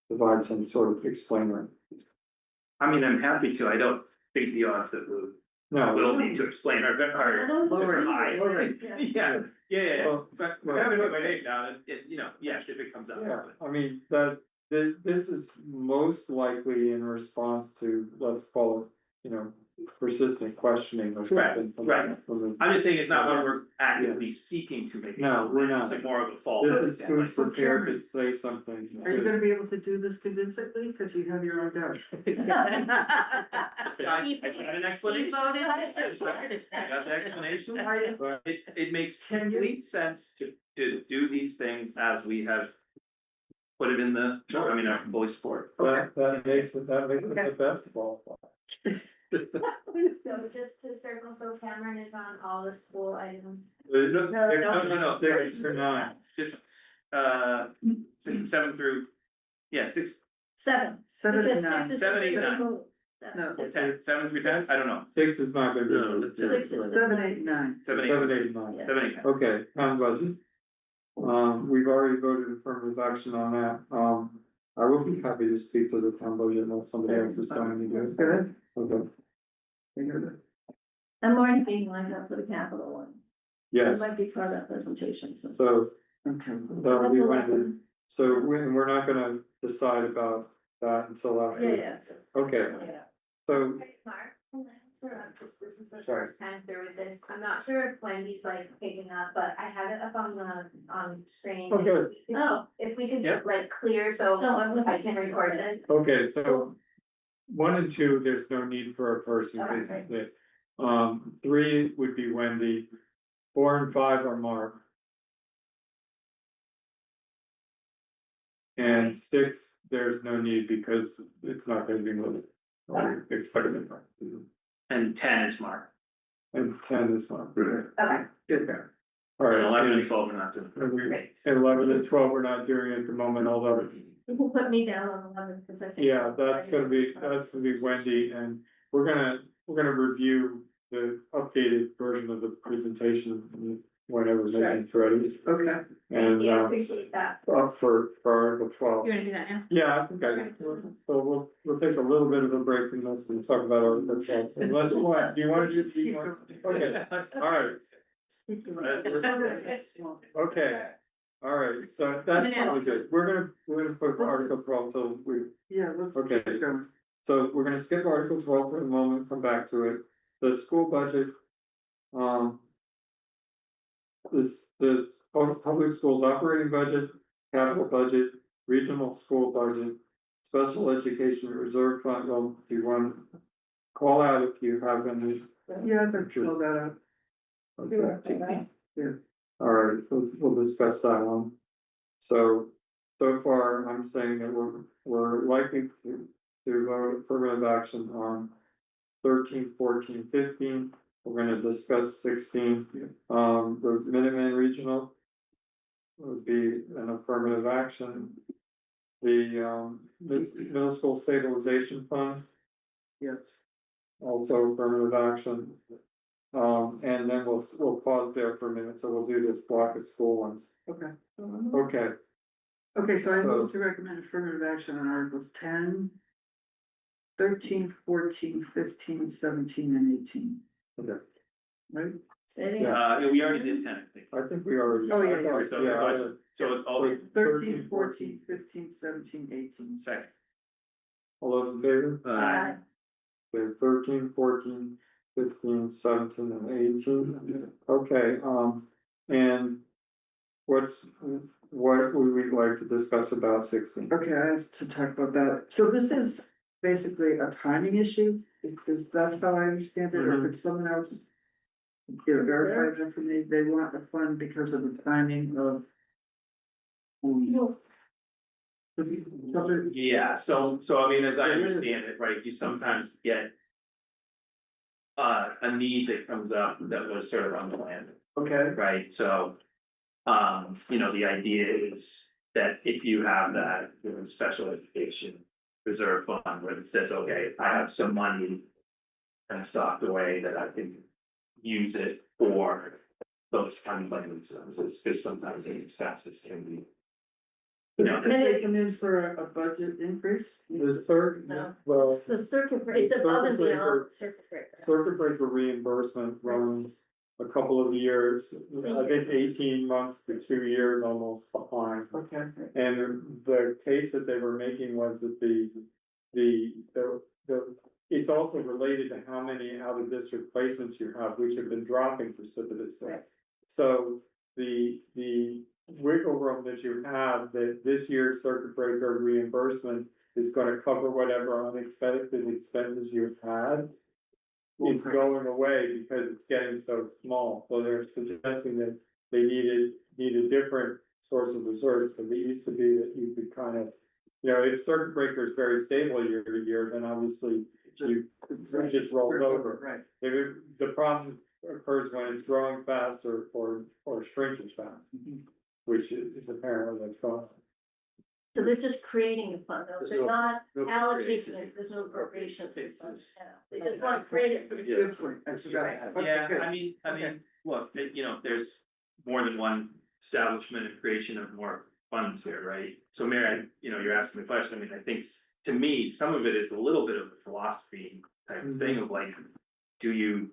provide some sort of explainer? I mean, I'm happy to, I don't think the odds that we'll need to explain are high. Yeah, but I haven't put my name down, yes, if it comes up. Yeah, I mean, this is most likely in response to, let's call it, persistent questioning. Or Right, something right. from the- I'm just saying it's not what we're actively seeking to make. No, we're not. It's like more of a fall. This is who's prepared to say something. Are you gonna be able to do this convincingly, because you have your own doubts? I got an explanation. I got the explanation. It makes complete sense to do these things as we have put it in the, our fully support. That makes it the best qualified. So just to circle, so Cameron is on all the school items. No. 6 or 9. Just, 7 through, 6. 7. 7 Because and 9. 6 is 7, 8, the 9. vote. No. 10, 7 through 10, I don't know. 6 is not gonna be. No, that's it. 6 is 7, 8, 9. 7, 8, 7, 8, 9. 7, 8. Okay, town budget. We've already voted affirmative action on that. I will be happy to speak to the town budget unless somebody else is going to do it. Good. Okay, I'm already being lined up for the capital one. yes, It might be part of that presentation, so. so Okay. that'll be when, so we're not gonna decide about that until after. Yeah. Okay, Yeah. so, Mark, this is the Sorry. first time through with this, I'm not sure if Wendy's like picking up, but I have it up on screen. Oh, good. Oh, if we could Yep. get like clear, so No, I wasn't. I can record this. okay, so 1 and 2, there's no need for a person, Okay. basically. 3 would be Wendy, 4 and 5 are Mark. And 6, there's no need because it's not gonna be moved. Or expected. And 10 is Mark. And 10 is Mark. Okay. Good. All right, And 11 and 12 are not doing. Great. 11 and 12 we're not doing at the moment, although, You can put me down on 11 because I think. yeah, that's gonna be Wendy, and we're gonna review the updated version of the presentation whenever Megan's ready. Okay. And, Yeah, appreciate that. up for Article 12. You're gonna do that now? Yeah, I think so we'll take a little bit of a break from this and talk about Article 12. Unless you want, do you want to do more? Okay, all right. Okay, all right, so that's really good. We're gonna put Article 12 till we, Yeah, let's okay. keep going. So we're gonna skip Article 12 for a moment, come back to it. The school budget. The public schools operating budget, capital budget, regional school budget, special education reserve fund, well, do you want to call out if you have any? Yeah, I can fill that out. Okay. Yeah. All right, we'll discuss that one. So far, I'm saying that we're likely to vote affirmative action on 13, 14, 15. We're gonna discuss 16. The Minuteman Regional would be an affirmative action. The middle school stabilization fund. Yes. Also affirmative action. And then we'll pause there for a minute, so we'll do this block of school ones. Okay. Okay, Okay, so I So- move to recommend affirmative action on Articles 10, 13, 14, 15, 17, and 18. okay. Right? Say it Yeah. Yeah, we already did 10, I think. I think we already. Oh, yeah, I thought- So, yeah, so all, 13, 14, 15, 17, 18. second. All those in favor? Aye. Okay, 13, 14, 15, 17, and 18. Okay, and what would we like to discuss about 16? Okay, I asked to talk about that. So this is basically a timing issue, is that's how I understand it, or could someone else verify that for me? They want a fund because of the timing of. Yeah, so I mean, as I understand it, right, you sometimes get. A need that comes up that was sort of unplanned, Okay, right, so. The idea is that if you have that, special education reserve fund where it says, okay, I have some money. Kind of socked away that I can use it for those kind of like expenses, because sometimes the expenses can be. did they come in for a budget increase? The third, No. well. It's the circuit breaker, it's above and beyond circuit breaker. Circuit breaker reimbursement runs a couple of years, I think 18 months to 2 years almost behind. Okay. And the case that they were making was that it's also related to how many out of district placements you have, which have been dropping precipitously. Right. So the wiggle room that you have, that this year's circuit breaker reimbursement is gonna cover whatever unexpected expenses you've had, is going away because it's getting so small, so they're suggesting that they need a different source of reserves, because it used to be that you could kind of. If circuit breaker is very stable year to year, then obviously you just roll over. Right. The problem occurs when it's growing fast or shrinking fast, which is apparently what's going on. So they're just creating a fund, though. There's They're no- not no allocating appropriation. it, there's no appropriation. to the It's fund. just- Yeah. They just want to create it. Yeah. Good point, I forgot. Okay, Yeah, good. I mean, look, there's more than one establishment and creation of more funds here, right? So Mary, you're asking the question, I mean, I think to me, some of it is a little bit of a philosophy type of thing of like, do you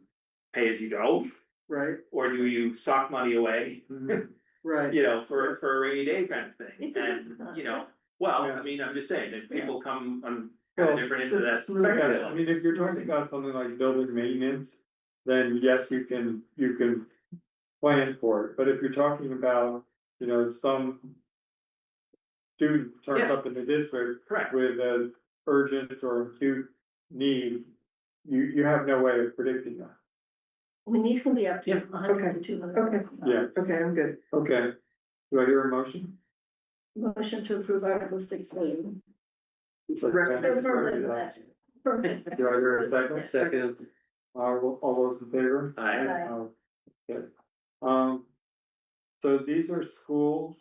pay as you go? Right, Or do you sock money away, right. for a rainy day kind of thing? It depends And, upon it. well, I mean, I'm just saying that people come on kind Well, of different into that. I mean, if you're talking about something like building maintenance, then yes, you can plan for it, but if you're talking about, some. Student turns Yeah. up in the district Correct. with an urgent or acute need, you have no way of predicting that. I mean, these can be up to Yeah. 100 to 200. Okay. Yeah, Okay, I'm good. okay. Do I hear a motion? Motion to approve Article 16. Recommend Affirmative action. Affirmative. Do I hear a second? Second. All those in favor? Aye. Aye. Okay. So these are schools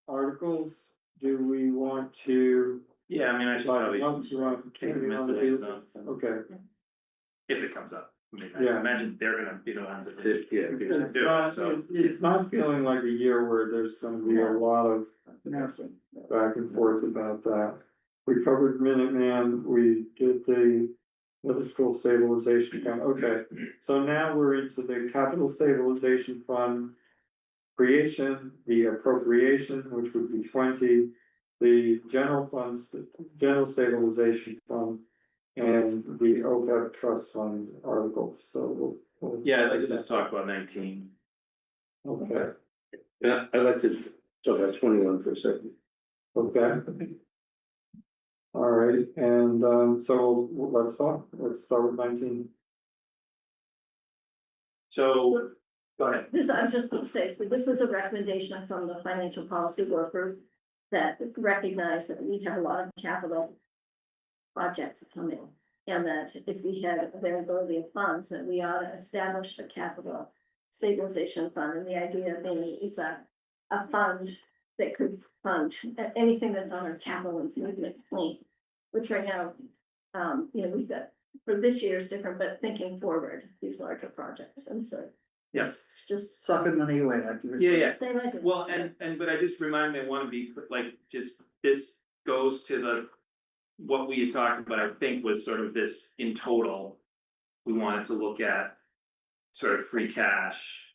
articles, do we want to? Yeah, I mean, I should probably. You want- Take them as you it is, want to- Okay. If it comes up, I mean, I Yeah. imagine they're gonna be the ones that. Yeah. It's Do it, not, so. it's not feeling like a year where there's gonna be a lot of back and forth about that. We covered Minuteman, we did the middle school stabilization fund, okay. So now we're into the capital stabilization fund creation, the appropriation, which would be 20, the general funds, the general stabilization fund, and the OPEB trust fund articles, so we'll. Yeah, I'd like to just talk about 19. Okay, Yeah, I'd like to talk about 21 for a second. okay. All right, and so let's start with 19. So, go ahead. I'm just gonna say, so this is a recommendation from the financial policy worker that recognize that we have a lot of capital projects come in, and that if we had availability of funds, that we ought to establish a capital stabilization fund, and the idea being it's a fund that could fund anything that's on our capital improvement plan, which right now, we've got for this year is different, but thinking forward, these larger projects, and so. Yeah. Just. Sucking money away, like you were. Yeah. Same idea. Well, but I just remind me, I wanna be, like, just, this goes to what we had talked about, I think, was sort of this in total. We wanted to look at sort of free cash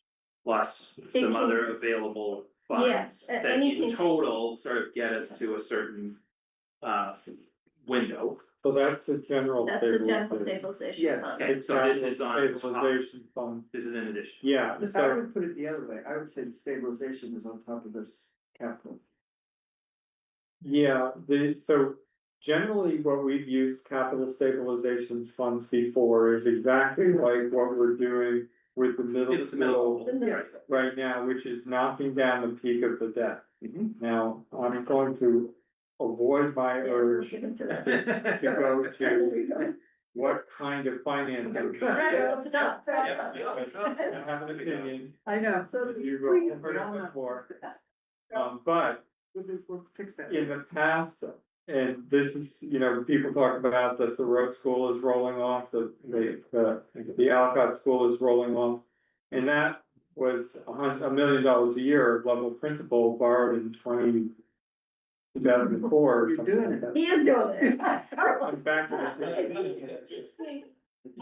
plus some Thinking- other available funds. Yes, That anything- in total sort of get us to a certain window. So that's the general. That's the general stabilization. stabilization Yeah. fund. Okay, so this is on top, Stabilization fund, this is in addition. yeah, If I so, would put it the other way, I would say the stabilization is on top of this capital. yeah, so generally what we've used capital stabilization funds before is exactly like what we're doing with the middle It's the middle school school, right. right now, which is knocking down the peak of the debt. Now, I'm going to avoid my Yeah, we'll urge get into that. to go to what kind of financing. Right, well, it's done. I have an opinion, I know. you've heard it before, but We'll fix that. in the past, and this is, people talk about the Thoreau School is rolling off, the Alcott School is rolling off. And that was $1 million a year level principal borrowed in 2004. You're doing it. He is doing it. I'm back to the.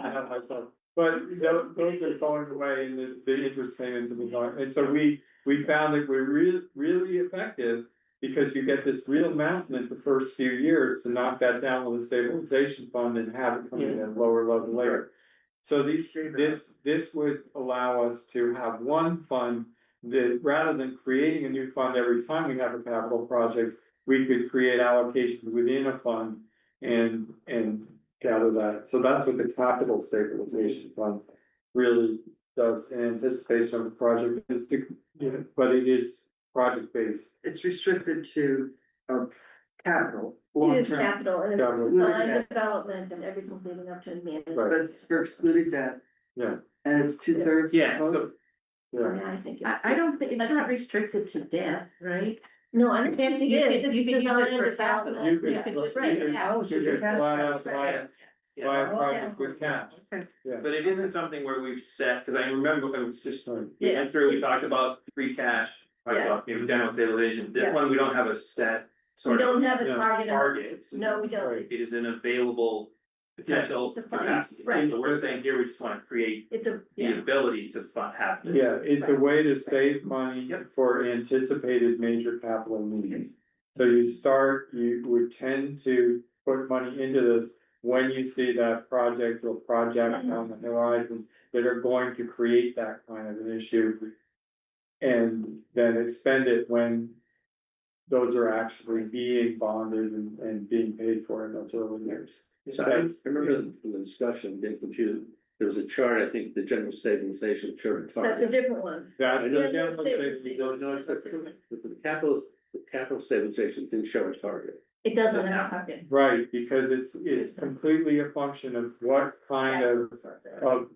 I have myself, but those are going away and the interest payments have been going, and so we found that we're really effective. Because you get this real mountain in the first few years to knock that down with a stabilization fund and have it come in at a lower level later. So this would allow us to have one fund that, rather than creating a new fund every time we have a capital project, we could create allocations within a fund and gather that. So that's what the capital stabilization fund really does in anticipation of the project. But it is project-based. It's restricted to, capital. It is long-term. capital, and it's Capital. design development and everything leading up to management. Right. But it's for excluded debt, Yeah, and it's 2/3. Yeah, so yeah. I think it's. I don't think, it's not restricted to debt, right? No, I don't think it You is, could- it's you could use it design for development. You could- Yeah, just right, leave it yeah. You could flat out buy a project with cash. Okay. Yeah. but it isn't something where we've set, cause I remember, it was just, we Yeah. went through, we talked about free cash. Talked Yeah. about, general stabilization, this Yeah. one, we don't have a set We sort of don't have a Yeah. target. target. No, we don't. It is an available potential It's a fund, capacity, right. so we're saying here, we just wanna create It's a, the yeah, ability to have this. Yeah, it's a way to save money Yep. for anticipated major capital needs. So you would tend to put money into this when you see that project or projects on the horizon that are going to create that kind of an issue. And then expend it when those are actually being bonded and being paid for in those early years. So I remember the discussion, getting confused, there was a chart, I think, the general stabilization chart. that's a different one. That's I know the Yeah, general stabilization. stabilization. No, it's different. The capital stabilization didn't show a target. It doesn't have a target. Right, because it's completely a function of what kind of,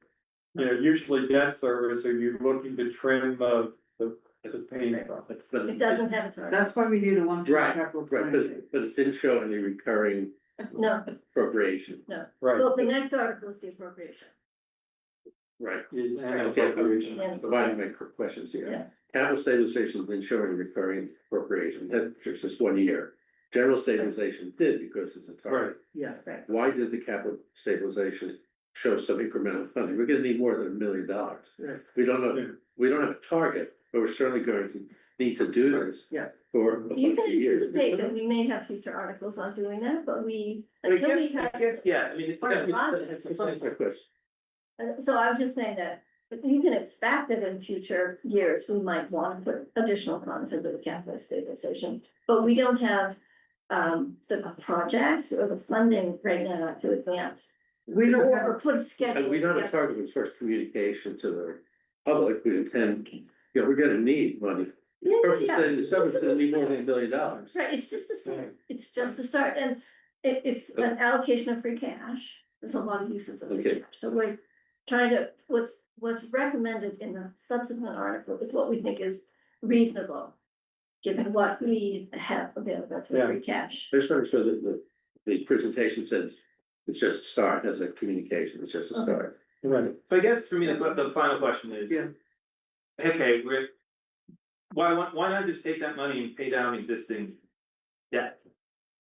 usually debt service are you looking to trim the payment from. It doesn't have a target. That's why we need a long-term Right, capital right, plan. but it didn't show any recurring No, appropriation. no. Right, Well, the next article is the appropriation. Right. is an Okay, appropriation. Yeah. providing my questions Yeah. here. Capital stabilization didn't show any recurring appropriation, that's just 1 year. General stabilization did because it's a target. Yeah. Why did the capital stabilization show some incremental funding? We're gonna need more than $1 million. Right. We don't know, we don't have a target, but we're certainly going to need to do this. Yeah. For a bunch You of can years. anticipate that we may have future articles on doing that, but But I until we guess, have. yeah, I mean, Part of the logic. That's my question. So I was just saying that, you can expect that in future years, we might want to put additional funds into the capital stabilization, but we don't have. The projects or the funding right now to advance. We don't have, Or put a schedule. And we don't have a together. target as far as communication to the public, we intend, we're gonna need money. Yeah, Person yeah, saying the it's summer's just gonna a need more start. than $1 million. Right, it's just a start, it's just a start, and it's an allocation of free cash, there's a lot of uses of free Okay. cash, so we're trying to, what's recommended in the subsequent article is what we think is reasonable. Given what we have available for Yeah. free cash. I just understood that the presentation says It's just a start, as a communication, it's just a start. Right. So I guess for me, the final question is. Yeah. Okay, why not just take that money and pay down existing debt?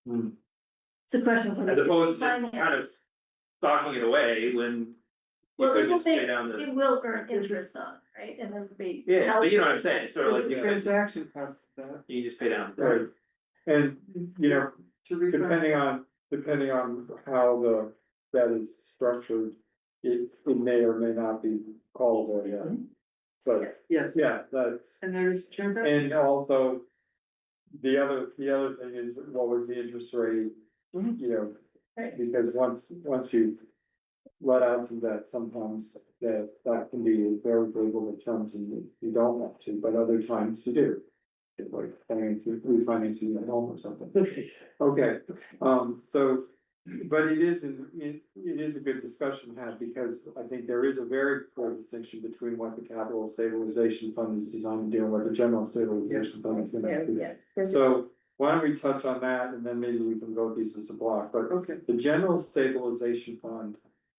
It's a question for the. As opposed to finance. kind of stocking it away when. You Well, could it will just pay make, down the. it will earn interest on, right, and then be. Yeah, but you know what I'm saying, it's sort of like you could, Transaction cost that. you just pay down. Right. And, you know, depending on how that is structured, it may or may not be callable yet. But, Yes, yeah, that's, and there's transaction. and also, the other thing is, what was the interest rate? You know, Right. because once you let out some debt, sometimes that can be very favorable terms and you don't want to, but other times you do. It's like refinancing a home or something. Okay, so, but it is a good discussion to have, because I think there is a very clear distinction between what the capital stabilization fund is designed to do and what the general stabilization fund is gonna do. Yeah. So why don't we touch on that, and then maybe we can go these as a block, but the general stabilization fund,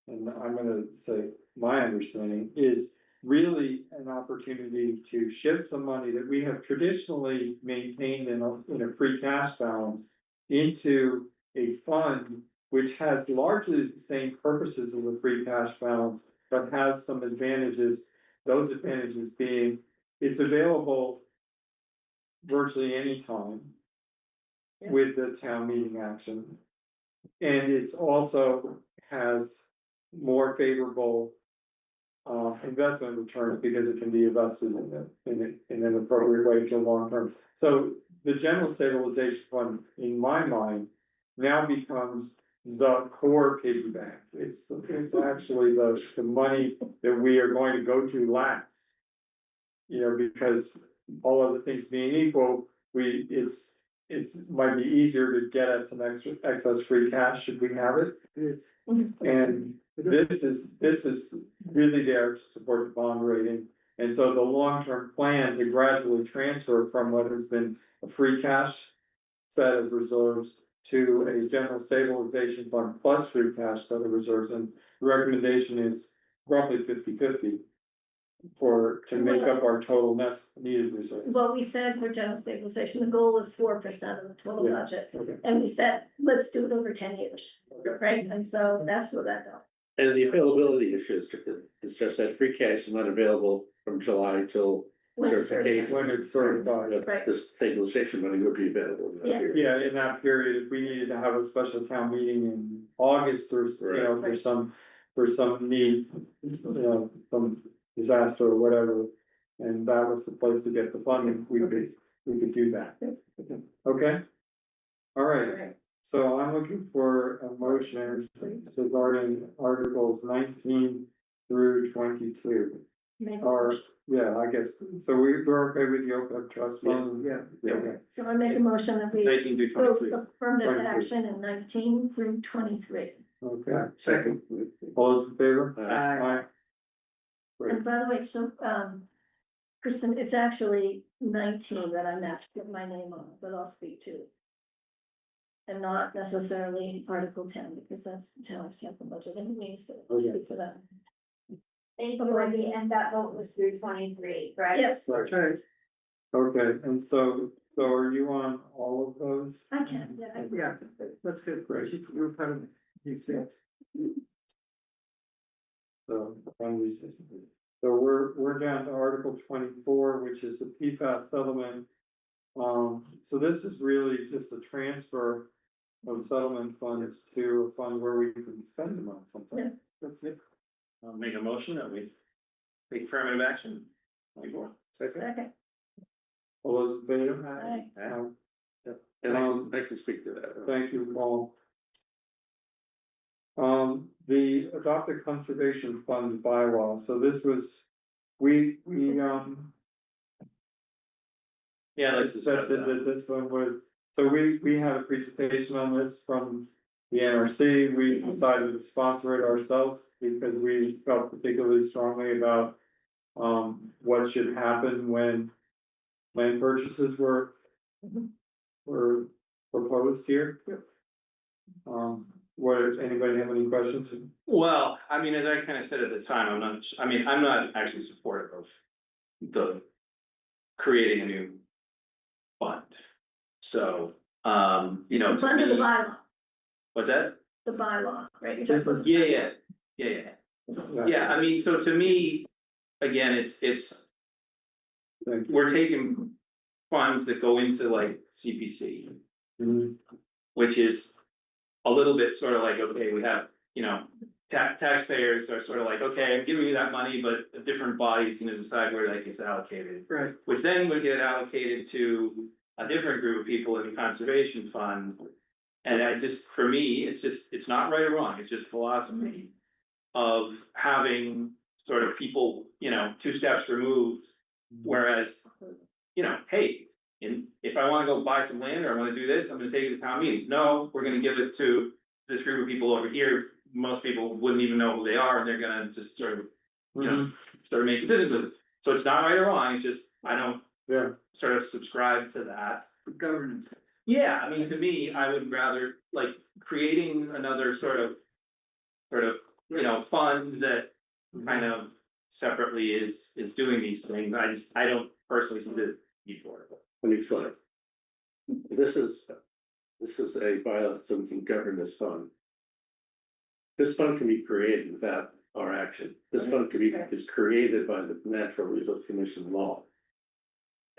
and I'm gonna say my understanding is really an opportunity to shift some money that we have traditionally maintained in a free cash balance into a fund which has largely the same purposes of a free cash balance, but has some advantages. Those advantages being, it's available virtually any time with the town meeting action. And it's also has more favorable investment returns because it can be invested in an appropriate way for long term. So the general stabilization fund, in my mind, now becomes the core piggy bank. It's actually the money that we are going to go to last. You know, because all other things being equal, it's might be easier to get at some excess free cash should we have it. And this is really there to support the bond rating. And so the long-term plan to gradually transfer from what has been a free cash set of reserves to a general stabilization fund plus free cash set of reserves, and the recommendation is roughly 50-50 to make up our total net needed reserve. What we said for general stabilization, the goal was 4% of the total Yeah. budget, Okay. and we said, let's do it over 10 years, right? And so that's what that does. And the availability issue is just that free cash is not available from July till When it's certification. When it's certified. Right. The stabilization money would be available. in that Yeah. period. Yeah, in that period, if we needed to have a special town meeting in August or, you know, for some need, you know, some disaster or whatever. And that was the place to get the funding, we could do that. Okay? All right, so I'm looking for a motion regarding articles 19 through 22. Make a Or, motion. yeah, I guess, so we're okay with the OPEB trust fund? Yeah. Okay. So I make a motion that we 19 through approve 23. affirmative 23. action in 19 through 23. Okay, Second. all those in favor? Aye. Great. And by the way, so, Kristen, it's actually 19 that I meant to put my name on, that I'll speak to. And not necessarily Article 10, because that's the town's capital budget, and we need to speak to that. Thank you, Wendy, and that vote was through 23, right? Yes, That's right. Okay, and so are you on all of those? I can, yeah. Yeah, that's good. Great. You're part of it. You see it. So, we're down to Article 24, which is the PFAS settlement. So this is really just a transfer of settlement funds to a fund where we can spend them on something. I'll make a motion that we take affirmative action. 24. Second. All those in favor? Aye. And I can speak to that. Thank you, Paul. The adopted conservation fund bylaw, so this was, we. Yeah, let's discuss that. This one was, so we had a presentation on this from the NRC, we decided to sponsor it ourselves because we felt particularly strongly about. What should happen when land purchases were proposed here. what, does anybody have any questions? Well, I mean, as I kind of said at the time, I'm not actually supportive of the creating a new fund. So, you know, It's to under the me, bylaw, what's that? the bylaw, right? You're talking about- Yeah, I mean, so to me, again, it's. We're taking funds that go into like CPC. Which is a little bit sort of like, okay, we have, you know, taxpayers are sort of like, okay, I'm giving you that money, but a different body's gonna decide where that gets allocated. Right. Which then would get allocated to a different group of people in the conservation fund. And I just, for me, it's not right or wrong, it's just philosophy of having sort of people, you know, 2 steps removed. Whereas, you know, hey, if I wanna go buy some land or I wanna do this, I'm gonna take it to town meeting. No, we're gonna give it to this group of people over here. Most people wouldn't even know who they are, and they're gonna just sort of, you know, sort of make decisions with it. So it's not right or wrong, it's just, I don't sort of subscribe to that. Governance. Yeah, I mean, to me, I would rather, like, creating another sort of, you know, fund that kind of separately is doing these things. I don't personally see the need for it. Let me explain. This is a bylaw so we can govern this fund. This fund can be created without our action. This fund is created by the Natural Resource Commission law.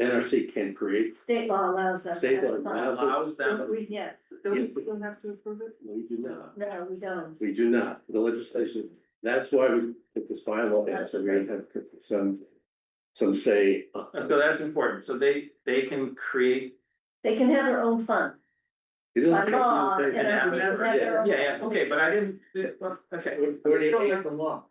NRC can create. State law allows us. to State have law funds. allows them. Yes, Don't we don't have to approve it? We do not. no, we don't. We do not. The legislation, that's why we put this bylaw in, so we have some say. So that's important. So they can create. They can have their own fund. It By law, doesn't. NRC can have their own. Yeah, okay, but I didn't, okay. We don't have the law.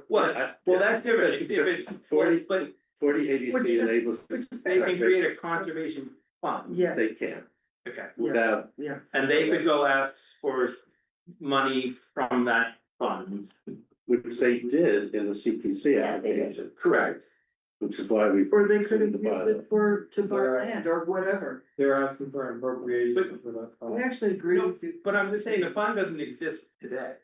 Well, that's different. If it's 40, but 4080C enables. they can create a conservation fund. Yeah. They can, Okay. without, Yeah. And they could go ask for money from that fund. which they did in the CPC Yeah, they did. application, Correct. which is why we. Or they could have the used bylaw. it to buy land or whatever. They're asking for an appropriation for that. I actually agree No, with you. but I'm just saying the fund doesn't exist today.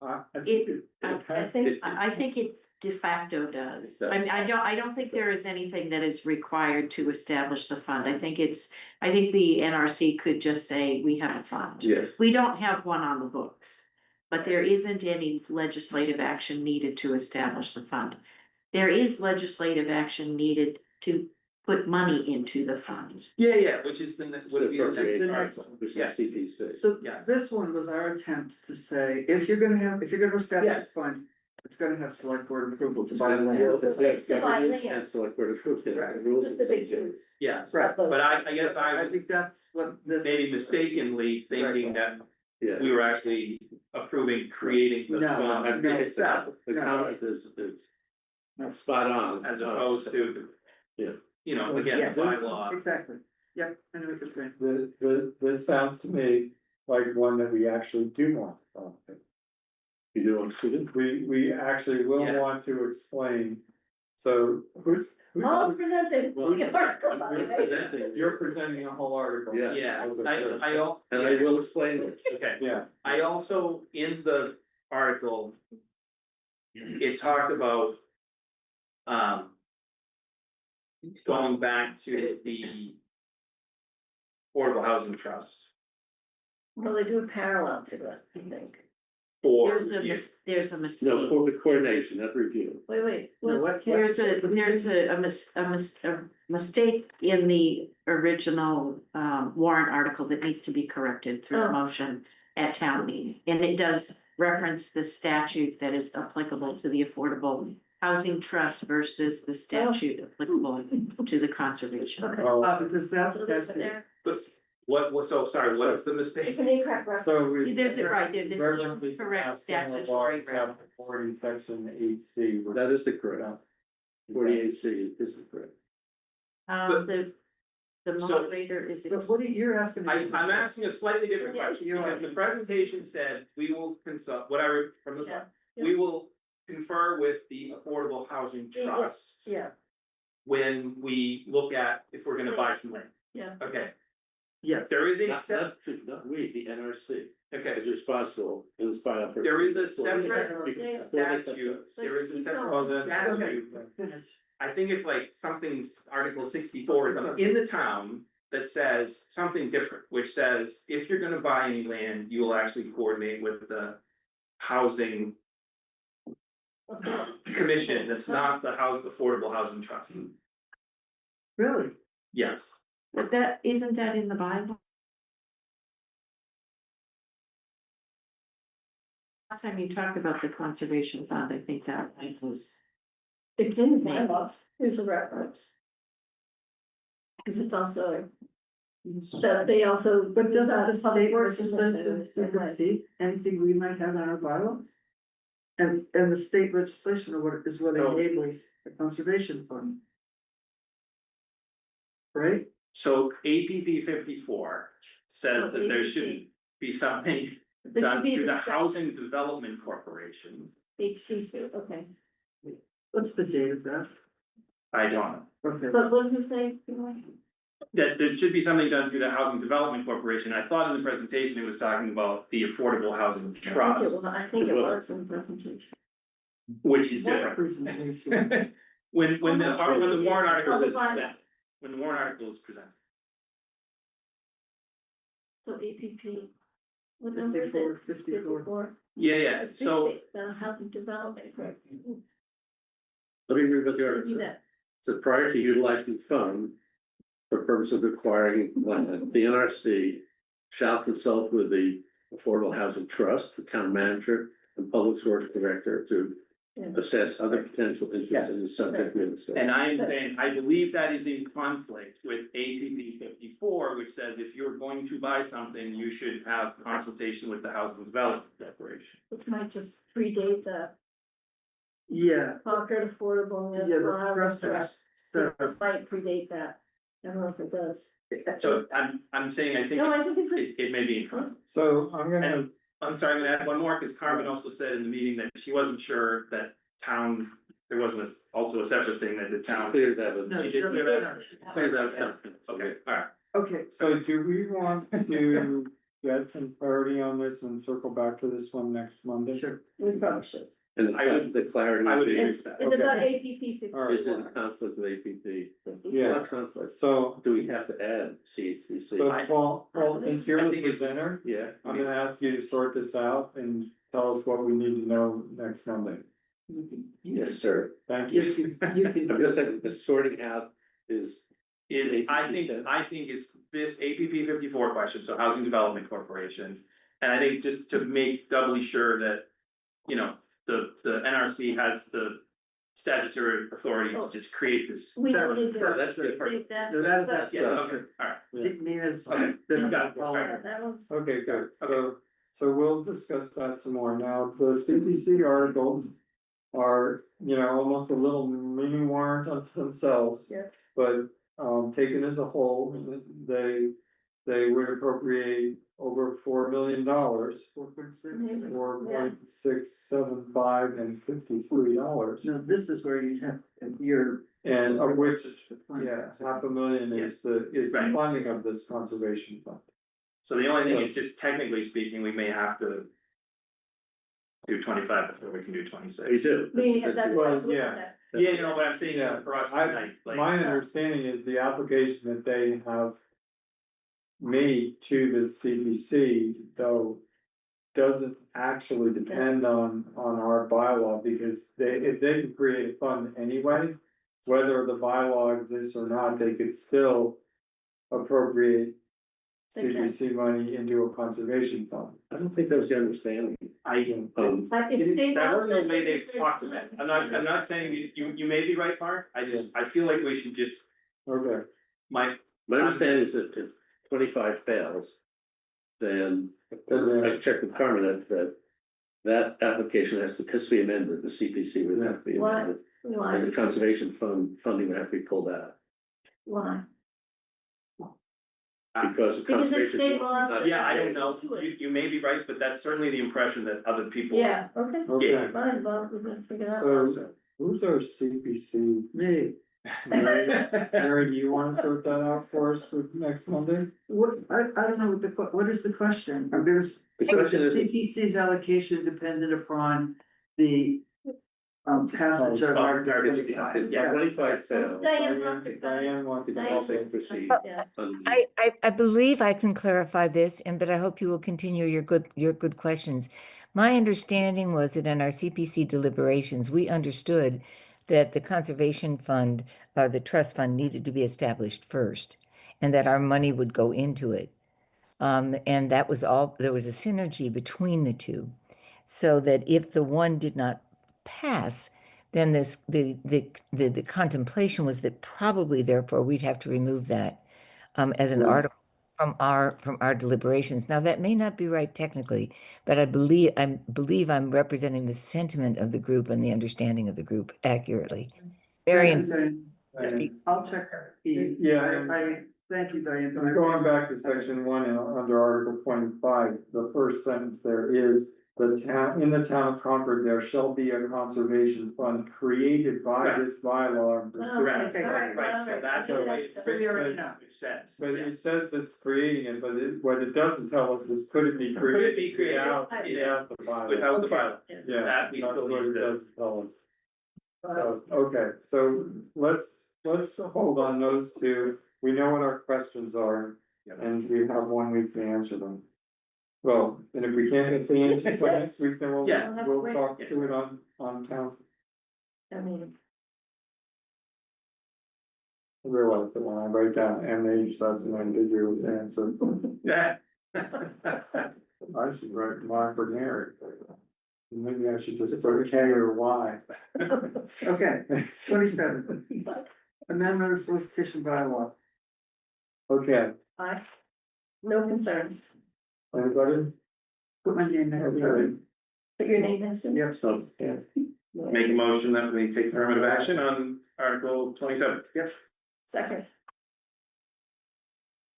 I think It, it has- I think it de facto does. It I mean, does. I don't think there is anything that is required to establish the fund. I think the NRC could just say, we have a fund. Yes. We don't have one on the books, but there isn't any legislative action needed to establish the fund. There is legislative action needed to put money into the fund. Yeah, which is would be the Appropriate next. article, which is Yes. CPC. So Yeah. this one was our attempt to say, if you're gonna establish Yes. this fund, it's gonna have select board approval to It's buy got- land. it's got To buy governance land. and select board approval, Right. the rules. Just the big news. Yes, Right. but I guess I I think that's what this. maybe mistakenly thinking that Yeah. we were actually approving creating the No, fund no. itself, The comment is spot on. as opposed to, Yeah. you know, again, Yes, by law. exactly. Yep, I know what you're saying. This sounds to me like one that we actually do want. You do want to do We actually will Yeah. want to explain. So who's Paul's presenting. Well, the article about it, You're right? presenting, you're presenting a whole article? Yeah. Yeah, Okay. and I will explain this. Okay, Yeah. I also, in the article, it talked about, going back to the Affordable Housing Trust Well, they do it parallel to it, I think. for There's a review. there's a mistake. No, for the coordination, not review. Wait, No, what? There's a mistake in the original warrant article that needs to be corrected through a Oh. motion at town meeting. And it does reference the statute that is applicable to the Affordable Housing Trust versus the statute applicable to the conservation. Okay. Because that's, So that's there's there. So sorry, what is the mistake? It's an incorrect reference. So we. There's an Reference incorrect to statutory Chapter reference. 40, section 8C. That is the correct. 48C is the correct. The So- moderator is. But what you're asking. I'm asking a slightly different Yeah, question, you're because right. the presentation said, we will consult, whatever, from the Yeah, slide. We will confer with the Affordable Housing Yeah, Trust Yeah, when we look at if we're gonna buy some land. yeah. Okay, Yes. there is a Not, set, not we, the NRC. Okay, is responsible in this bylaw. for- there is a separate Yeah. statute, there is a separate statute. I think it's like something, Article 64 or something, in the town that says something different, which says if you're gonna buy any land, you will actually coordinate with the housing commission, that's not the Affordable Housing Trust. Really? Yes, But that, isn't that in the Bible? Last time you talked about the conservation fund, I think that was. It's in the bylaw, here's a reference. Cause it's also. That they also. But doesn't the public state works legislation supersede anything we might have on our bylaws? And the state legislation is what So- enables the conservation fund. Right? so APP 54 says that there should be something done through the Housing Development Corporation. HDC, okay. What's the date of that? I don't know. Okay. But what does it say? That there should be something done through the Housing Development Corporation. I thought in the presentation it was talking about the Affordable Housing Trust, I think it was in the presentation. which is What different. presentation? When the warrant article is Oh, the presented, when the warrant article is presented. So APP. What number is 54, it? 54. Yeah, It's so, the housing development, correct? Let me read what the Do article says. that. So prior to utilizing the fund for purpose of acquiring land, the NRC shall consult with the Affordable Housing Trust, the town manager, and public works director to assess other potential interests in the subject real estate. and I am saying, I believe that is in conflict with APP 54, which says if you're going to buy something, you should have consultation with the Housing Development Corporation. Which might just predate the Yeah, Concord Affordable. yeah, the trust Trust. is, This might predate that. I don't know if it does. So I'm saying, I think No, I think it's it may be in conflict. So I'm gonna, And I'm sorry, I'm gonna add one more, because Carmen also said in the meeting that she wasn't sure that town, there wasn't also a separate thing that the town. Clears that with. No, She did sure. clear that? Clears that. Okay, all right. okay, so do we want to get some clarity on this and circle back to this one next Monday? sure. We probably should. And I would- the clarity I would would be, agree It's, with that. it's about Okay. APP 54. All right. is in conflict with APP. Yeah. What conflict? So, Do we have to add CHCC? so Paul, since you're I the think it's- presenter, Yeah. I'm gonna ask you to sort this out and tell us what we need to know next Monday. Yes, sir. Thank You you. can, you can. I'm just saying, the sorting out is. I think is this APP 54 question, so Housing Development Corporation. And I think just to make doubly sure that, you know, the NRC has the statutory authority to just create this. We don't need to. That's it. Take that. No, that's- Yeah, okay, all right. Nina's Okay, been you got it. on Yeah, that one's. Okay, good. So we'll discuss that some more. Now, the CPC articles are, almost a little mini warrant unto themselves. Yeah. But, taken as a whole, they would appropriate over $4 million. Amazing. $4.675 and $53. No, this is where you have, your. And of which, yeah, $500,000 is the Right. funding of this conservation fund. So the only thing is, just technically speaking, we may have to do 25 before we can do 26. We do. Well, yeah. Yeah, you know, but I'm saying, Yeah. for us I- tonight, like. My understanding is the application that they have made to the CPC, though, doesn't actually depend on our bylaw, because if they could create a fund anyway, whether the bylaw exists or not, they could still appropriate They can. CPC money into a conservation fund. I don't think that was the understanding. But if they That want wasn't the way that- they've talked about it. I'm not saying you may be right, Mark, I feel like we should just, Okay. My understanding is that if 25 fails, then I checked with Carmen that application has to be amended, the CPC would have to be Why? amended. Why? And the conservation funding would have to be pulled out, Why? because the Because it's conservation. state law. not- yeah, I don't know, you may be right, but that's certainly the impression that other people. Yeah, okay. Okay. Fine, well, we're gonna figure it out. So who's our CPC? Me. Mary, do you want to sort that out for us for next Monday? What, I don't know what is the question? There's, The so the question is- CPC's allocation depended upon the passage of our. Yeah, 25%. Diane wanted to Also proceed. I believe I can clarify this, but I hope you will continue your good questions. My understanding was that in our CPC deliberations, we understood that the conservation fund, the trust fund, needed to be established first, and that our money would go into it. And that was all. There was a synergy between the two, so that if the one did not pass, then the contemplation was that probably, therefore, we'd have to remove that as an article from our deliberations. Now, that may not be right technically, but I believe I'm representing the sentiment of the group and the understanding of the group accurately. I'll check. Yeah. Thank you, Diane. Going back to section 1 under Article 25, the first sentence there is in the town of Concord, there shall be a conservation fund created by this bylaw. Right, so that's the way it's written. But it says it's creating it, but what it doesn't tell us is could it be created? Without the bylaw? Without the bylaw. Yeah. That we that's still what need it to. doesn't tell us. So, okay, so let's hold on those two. We know what our questions are, and we have 1 week to answer them. Well, and if we can't get the answer for next week, then we'll talk to it on town. I mean, I realize that when I write down MH, that's an ambiguous answer. Yeah. I should write Mark Mary. Maybe I should just put K or Y. Okay, 27. Amendment of solicitation bylaw. Okay, aye. No concerns. anybody? Put my name next to it. Okay. Put your name next to it. Yep. So, make a motion that we take affirmative action on Article 27. Yep. Second.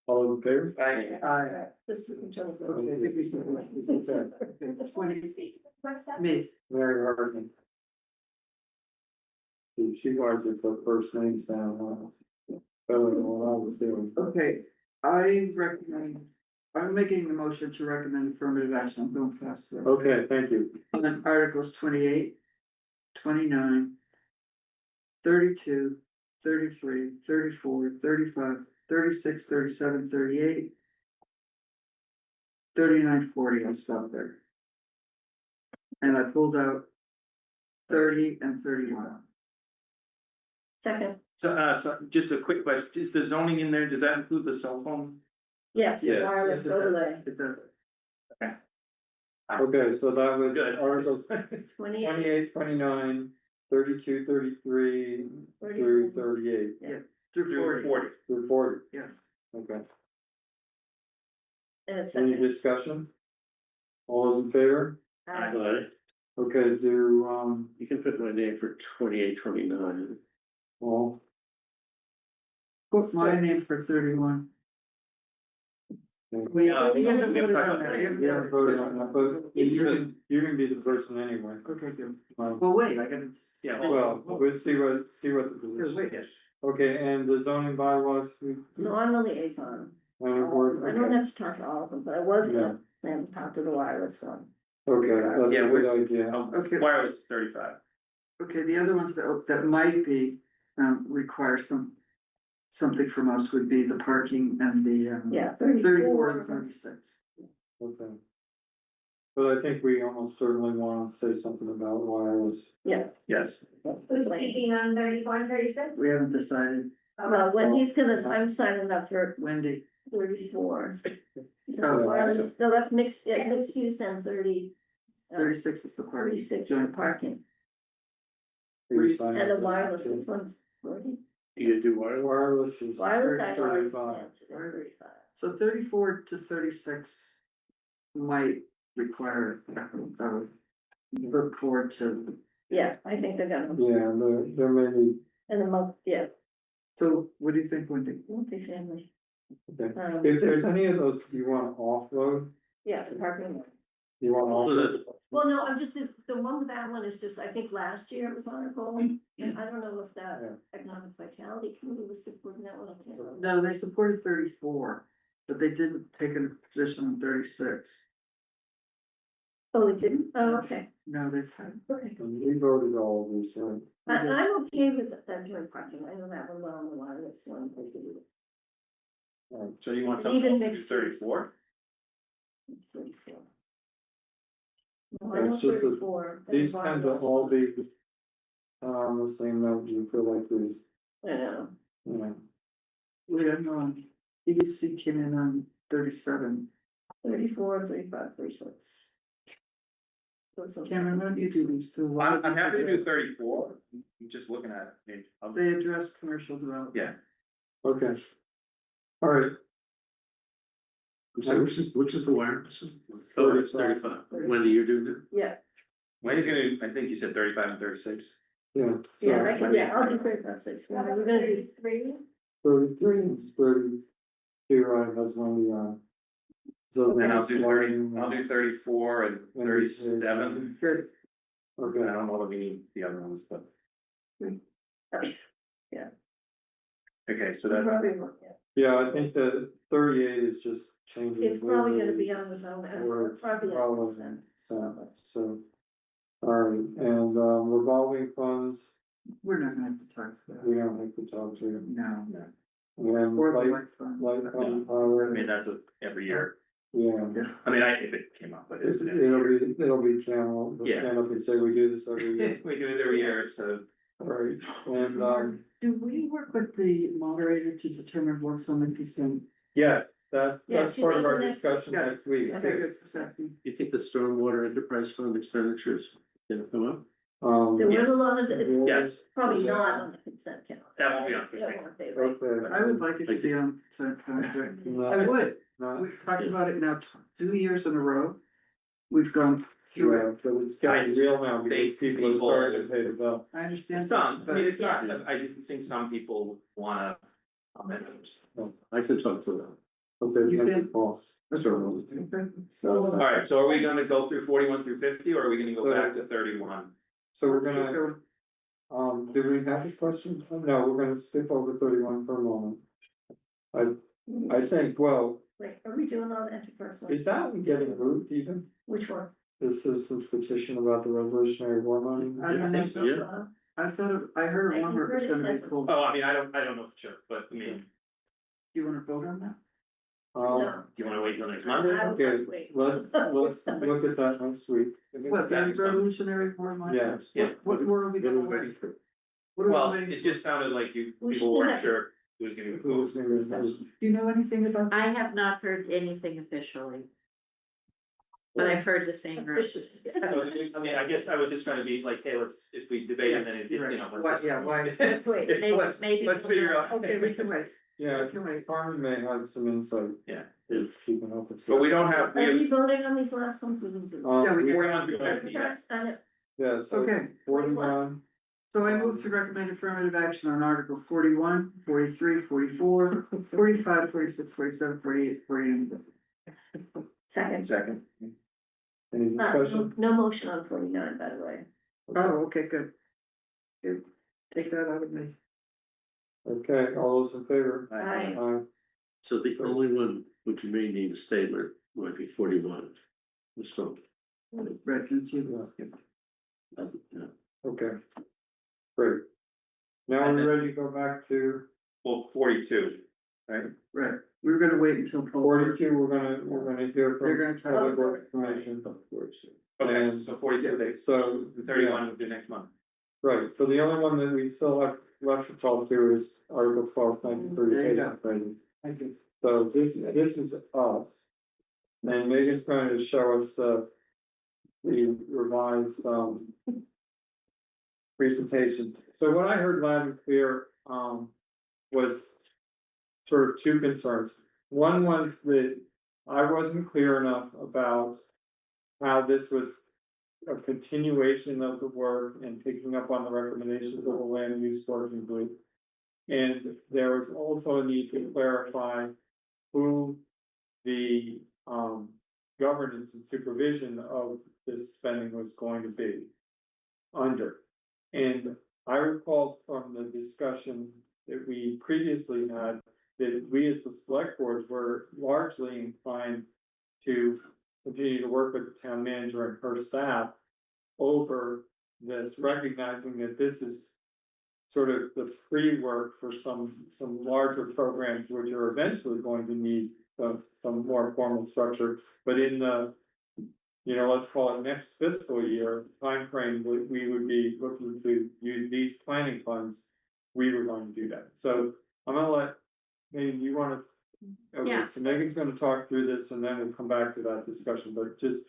All in favor? Aye. Just. Okay, I think we should- 20. Me. Mary Hardman. She was the first names down. Better than what I was doing. Okay, I'm making the motion to recommend affirmative action. I'm going fast. Okay, thank you. On Articles 28, 29, 32, 33, 34, 35, 36, 37, 38, 39, 40, I'll stop there. And I pulled out 30 and 31. Second, So just a quick question, is the zoning in there, does that include the cell phone? yes, Yeah. wireless overlay, It does. Okay, so that was Good. Articles 28, 28, 29, 32, 33, through 38, Yeah, through Through 40. 40. through 40. Yes. Okay, and a any second. discussion? All those in favor? Aye. Okay, do, You can put my name for 28, 29. well, Put my name for 31. We haven't voted on that. you haven't voted on that, but you can be the person anyway. Okay, good. Um, Well, wait, I gotta. Yeah, Well, we'll see what the Wait, position is. Okay, and the zoning bylaws, So I'm the liaison. planning board, I don't have to talk to all of them, but I was gonna plan to talk to the wireless one. okay, that's Yeah, a good idea. Okay. Wireless is 35. Okay, the other ones that might be, require something from us would be the parking and the, Yeah, 34 and 36. Okay. But I think we almost certainly want to say something about wireless. Yeah. Yes. Who's speaking on 34 and 36? We haven't decided. Well, when he's gonna, I'm signing up for Wendy. 34. So Oh, wireless, so that's mixed, yeah, mixed use and 36 is the parking. 36 is the parking. Are you signing And the up for that? wireless, which one's 40? You gonna do wireless? Wireless is Wireless, I already 35. planned to do 35. So 34 to 36 might require, report to, Yeah, I think they're gonna, Yeah, there may be, and the month, yeah, so what do you think, Wendy? multifamily. okay. If there's any of those you want to offload, Yeah, the parking. You want all of it? Well, no, I'm just, the one with that one is just, I think last year it was on a goal, and I don't know if that economic vitality committee was supporting that one. I can't remember. No, they supported 34, but they didn't take a position on 36. Oh, they didn't? Oh, okay. No, they. Okay. We voted all of these, right? I'm okay with that joint project. I know that one well on the line. That's one thing to do. So you want And something even else to do next year's- 34? It's 34. No, I know It's just that 34. these Then tend to Barnabas- all be, the same note, you feel like we, I know. you know. Wait, I'm on, EBC came in on 37. 34, 35, 36. Cameron, why do you do these two? I'm happy to do 34, I'm just looking at it. They address commercial development. Yeah. Okay. All right. So which is the wire? 35. When do you do that? Yeah. When he's gonna, I think you said 35 and 36. Yeah. Yeah, I can, yeah, I'll do 35, 6. We're gonna do 3. 33, 32, right, has one, so And then I'll do 30, one, I'll do 34 and 37. Good. I Okay, don't know what we need the other ones, but, Yeah. okay, so that, yeah, I think that 38 is just changing. It's probably gonna the be on the zone, Or probably on the zone. so, all right, and, revolving funds, We're not gonna have to talk to that. we don't have to talk to. No. And Or the light, light fund. light fund, I mean, power, that's every year. yeah. I mean, if it came up, but it's. It'll be channel, we'll Yeah. stand up and say we do this every year. We do it every year, so. All right, and, Do we work with the moderator to determine what's on the consent? yeah, Yeah, that's she's part of in the our next- discussion Yeah. next week. Okay, good, just asking. You think the stormwater enterprise fund expenditures gonna come up? There was Yes. a lot of, it's Yes, probably not on the consent calendar. that won't be on That consent. won't be, right? Okay. I would like it to be on consent calendar. I would. We've talked about it now 2 years in a row. We've gone through it. Yeah, but it's getting real now because Think people are starting to pay the bill. I understand. Some, I mean, it's Yeah. not, I didn't think some people wanna comment. I could talk to them. Okay, You thank can- you, Paul. Okay. So, All right, so are we gonna go through 41 through 50, or are we gonna go back to 31? So we're Let's keep gonna, going. do we have a question? No, we're gonna skip over 31 for a moment. I think, well, wait, are we doing all the enterprise ones? is that one getting moved even? Which one? This citizen's petition about the revolutionary war money? I think so. Yeah. I thought, I heard I rumor it's heard it gonna be hasn't. pulled. Oh, I mean, I don't know for sure, but I mean, Do you wanna vote on that? No. do you wanna wait till next Monday? I would Okay, wait. let's look at that next week. What, the Revolutionary War money? Yeah. Yeah. What war are we gonna wait? What are we Well, waiting it for? just sounded like We people should weren't have- sure who was gonna. Who's gonna- Do you know anything about? I have not heard anything officially. But I've heard the same rumors. I mean, I guess I was just trying to be like, hey, let's, if we debate and then it, you know, Why, let's just. yeah, why? Let's wait. Let's figure out. Okay, we can wait. Yeah, We can wait. Carmen may have some insight. Yeah. If she can help us. But we don't have, Are we we have voting on these last ones? We didn't do. Yeah, we can. 41 through 50, yeah. Yeah, so Okay. 41, So I move to recommend affirmative action on Article 41, 43, 44, 45, 46, 47, 48, 49. Second. second. Any discussion? No motion on 49, by the way. Oh, okay, good. Good. Take that out of me. Okay, all those in favor? Aye. Aye. So the only one which you may need a statement might be 41. So, Right, thank you. yeah. Okay. Great. Now we're ready to go back to well, 42, right? Right, we were gonna wait until. 42, we're gonna hear They're from gonna tell public us. works commission. Okay, And- so 42 days, So, the 31 would be next month. right, so the only one that we still have left to talk to is Article 12, thank you for your There you go. patience. Thank you. So this is us. And Megan's going to show us the revised, presentation. So what I heard loud and clear, was sort of two concerns. One was that I wasn't clear enough about how this was a continuation of the work and picking up on the recommendations of the land use working group. And there was also a need to clarify who the governance and supervision of this spending was going to be under. And I recall from the discussion that we previously had, that we as the select boards were largely inclined to continue to work with the town manager and her staff over this, recognizing that this is sort of the pre-work for some larger programs which are eventually going to need some more formal structure, but in the, you know, let's call it next fiscal year timeframe, we would be looking to use these planning funds. We were going to do that. So I'm gonna let, Megan, you wanna? Okay, Yeah. so Megan's gonna talk through this and then we'll come back to that discussion, but just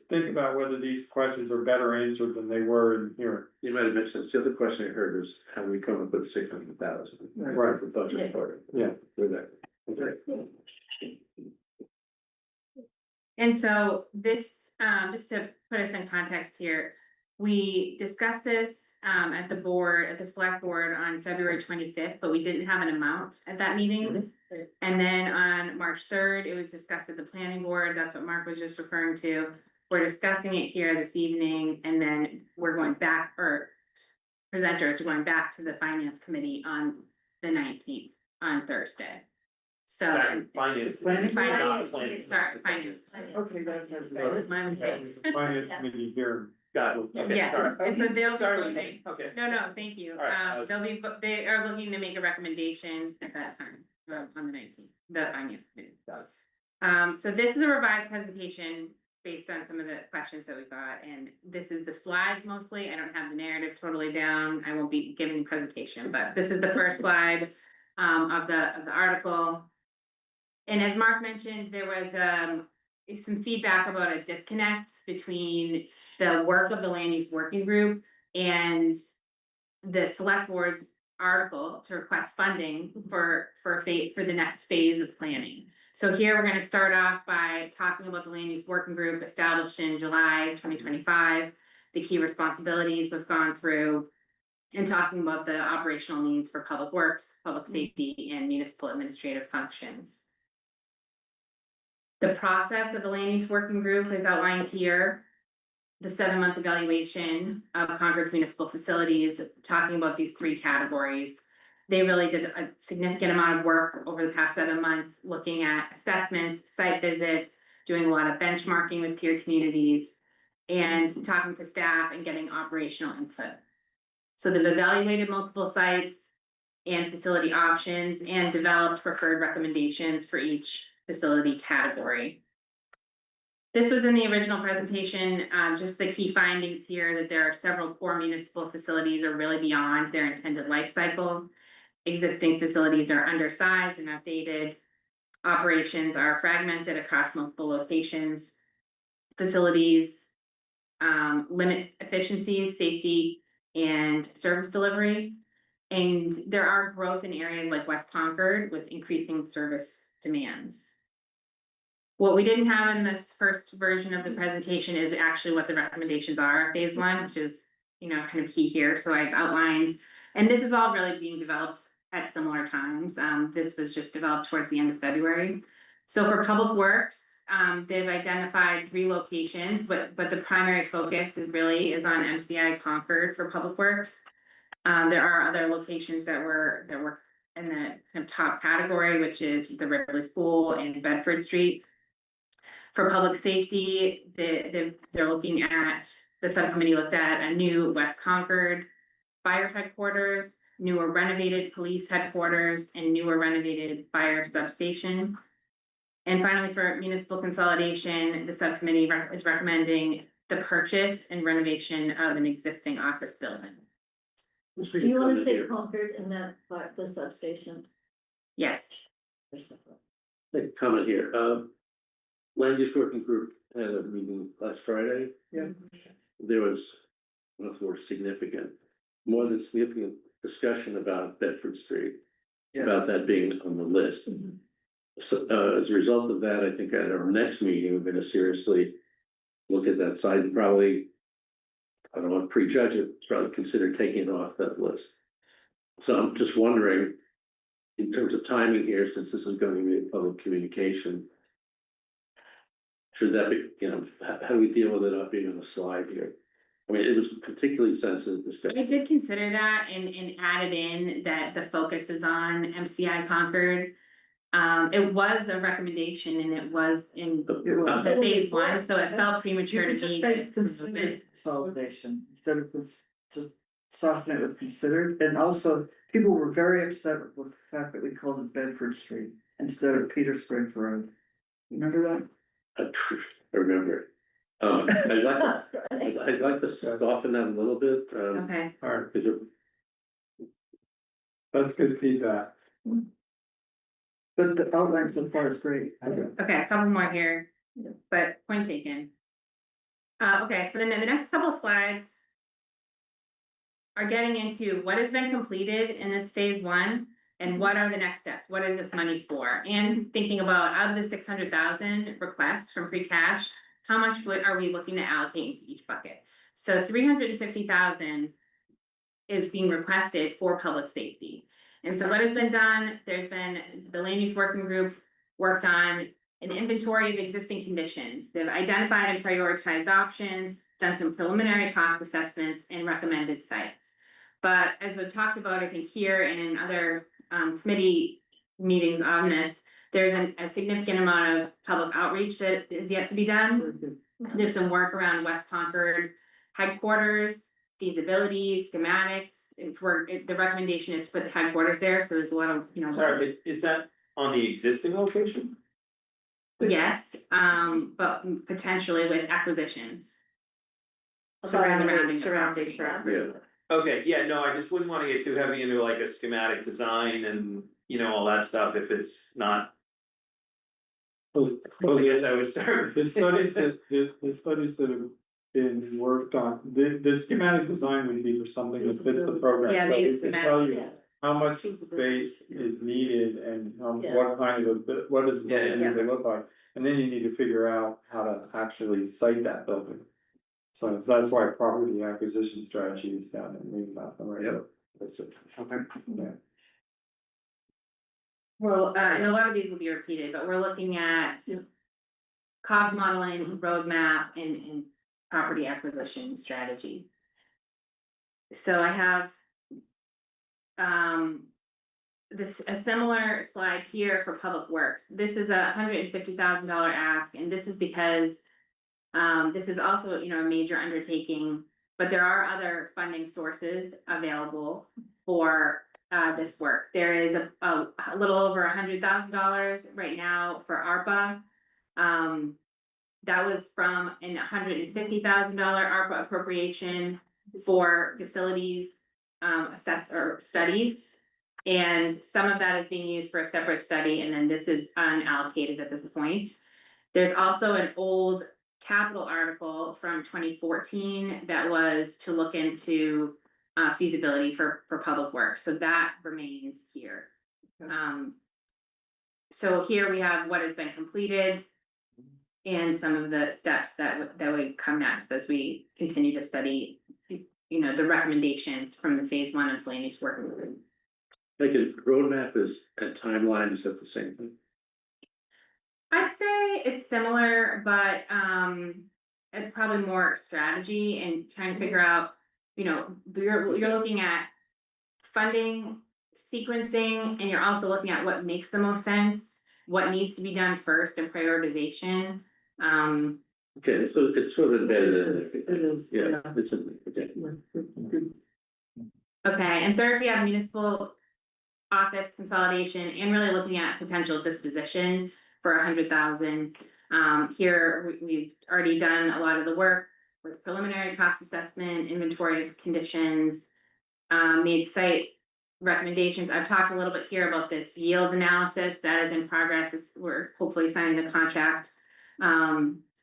think about whether these questions are better answered than they were in here. You might have mentioned, the other question I heard was, how do we come up with 600,000? Right. For budget part of it. Yeah. For that. Okay. And so this, just to put us in context here, we discussed this at the board, at the select board on February 25th, but we didn't have an amount at that meeting. And then on March 3rd, it was discussed at the planning board. That's what Mark was just referring to. We're discussing it here this evening, and then we're going back, or presenters are going back to the finance committee on the 19th, on Thursday. So. Finance. Sorry, finance. Okay, that's. My mistake. Finance committee here. Got it. Okay, Yes, sorry. and so they'll be Sorry, voting. okay. No, thank you. All right, They are looking to make a recommendation at that time, on the 19th, the finance committee. So this is a revised presentation based on some of the questions that we got, and this is the slides mostly. I don't have the narrative totally down. I won't be giving the presentation, but this is the first slide of the article. And as Mark mentioned, there was some feedback about a disconnect between the work of the land use working group and the select board's article to request funding for the next phase of planning. So here we're going to start off by talking about the land use working group established in July 2025, the key responsibilities we've gone through, and talking about the operational needs for public works, public safety, and municipal administrative functions. The process of the land use working group is outlined here. The 7-month evaluation of Concord's municipal facilities, talking about these 3 categories. They really did a significant amount of work over the past 7 months, looking at assessments, site visits, doing a lot of benchmarking with peer communities, and talking to staff and getting operational input. So they've evaluated multiple sites and facility options and developed preferred recommendations for each facility category. This was in the original presentation, just the key findings here, that there are several core municipal facilities are really beyond their intended life cycle. Existing facilities are undersized and outdated. Operations are fragmented across multiple locations. Facilities limit efficiencies, safety, and service delivery. And there are growth in areas like West Concord with increasing service demands. What we didn't have in this first version of the presentation is actually what the recommendations are of phase 1, which is, kind of key here. So I've outlined, and this is all really being developed at similar times. This was just developed towards the end of February. So for public works, they've identified 3 locations, but the primary focus is on MCI Concord for public works. There are other locations that were in the kind of top category, which is the Ripley School and Bedford Street. For public safety, they're looking at, the subcommittee looked at a new West Concord fire headquarters, newer renovated police headquarters, and newer renovated fire substation. And finally, for municipal consolidation, the subcommittee is recommending the purchase and renovation of an existing office building. Do you want to say Concord in that part, the substation? Yes. Make a comment here. Land use working group had a meeting last Friday. Yeah. There was, I don't know if the word significant, more than significant discussion about Bedford Street. About that being on the list. So as a result of that, I think at our next meeting, we're gonna seriously look at that site and probably, I don't want to prejudge it, probably consider taking it off that list. So I'm just wondering, in terms of timing here, since this is going to be a public communication, should that be, how do we deal with it not being on the slide here? I mean, it was particularly sensitive discussion. I did consider that and added in that the focus is on MCI Concord. It was a recommendation and it was in the phase one, so it felt premature to me. Considered consolidation instead of just soften it with considered, and also people were very upset with the fact that we called it Bedford Street instead of Peter Springs Road. Remember that? I remember. I'd like to soften that a little bit. Okay. All right. That's good feedback. But the outline so far is great. Okay, a couple more here, but point taken. Okay, so then the next couple of slides are getting into what has been completed in this phase one and what are the next steps? What is this money for? And thinking about out of the 600,000 requests from free cash, how much are we looking to allocate into each bucket? So 350,000 is being requested for public safety. And so what has been done, there's been the land use working group worked on an inventory of existing conditions. They've identified and prioritized options, done some preliminary cost assessments and recommended sites. But as we've talked about, I think here and in other committee meetings on this, there's a significant amount of public outreach that is yet to be done. There's some work around West Concord headquarters, feasibility, schematics. The recommendation is to put the headquarters there, so there's a lot of, Sorry, is that on the existing location? Yes, but potentially with acquisitions. Surrounding property. Yeah. Okay, yeah, no, I just wouldn't wanna get too heavy into like a schematic design and, all that stuff if it's not. I guess I would start. The studies that have been worked on, the schematic design would be for something that fits the program. Yeah, So they it use can schematic, tell you yeah. how much space is needed and Yeah. what kind of, what does the Yeah, building need to look like? And then you need to figure out how to actually site that building. So that's why property acquisition strategy is down in the map, right? Yep. That's it. Okay. Yeah. Well, and a lot of these will be repeated, but we're looking at cost modeling, roadmap, and property acquisition strategy. So I have a similar slide here for public works. This is $150,000 ask, and this is because this is also, a major undertaking, but there are other funding sources available for this work. There is a little over $100,000 right now for ARPA. That was from an $150,000 ARPA appropriation for facilities studies. And some of that is being used for a separate study, and then this is unallocated at this point. There's also an old capital article from 2014 that was to look into feasibility for public works, so that remains here. So here we have what has been completed and some of the steps that would come next as we continue to study, the recommendations from the phase one of land use working group. Like a roadmap and timeline, is that the same thing? I'd say it's similar, but it's probably more strategy and trying to figure out, you're looking at funding, sequencing, and you're also looking at what makes the most sense, what needs to be done first, and prioritization. Okay, so it's sort of embedded in It everything. is. Yeah, it's okay. Okay, and third, we have municipal office consolidation and really looking at potential disposition for 100,000. Here, we've already done a lot of the work with preliminary cost assessment, inventory of conditions, made site recommendations. I've talked a little bit here about this yield analysis that is in progress. We're hopefully signing the contract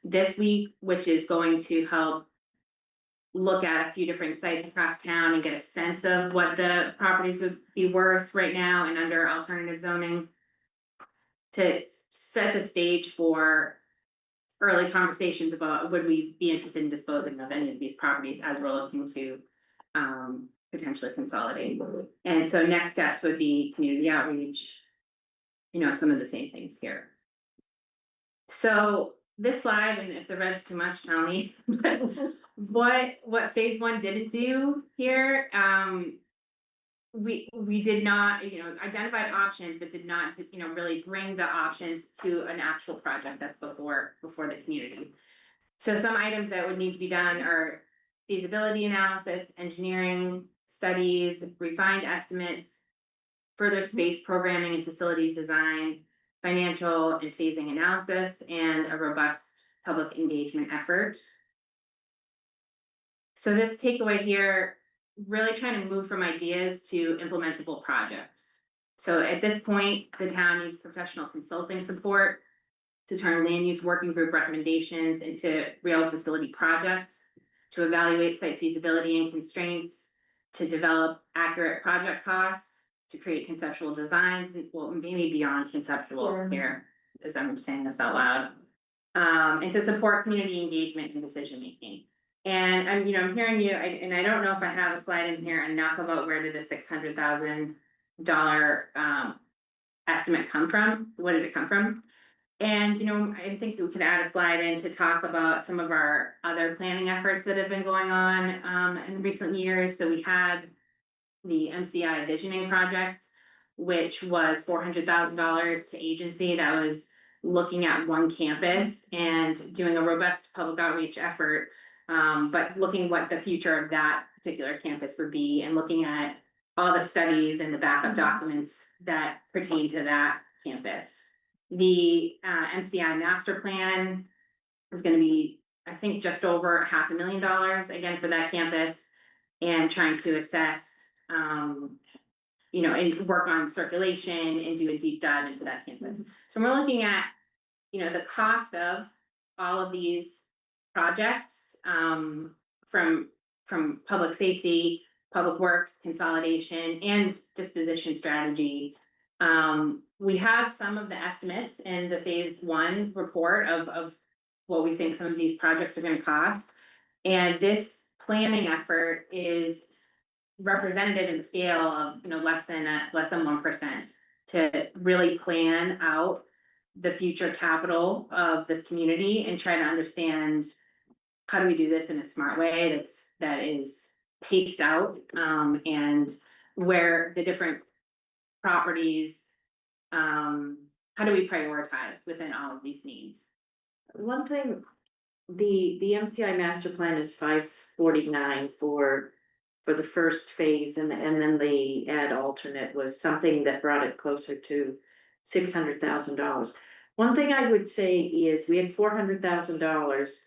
this week, which is going to help look at a few different sites across town and get a sense of what the properties would be worth right now and under alternative zoning, to set the stage for early conversations about would we be interested in disposing of any of these properties as we're looking to potentially consolidate. And so next steps would be community outreach, some of the same things here. So this slide, and if the red's too much, tell me, but what phase one didn't do here, we did not, identified options, but did not, really bring the options to an actual project that's before the community. So some items that would need to be done are feasibility analysis, engineering studies, refined estimates, further space programming and facilities design, financial and phasing analysis, and a robust public engagement effort. So this takeaway here, really trying to move from ideas to implementable projects. So at this point, the town needs professional consulting support to turn land use working group recommendations into real facility projects, to evaluate site feasibility and constraints, to develop accurate project costs, to create conceptual designs, well, maybe beyond conceptual here, as I'm saying this out loud, and to support community engagement and decision making. And I'm hearing you, and I don't know if I have a slide in here enough about where did the $600,000 estimate come from? What did it come from? And I think we could add a slide in to talk about some of our other planning efforts that have been going on in recent years. So we had the MCI Visioning Project, which was $400,000 to agency that was looking at one campus and doing a robust public outreach effort, but looking what the future of that particular campus would be and looking at all the studies and the backup documents that pertain to that campus. The MCI master plan is going to be, I think, just over $500,000 again for that campus, and trying to assess, and work on circulation and do a deep dive into that campus. So we're looking at, the cost of all of these projects, from public safety, public works, consolidation, and disposition strategy. We have some of the estimates in the phase one report of what we think some of these projects are going to cost. And this planning effort is representative in the scale of less than 1% to really plan out the future capital of this community and try to understand how do we do this in a smart way that is paced out, and where the different properties, how do we prioritize within all of these needs? One thing, the MCI master plan is 549 for the first phase, and then the ad alternate was something that brought it closer to $600,000. One thing I would say is we had $400,000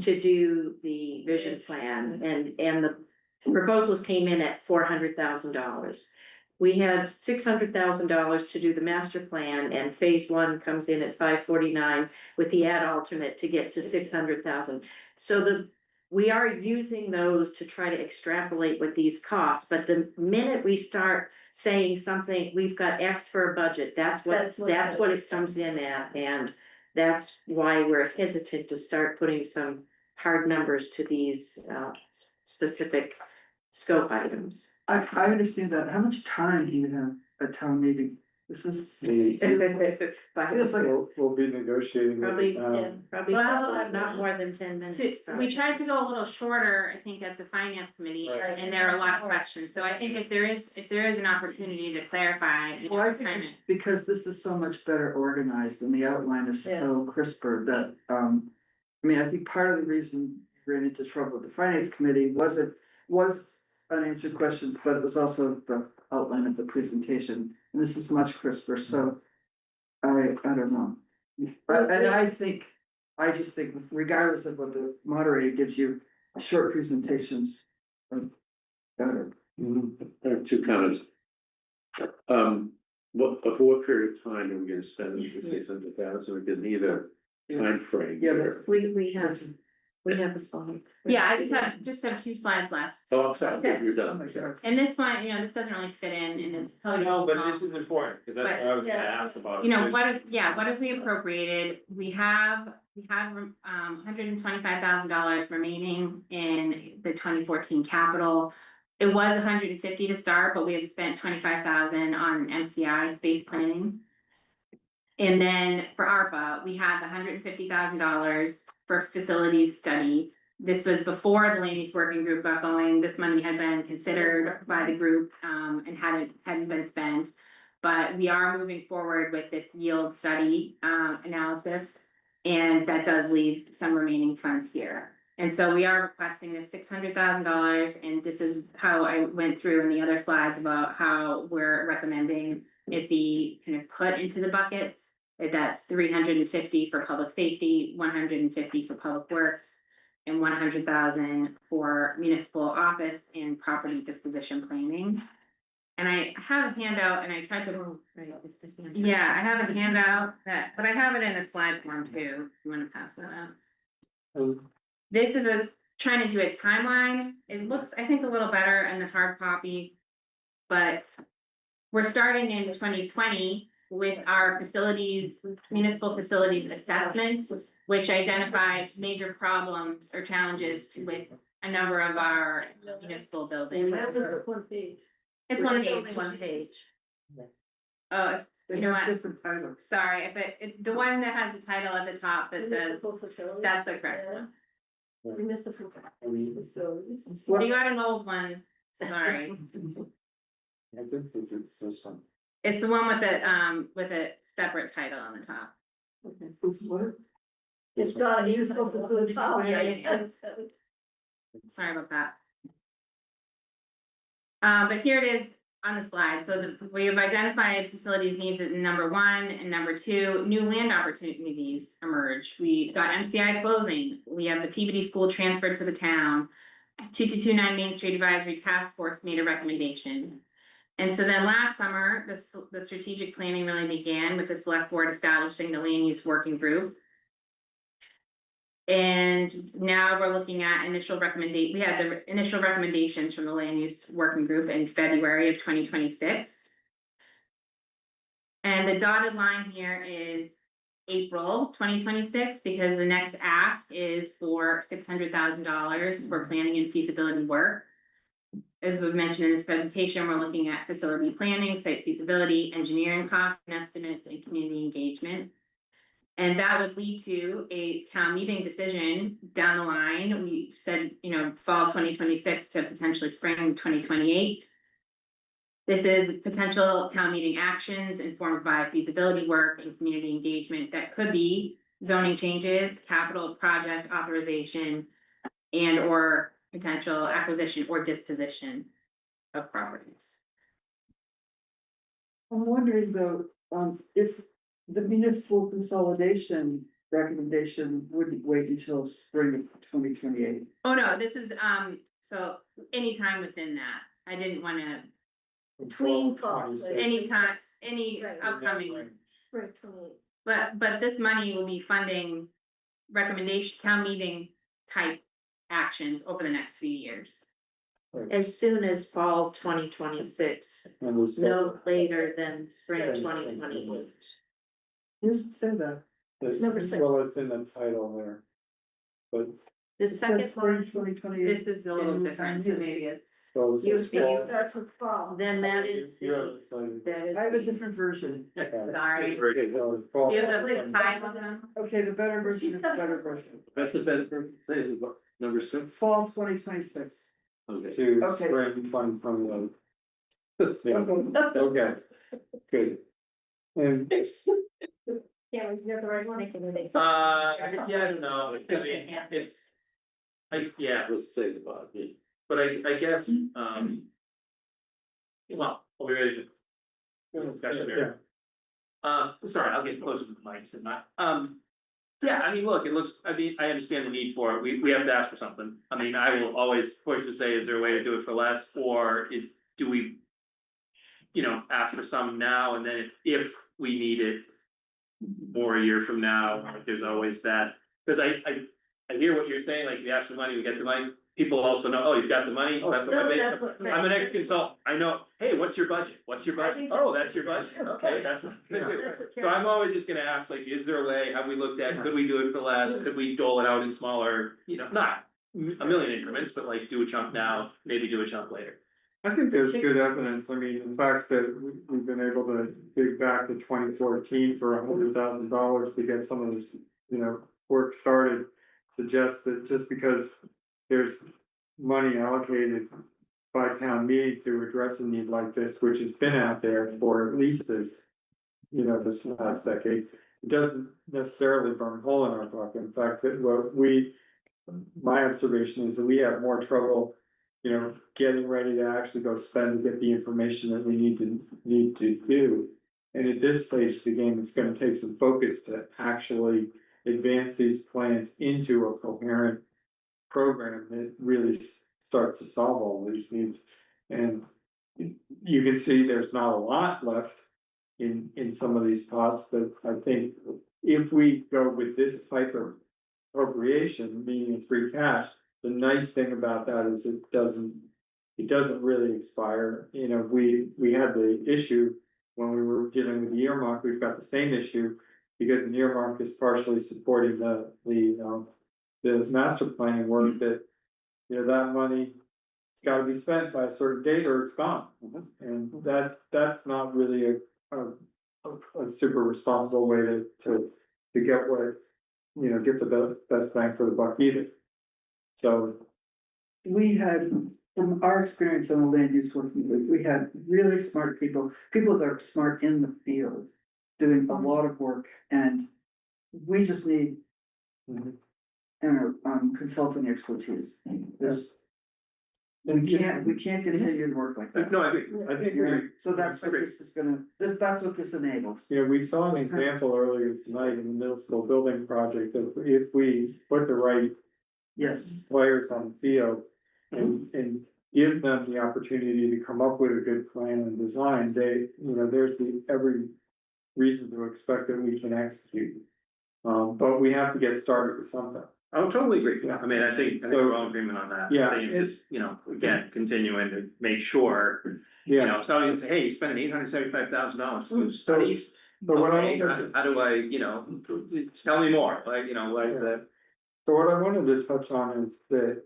to do the vision plan, and the proposals came in at $400,000. We have $600,000 to do the master plan, and phase one comes in at 549 with the ad alternate to get to 600,000. So we are using those to try to extrapolate what these costs, but the minute we start saying something, we've got X for a budget, that's what it comes in at, and that's why we're hesitant to start putting some hard numbers to these specific scope items. I understand that. How much time do you have at town meeting? This is. We'll be negotiating. Probably, Well, not more than 10 minutes. We tried to go a little shorter, I think, at the finance committee, Right. and there are a lot of questions. So I think if there is an opportunity to clarify, Well, I think because this is so much better organized and the outline is so crisper that, I think part of the reason we ran into trouble with the finance committee was unanswered questions, but it was also the outline of the presentation. And this is much crisper, so I don't know. And I just think regardless of what the moderator gives you, short presentations are better. I have two comments. For what period of time are we gonna spend the 600,000? We didn't either time frame. We have a slide. Yeah, I just have 2 slides left. Oh, I'm sorry, you're done. And this one, this doesn't really fit in, and it's probably. No, but this is important, because that's what I was gonna ask about. What have we appropriated? We have $125,000 remaining in the 2014 capital. It was 150 to start, but we have spent 25,000 on MCI space planning. And then for ARPA, we had the $150,000 for facilities study. This was before the land use working group got going. This money had been considered by the group and hadn't been spent. But we are moving forward with this yield study analysis, and that does leave some remaining funds here. And so we are requesting this $600,000, and this is how I went through in the other slides about how we're recommending it be kind of put into the buckets. That's 350 for public safety, 150 for public works, and 100,000 for municipal office and property disposition planning. And I have a handout, and I tried to, yeah, I have a handout but I have it in a slide form too, if you want to pass that out. This is us trying to do a timeline. It looks, I think, a little better in the hard copy, but we're starting in 2020 with our municipal facilities assessment, which identified major problems or challenges with a number of our municipal buildings. It's one page. Only one page. Oh, you know what? Different titles. Sorry, the one that has the title at the top that says, that's the correct one. Municipal facilities. You got an old one, sorry. I think it's this one. It's the one with a separate title on the top. It's got a useful facility. Yeah. Sorry about that. But here it is on the slide. So we have identified facilities needs at number 1 and number 2. New land opportunities emerge. We got MCI closing. We have the Peabody School transferred to the town. 2229 Main Street Advisory Task Force made a recommendation. And so then last summer, the strategic planning really began with the select board establishing the land use working group. And now we're looking at we had the initial recommendations from the land use working group in February of 2026. And the dotted line here is April 2026, because the next ask is for $600,000 for planning and feasibility work. As we've mentioned in this presentation, we're looking at facility planning, site feasibility, engineering costs and estimates, and community engagement. And that would lead to a town meeting decision down the line. We said, fall 2026 to potentially spring 2028. This is potential town meeting actions informed by feasibility work and community engagement that could be zoning changes, capital project authorization, and or potential acquisition or disposition of properties. I'm wondering though, if the municipal consolidation recommendation wouldn't wait until spring of 2028. Oh, no, this is, so anytime within that. I didn't want to. Between fall. Anytime, any upcoming. Spring 28. But this money will be funding recommendation, town meeting type actions over the next few years. As soon as fall 2026, no later than spring 2028. Who's it say that? Number 6. Well, it's in the title there. But The It says second spring one, 2028. This is a little different, so maybe it's. so it says fall. Starts with fall. then that is You have the, it signed. that is I have a the- different version. Sorry. Okay, well, it's fall. Do you have the five of them? Okay, the better version is the better version. That's the better, say the number 6. Fall 2026. Okay. To Okay. spring 2028. Yeah, okay, good. And Yeah, we got the right one. Yeah, I don't know, I mean, it's. Yeah, Let's say the body. but I guess, well, are we ready to? Discussion here. Sorry, I'll get closer to the mics and not, yeah, I mean, look, it looks, I mean, I understand the need for it, we have to ask for something. I mean, I will always push to say, is there a way to do it for less, or do we? Ask for some now, and then if we need it more a year from now, like, there's always that, because I hear what you're saying, like, we ask for money, we get the money. People also know, oh, you've got the money, oh, that's what I made, I'm an ex-consultant, I know, hey, what's your budget? What's your budget? Oh, that's your budget, okay, that's what I'm gonna do. So I'm always just gonna ask, like, is there a way, have we looked at, could we do it for less, could we dole it out in smaller, not a million increments, but like, do a chunk now, maybe do a chunk later. I think there's good evidence, I mean, the fact that we've been able to dig back to 2014 for $100,000 to get some of this, work started. Suggests that just because there's money allocated by town meeting to address a need like this, which has been out there for at least this, this last decade, it doesn't necessarily burn a hole in our bucket. In fact, my observation is that we have more trouble, getting ready to actually go spend and get the information that we need to do. And at this stage of the game, it's gonna take some focus to actually advance these plans into a coherent program that really starts to solve all these needs. And you can see there's not a lot left in some of these pots, but I think if we go with this type of appropriation, meaning free cash, the nice thing about that is it doesn't really expire. We had the issue when we were dealing with the earmark, we've got the same issue because the earmark is partially supporting the master planning work that, that money, it's gotta be spent by a certain date or it's gone. And that's not really a super responsible way to get what, get the best bang for the buck either. So. We had, from our experience on the land use working group, we had really smart people that are smart in the field, doing a lot of work, and we just need consulting expertise. We can't continue to work like that. No, I think So that's what this is that's what this enables. We saw an example earlier tonight in the middle school building project that if we put the right players on the field and give them the opportunity to come up with a good plan and design, there's every reason to expect that we can execute. But we have to get started with something. I would totally agree. I mean, I think we're all in agreement on that. Yeah, I think it's just, again, continuing to make sure, if somebody can say, hey, you spent $875,000 to do studies. But what Okay, how do I, tell me more, why is that? So what I wanted to touch on is that,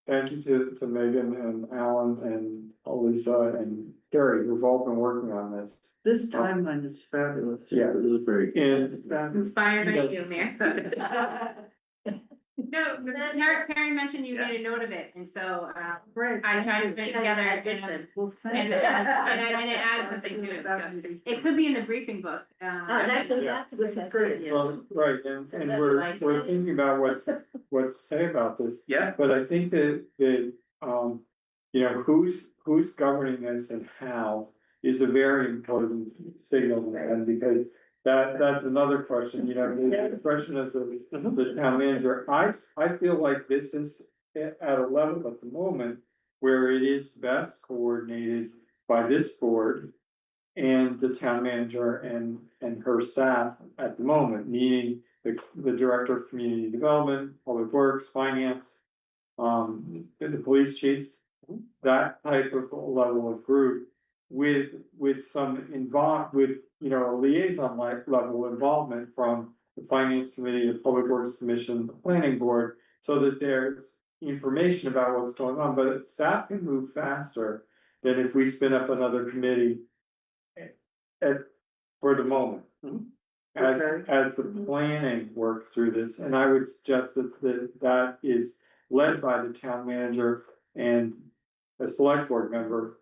thank you to Megan and Alan and Elisa and Gary, who've all been working on this. This timeline is fabulous. Yeah, It was very. Inspired by you, Mayor. No, Perry mentioned you made a note of it, and so, I tried to put it together and it adds something to it, so. It could be in the briefing book. This is great. Well, right, and we're thinking about what to say about this. Yeah. But I think that who's governing this and how is a very important signal, and because that's another question, the expression of the town manager, I feel like this is at a level at the moment where it is best coordinated by this board and the town manager and her staff at the moment, meaning the director of community development, public works, finance, the police chiefs, that type of level of group with some a liaison level involvement from the finance committee, the public works commission, the planning board, so that there's information about what's going on, but staff can move faster than if we spin up another committee for the moment. As the planning works through this, and I would suggest that is led by the town manager and a select board member.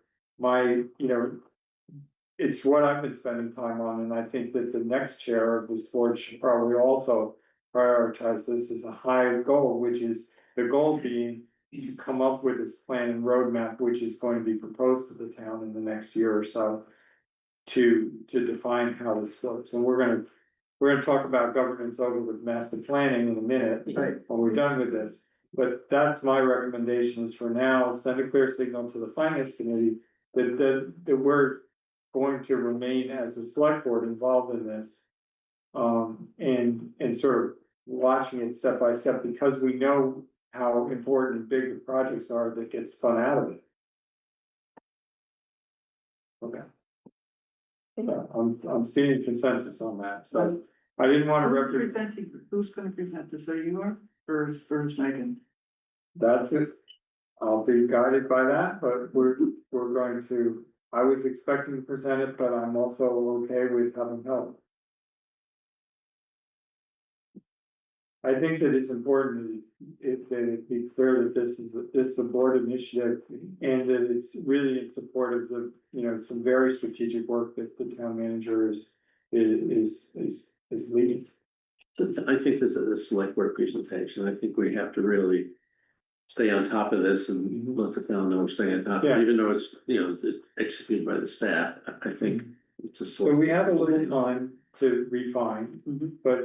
It's what I've been spending time on, and I think that the next chair of this board should probably also prioritize this as a high goal, which is the goal being to come up with this plan and roadmap, which is going to be proposed to the town in the next year or so to define how this works. And we're gonna talk about governance over with master planning in a minute, when we're done with this. But that's my recommendation is for now, send a clear signal to the finance committee that we're going to remain as a select board involved in this. And sort of watching it step by step, because we know how important and big the projects are that get spun out of it. Okay. I'm seeing consensus on that, so I didn't want to Who's gonna present this, are you or is Megan? That's it. I'll be guided by that, but we're going to, I was expecting to present it, but I'm also okay with having help. I think that it's important that it be clear that this is a board initiative and that it's really in support of the, some very strategic work that the town manager is leading. I think this is a select board presentation. I think we have to really stay on top of this and let the town know we're staying on top, of it, even though it's, it's executed by the staff. I think it's a. So we have a little time to refine, but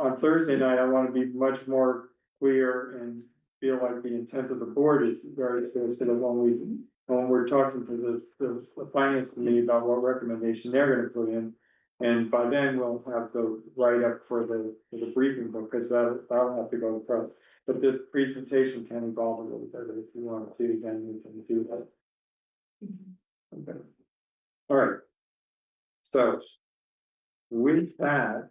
on Thursday night, I want to be much more clear and feel like the intent of the board is very clear, so that when we're talking to the finance committee about what recommendation they're gonna put in. And by then, we'll have the write-up for the briefing book, because that'll have to go to press. But the presentation can evolve a little bit, if you want to, again, we can do that. Okay. All right. So, with that,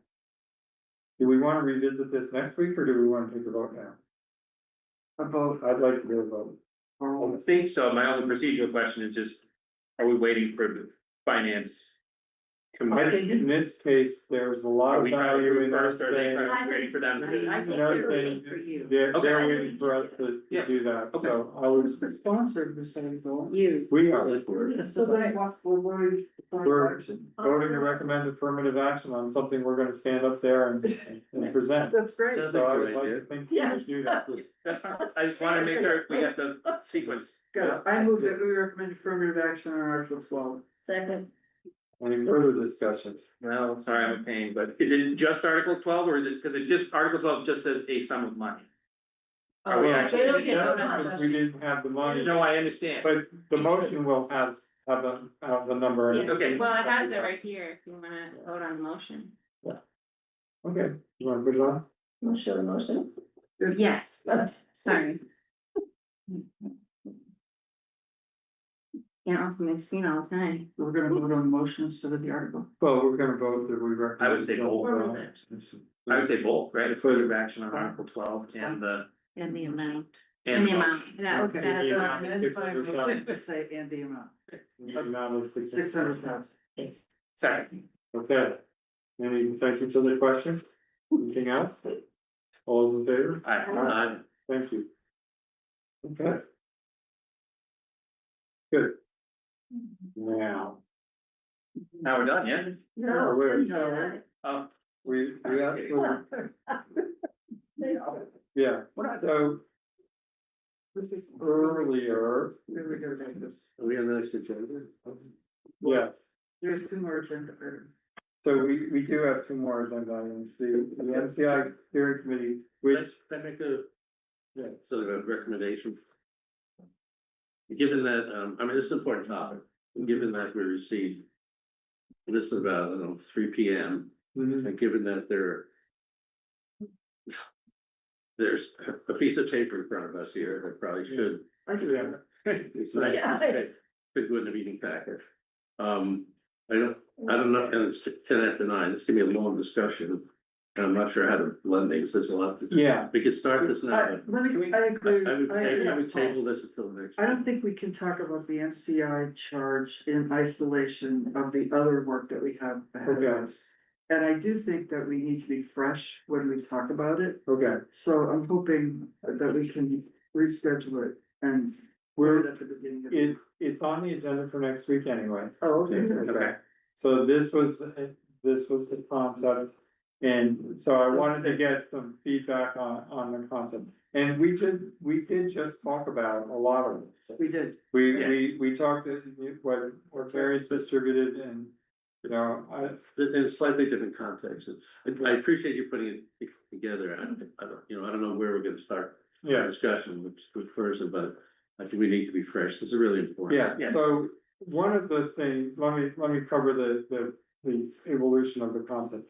do we want to revisit this next week, or do we want to take a vote now? A vote. I'd like to do a vote. I think so. My only procedural question is just, are we waiting for the finance? I think in this case, there's a lot of value in first, or are they us waiting for them to? I think they're waiting for you. They're Okay. waiting for us to do that, Okay. so I was, The sponsor of this anymore. You. we are. So then we're worried. We're voting to recommend affirmative action on something we're gonna stand up there and present. That's great. Sounds So like I a would good like idea. to think we should do that. That's fine. I just wanna make sure we get the sequence. Good. I move that we recommend affirmative action on Article 12. Second. Any further discussion? Well, sorry, I'm a pain, but is it just Article 12, or is it, because it just, Article 12 just says a sum of money? Are we Well, actually? They don't get that's voted on. because we didn't have the money, No, I understand. but the motion will have the number. in it. Okay. Well, it has it right here, if you wanna vote on the motion. Okay, you wanna put it on? Wanna show the motion? Yes, sorry. Can't off my screen all the time. We're gonna vote on the motion instead of the article. Well, we're gonna vote that we recommend. I would say both. I would say both, right? Affirmative action on Article 12 and the. And the amount. And the motion. amount, that, Okay. that is The the amount. one. And say, and the amount. The amount of 600,000. Second. Okay. Any, thank you for the question. Anything else? All those in favor? Aye. Thank you. Okay. Good. Now. Now we're done, yeah? No, wait. Oh. We have, yeah, so. This is earlier. We're gonna make this. Are we on the next agenda? Yes, There's two more agenda items. so we do have two more agenda items, the NCI steering committee, which, Can I make a, yeah, sort of a recommendation? Given that, I mean, this is an important topic, and given that we received this at about, I don't know, 3 p.m., and given that there's a piece of paper in front of us here that probably should. I do have. It's not, fit good in a meeting packet. I don't know, and it's 10 after 9, this can be a long discussion. And I'm not sure how to blend things, there's a lot to do. Yeah. We could start this now. I agree. I would table this until next. I don't think we can talk about the MCI charge in isolation of the other work that we have ahead of Okay. us. And I do think that we need to be fresh when we talk about it. Okay, So I'm hoping that we can reschedule it and we're at the beginning of. it's on the agenda for next week anyway. Oh, okay. Okay, so this was the concept. And so I wanted to get some feedback on the concept, and we did just talk about a lot of it. We did. We talked what various distributed and, In a slightly different context, I appreciate you putting it together, I don't know where we're gonna start. Yeah. Discussion with good person, but I think we need to be fresh, this is really important. Yeah, so one of the things, let me cover the evolution of the concept.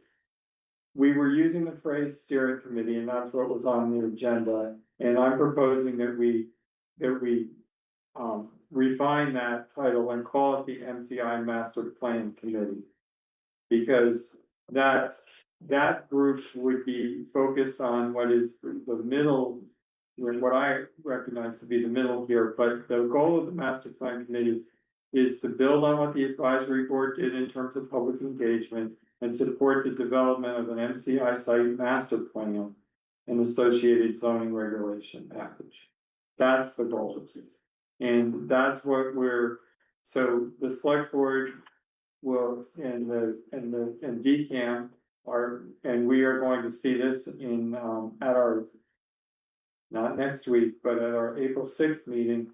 We were using the phrase steering committee, and that's what was on the agenda, and I'm proposing that we refine that title and call it the MCI Master Plan Committee. Because that group would be focused on what is the middle what I recognize to be the middle here, but the goal of the master plan committee is to build on what the advisory board did in terms of public engagement and support the development of an MCI site master plan and associated zoning regulation package. That's the goal. And that's what so the select board will, and DCAM and we are going to see this in, at our, not next week, but at our April 6th meeting.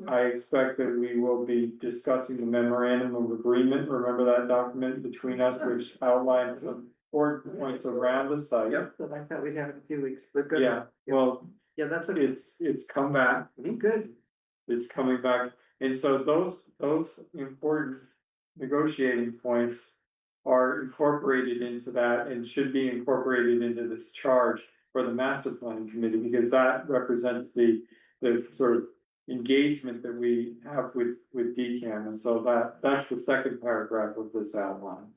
I expect that we will be discussing the memorandum of agreement, remember that document between us, which outlines some important points around the site. Yep, I thought we'd have it in a few weeks, but good. Yeah, well, Yeah, that's it's come back, good. it's coming back, and so those important negotiating points are incorporated into that and should be incorporated into this charge for the master planning committee, because that represents the sort of engagement that we have with DCAM, and so that's the second paragraph of this outline.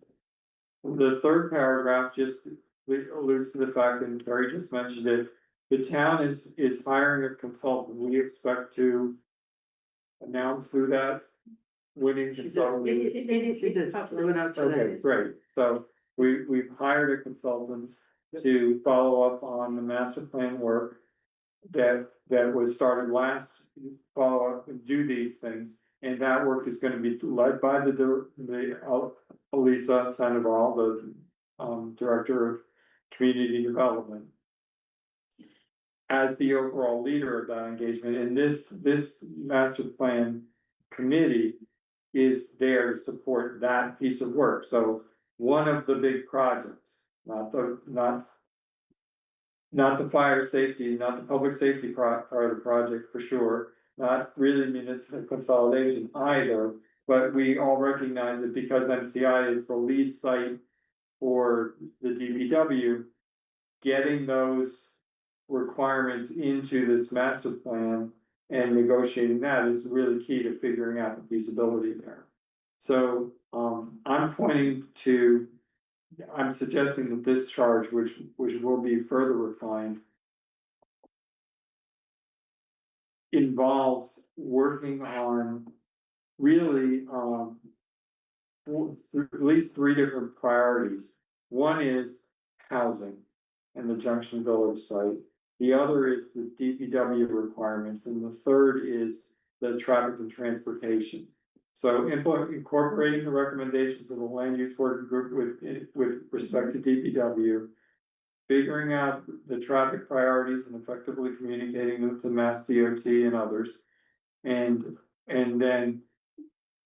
The third paragraph just alludes to the fact, and Carrie just mentioned it, the town is hiring a consultant. We expect to announce who that winning consultant is. Okay, great. So we've hired a consultant to follow up on the master plan work that was started last, follow up and do these things. And that work is going to be led by the Elisa Sandoval, the Director of Community Development, as the overall leader of that engagement. And this master plan committee is there to support that piece of work. So one of the big projects, not the fire safety, not the public safety part of the project for sure, not really municipal consolidation either, but we all recognize that because MCI is the lead site for the DPW, getting those requirements into this master plan and negotiating that is really key to figuring out the feasibility there. So I'm suggesting that this charge, which will be further refined, involves working on really at least three different priorities. One is housing and the Junction Village site. The other is the DPW requirements, and the third is the traffic and transportation. So incorporating the recommendations of the land use working group with respect to DPW, figuring out the traffic priorities and effectively communicating them to Mass DOT and others, and then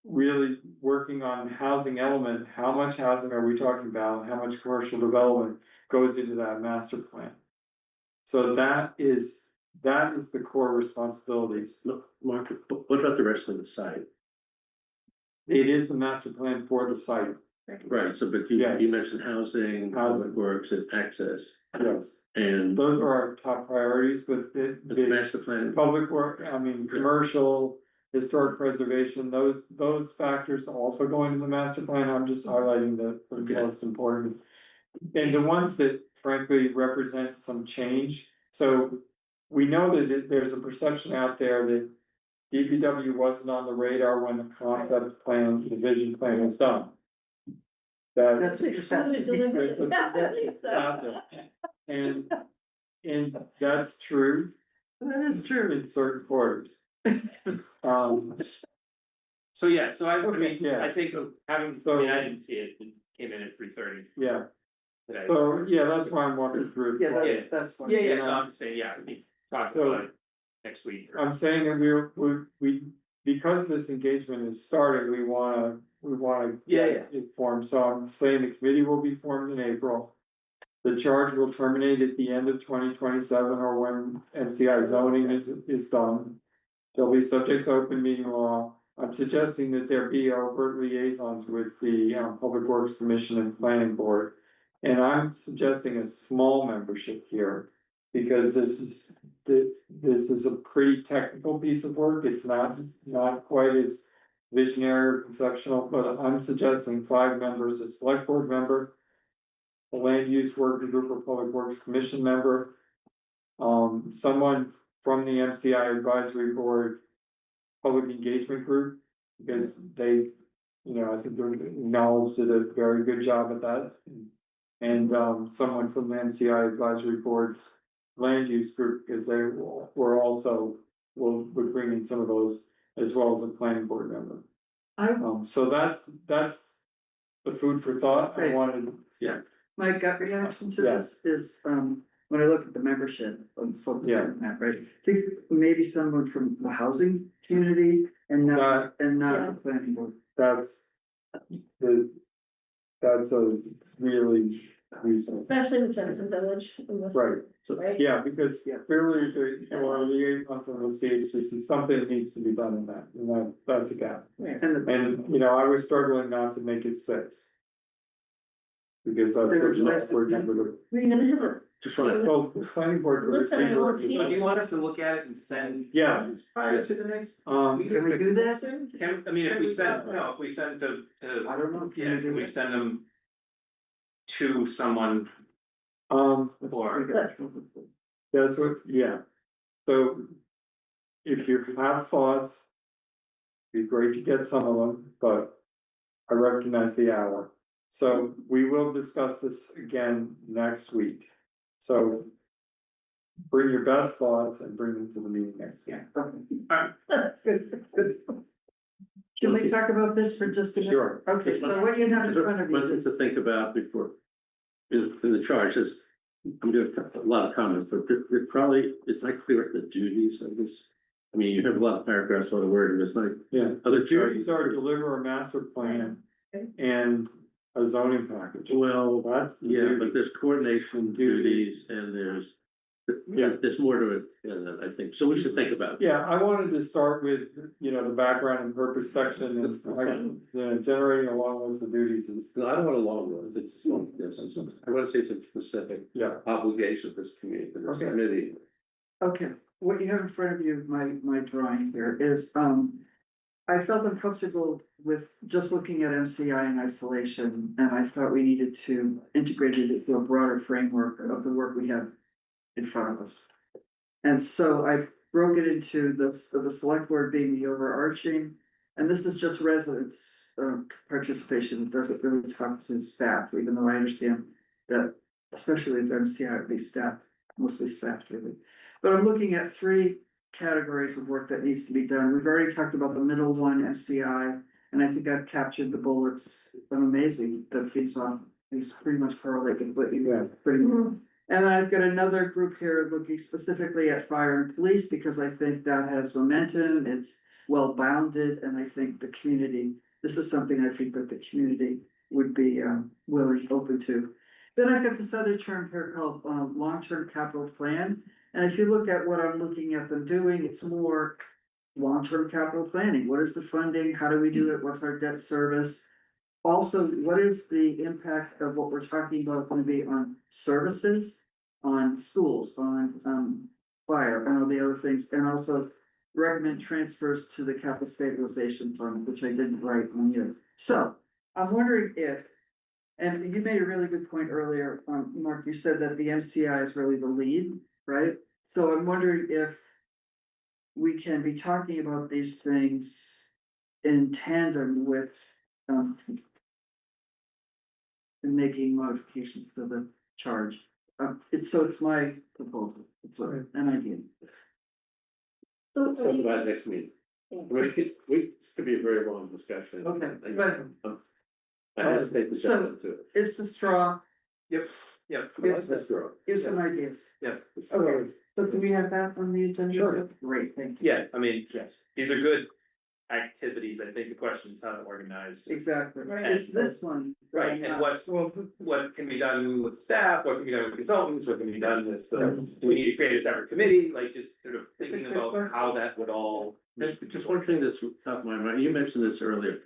really working on housing element. How much housing are we talking about? How much commercial development goes into that master plan? So that is the core responsibilities. Look, Mark, what about the rest of the site? It is the master plan for the site. Right, so but you mentioned housing, public works and access. Yes. And those are our top priorities, but the master plan, public work, commercial, historic preservation, those factors also go into the master plan. I'm just highlighting the most important. And the ones that frankly represent some change. So we know that there's a perception out there that DPW wasn't on the radar when the concept plan, the vision plan was done. That's excluded deliberately. And that's true. That is true. In certain quarters. So yeah, so I mean, yeah. I think having, I mean, I didn't see it, it came in at 3:30 Yeah. today. So, yeah, that's why I'm walking through. Yeah, that's fine. Yeah, no, I'm just saying, yeah, we talked about it next week. I'm saying that we because this engagement is started, we wanna get it formed. So I'm saying the committee will be formed in April. The charge will terminate at the end of 2027 or when MCI zoning is done. They'll be subject to open meeting law. I'm suggesting that there be overt liaisons with the Public Works Commission and Planning Board. And I'm suggesting a small membership here, because this is a pretty technical piece of work. It's not quite as visionary or conceptual, but I'm suggesting 5 members, a select board member, a land use working group or Public Works Commission member, someone from the MCI Advisory Board Public Engagement Group, because they, I think they acknowledged did a very good job at that. And, someone from the MCI Advisory Board's Land Use Group, because they were also, would bring in some of those, as well as a planning board member. So that's the food for thought. I Right. wanted, My gut reaction to Yeah. this is, when I look at the membership of folks Yeah. on that, right? I think maybe someone from the housing community and not the planning board. that's that's a really reason. Especially with Jensen Village. in this- Right, Right? yeah, because clearly the, or liaison from the CHCC, something needs to be done in that, and that's a gap. And, I was struggling not to make it 6. Because that's what we're doing. We're gonna have a Just want to, Well, the planning board. Listen, received- we'll So do you want us to look at it and send? Yeah. Prior to the next? Can we do that? I mean, if we send, no, if we send to, I don't know. yeah, can we send them to someone Um, or? that's what, yeah, so. If you have thoughts. Be great to get some of them, but I recognize the hour. So we will discuss this again next week. So. Bring your best thoughts and bring them to the meeting next week. Good. Can we talk about this for just a minute? Sure. Okay, so what do you have in front of one you? thing to think about before, in the charge is, I'm doing a lot of comments, but it probably, it's not clear the duties of this. I mean, you have a lot of paragraphs on the word, and it's like, Yeah, other the charges duties are to deliver a master plan and a zoning package. Well, That's the yeah, duty. but there's coordination duties and there's more to it, I think, so we should think about it. Yeah, I wanted to start with, the background and purpose section and, generating a long list of duties is. No, I don't want a long list, it's just one, I want to say some specific Yeah. obligations of this community, this Okay. committee. Okay, what you have in front of you, my drawing here is, I felt uncomfortable with just looking at MCI in isolation, and I thought we needed to integrate it into a broader framework of the work we have in front of us. And so I broke it into the select board being the overarching, and this is just residents' participation. It doesn't really talk to staff, even though I understand that, especially with MCI, at least staff, mostly staff really. But I'm looking at 3 categories of work that needs to be done. We've already talked about the middle one, MCI, and I think I've captured the bullets. I'm amazing that he's pretty much correlated, but pretty. And I've got another group here looking specifically at fire and police, because I think that has momentum, it's well bounded, and I think the community, this is something I think that the community would be willing, open to. Then I've got this other term here called long-term capital plan, and if you look at what I'm looking at them doing, it's more long-term capital planning. What is the funding? How do we do it? What's our debt service? Also, what is the impact of what we're talking about going to be on services, on schools, on fire, and all the other things, and also recommend transfers to the capital stabilization fund, which I didn't write on here. So I'm wondering if, and you made a really good point earlier, Mark, you said that the MCI is really the lead, right? So I'm wondering if we can be talking about these things in tandem with, and making modifications to the charge. It's my proposal, it's an idea. Let's talk about it next meeting. This could be a very long discussion. Okay, but. I hesitate to jump into it. It's the straw. Yep. What's the straw? Give some ideas. Yeah. Okay, so can we have that on the agenda? Sure. Great, thank you. Yeah, I mean, yes, these are good activities. I think the question is how to organize. Exactly, And- it's this one. Right, and what can be done with staff, what can be done with consultants, what can be done with, do we need to create a separate committee, like just sort of thinking about how that would all. Just one thing that's top of my mind, you mentioned this earlier,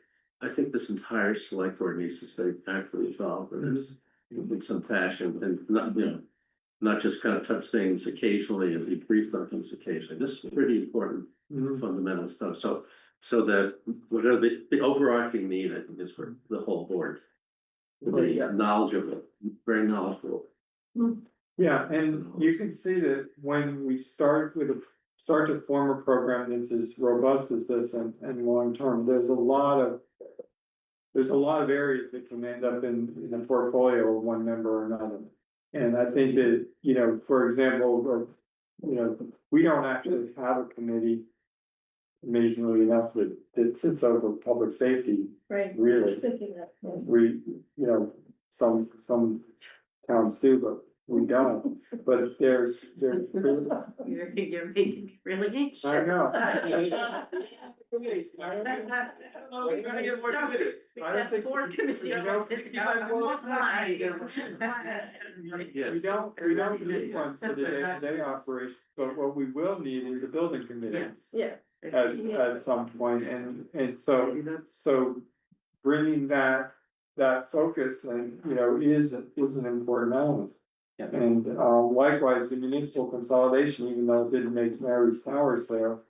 I think this entire select board needs to stay actively involved in this in some fashion and not just kind of touch things occasionally and be briefed on things occasionally. This is pretty important fundamental stuff. So that whatever the overarching need, I think, is for the whole board. To be knowledgeable, very knowledgeable. Yeah, and you can see that when we start to form a program that's as robust as this and long-term, there's a lot of areas that can end up in the portfolio of one member or another. And I think that, for example, we don't actually have a committee, amazingly enough, that sits over public safety. Right. Really. Just thinking that. We, some towns do, but we don't. But there's. You're making me really anxious. I know. Four committees. We don't need one for the day-to-day operation, but what we will need is a building committee. Yes. Yeah. At some point, and so bringing that focus and, is an important element. And likewise, the municipal consolidation, even though it didn't make Mary's Towers there,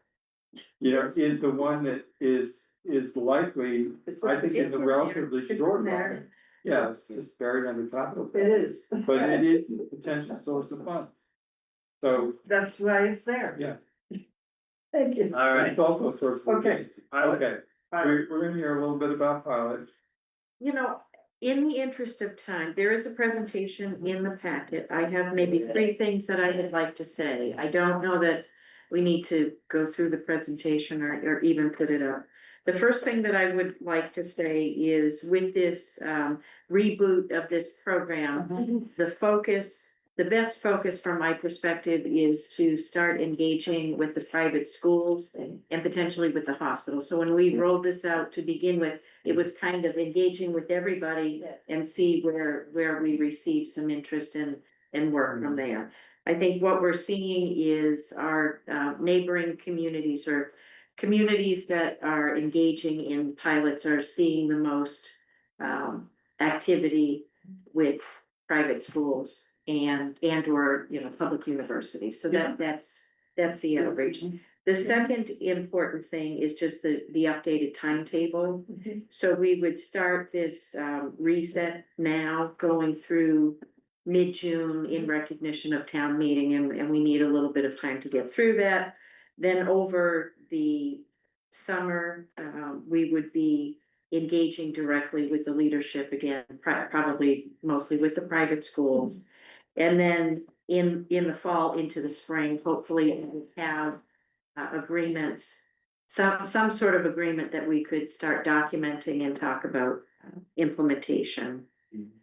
is the one that is likely, I think, in the relatively short run. Yeah, it's just buried under capital. It is. But it is a potential source of funds. So, That's why it's there. yeah. Thank you. All right. It's also a source of. Okay. Okay, we're gonna hear a little bit about pilot. In the interest of time, there is a presentation in the packet. I have maybe 3 things that I would like to say. I don't know that we need to go through the presentation or even put it up. The first thing that I would like to say is with this reboot of this program, the best focus from my perspective is to start engaging with the private schools and potentially with the hospital. So when we rolled this out to begin with, it was kind of engaging with everybody and see where we receive some interest and work from there. I think what we're seeing is our neighboring communities or communities that are engaging in pilots are seeing the most activity with private schools and or public universities. So that's the outreach. The second important thing is just the updated timetable. So we would start this reset now going through mid-June in recognition of town meeting, and we need a little bit of time to get through that. Then over the summer, we would be engaging directly with the leadership again, probably mostly with the private schools. And then in the fall into the spring, hopefully we'll have agreements, some sort of agreement that we could start documenting and talk about implementation.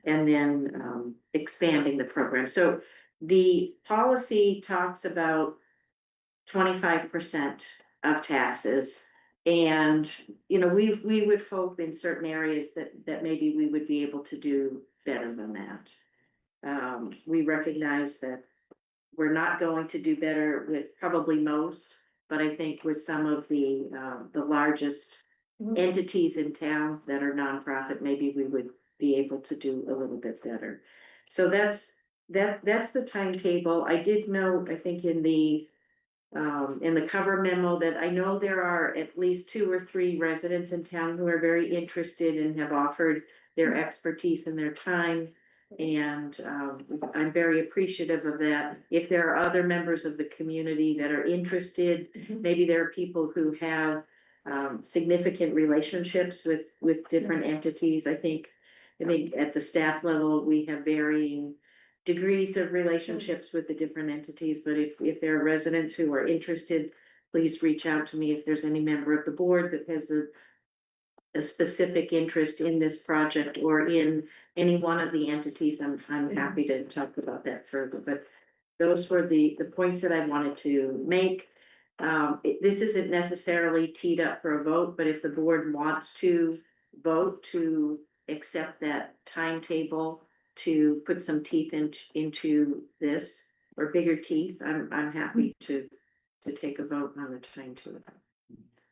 And then expanding the program. So the policy talks about 25% of taxes. And, we would hope in certain areas that maybe we would be able to do better than that. We recognize that we're not going to do better with probably most, but I think with some of the largest entities in town that are nonprofit, maybe we would be able to do a little bit better. So that's the timetable. I did note, I think in the cover memo that I know there are at least 2 or 3 residents in town who are very interested and have offered their expertise and their time. And I'm very appreciative of that. If there are other members of the community that are interested, maybe there are people who have significant relationships with different entities. I think at the staff level, we have varying degrees of relationships with the different entities, but if there are residents who are interested, please reach out to me if there's any member of the board that has a specific interest in this project or in any one of the entities. I'm happy to talk about that further, but those were the points that I wanted to make. This isn't necessarily teed up for a vote, but if the board wants to vote to accept that timetable to put some teeth into this, or bigger teeth, I'm happy to take a vote on the timetable.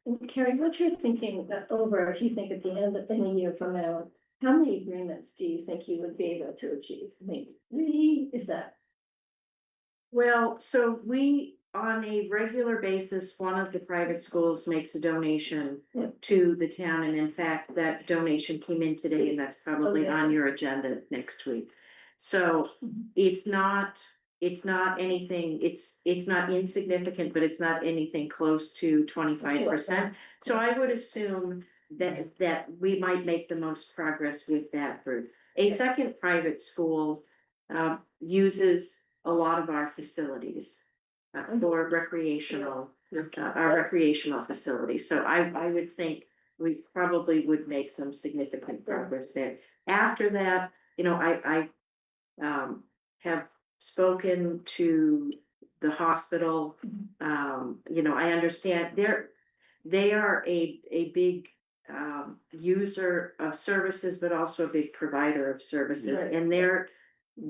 And Carrie, what's your thinking over, if you think at the end of any year from now, how many agreements do you think you would be able to achieve? Maybe 3, is that? Well, so we, on a regular basis, one of the private schools makes a donation to the town. And in fact, that donation came in today and that's probably on your agenda next week. So it's not it's not anything, it's not insignificant, but it's not anything close to 25%. So I would assume that we might make the most progress with that group. A second private school uses a lot of our facilities for recreational, our recreational facilities. So I would think we probably would make some significant progress there. After that, I have spoken to the hospital. I understand they are a big user of services, but also a big provider of services, Right. and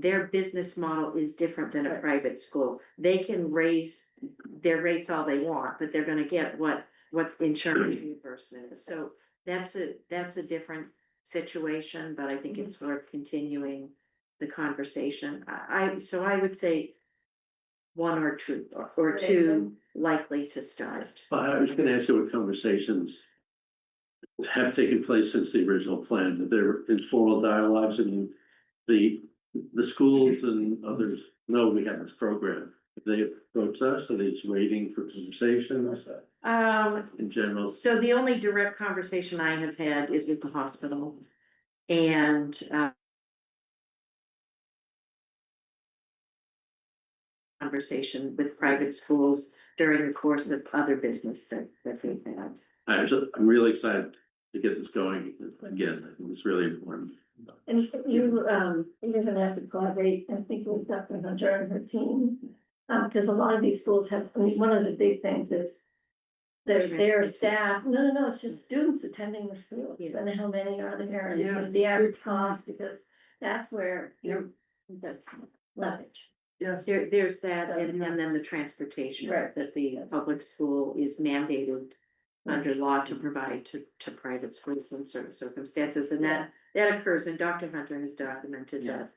their business model is different than a private school. They can raise their rates all they want, but they're gonna get what insurance reimbursement is. So that's a different situation, but I think it's worth continuing the conversation. So I would say one or two, or two likely to start. Well, I was gonna ask you what conversations have taken place since the original plan, that there were informal dialogues, and the schools and others know we have this program. They approach us, so they're just waiting for conversations in general. So the only direct conversation I have had is with the hospital. And conversation with private schools during the course of other business that they've had. I'm really excited to get this going again. I think it's really important. And you're gonna have to collaborate, I think, with Dr. Hunter and her team. Because a lot of these schools have, I mean, one of the big things is their staff, no, it's just students attending the schools, and how many are there, and Yes. the average cost, because that's where that's leverage. Yes. There's that, and then the transportation Right. that the public school is mandated under law to provide to private schools in certain circumstances, and that occurs, and Dr. Hunter has documented that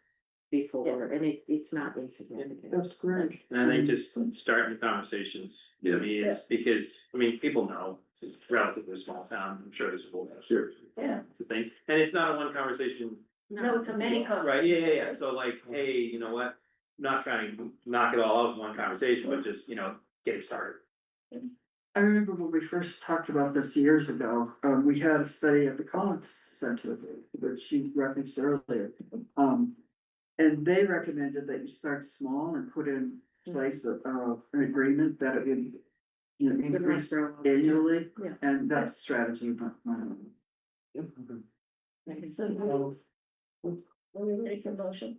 before, and it's not insignificant. That's great. And I think just starting the conversations to me is because, I mean, people know it's just relatively small town. I'm sure there's a whole town. Sure. Yeah. It's a thing. And it's not a one conversation. No, it's a many. Right, yeah. So like, hey, you know what? Not trying to knock it all out in one conversation, but just, get it started. I remember when we first talked about this years ago, we had a study at the Collins Center, which you referenced earlier. And they recommended that you start small and put in place an agreement that it would, increase annually, and that's a strategy. So we ready for motion?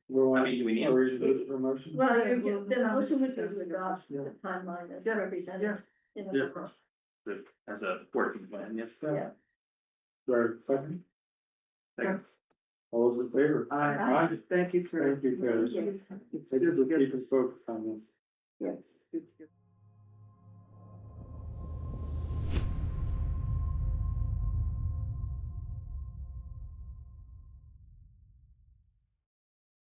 Well, I mean, do we need? are we ready for a motion? Well, the motion would be to adopt the timeline as represented in the. Yeah. As a working plan, yes. Yeah. Do I have a second? Second. All those in favor? Aye. Thank you, Chris. Thank you, Chris. Yeah. It's good to keep us focused on this. Yes.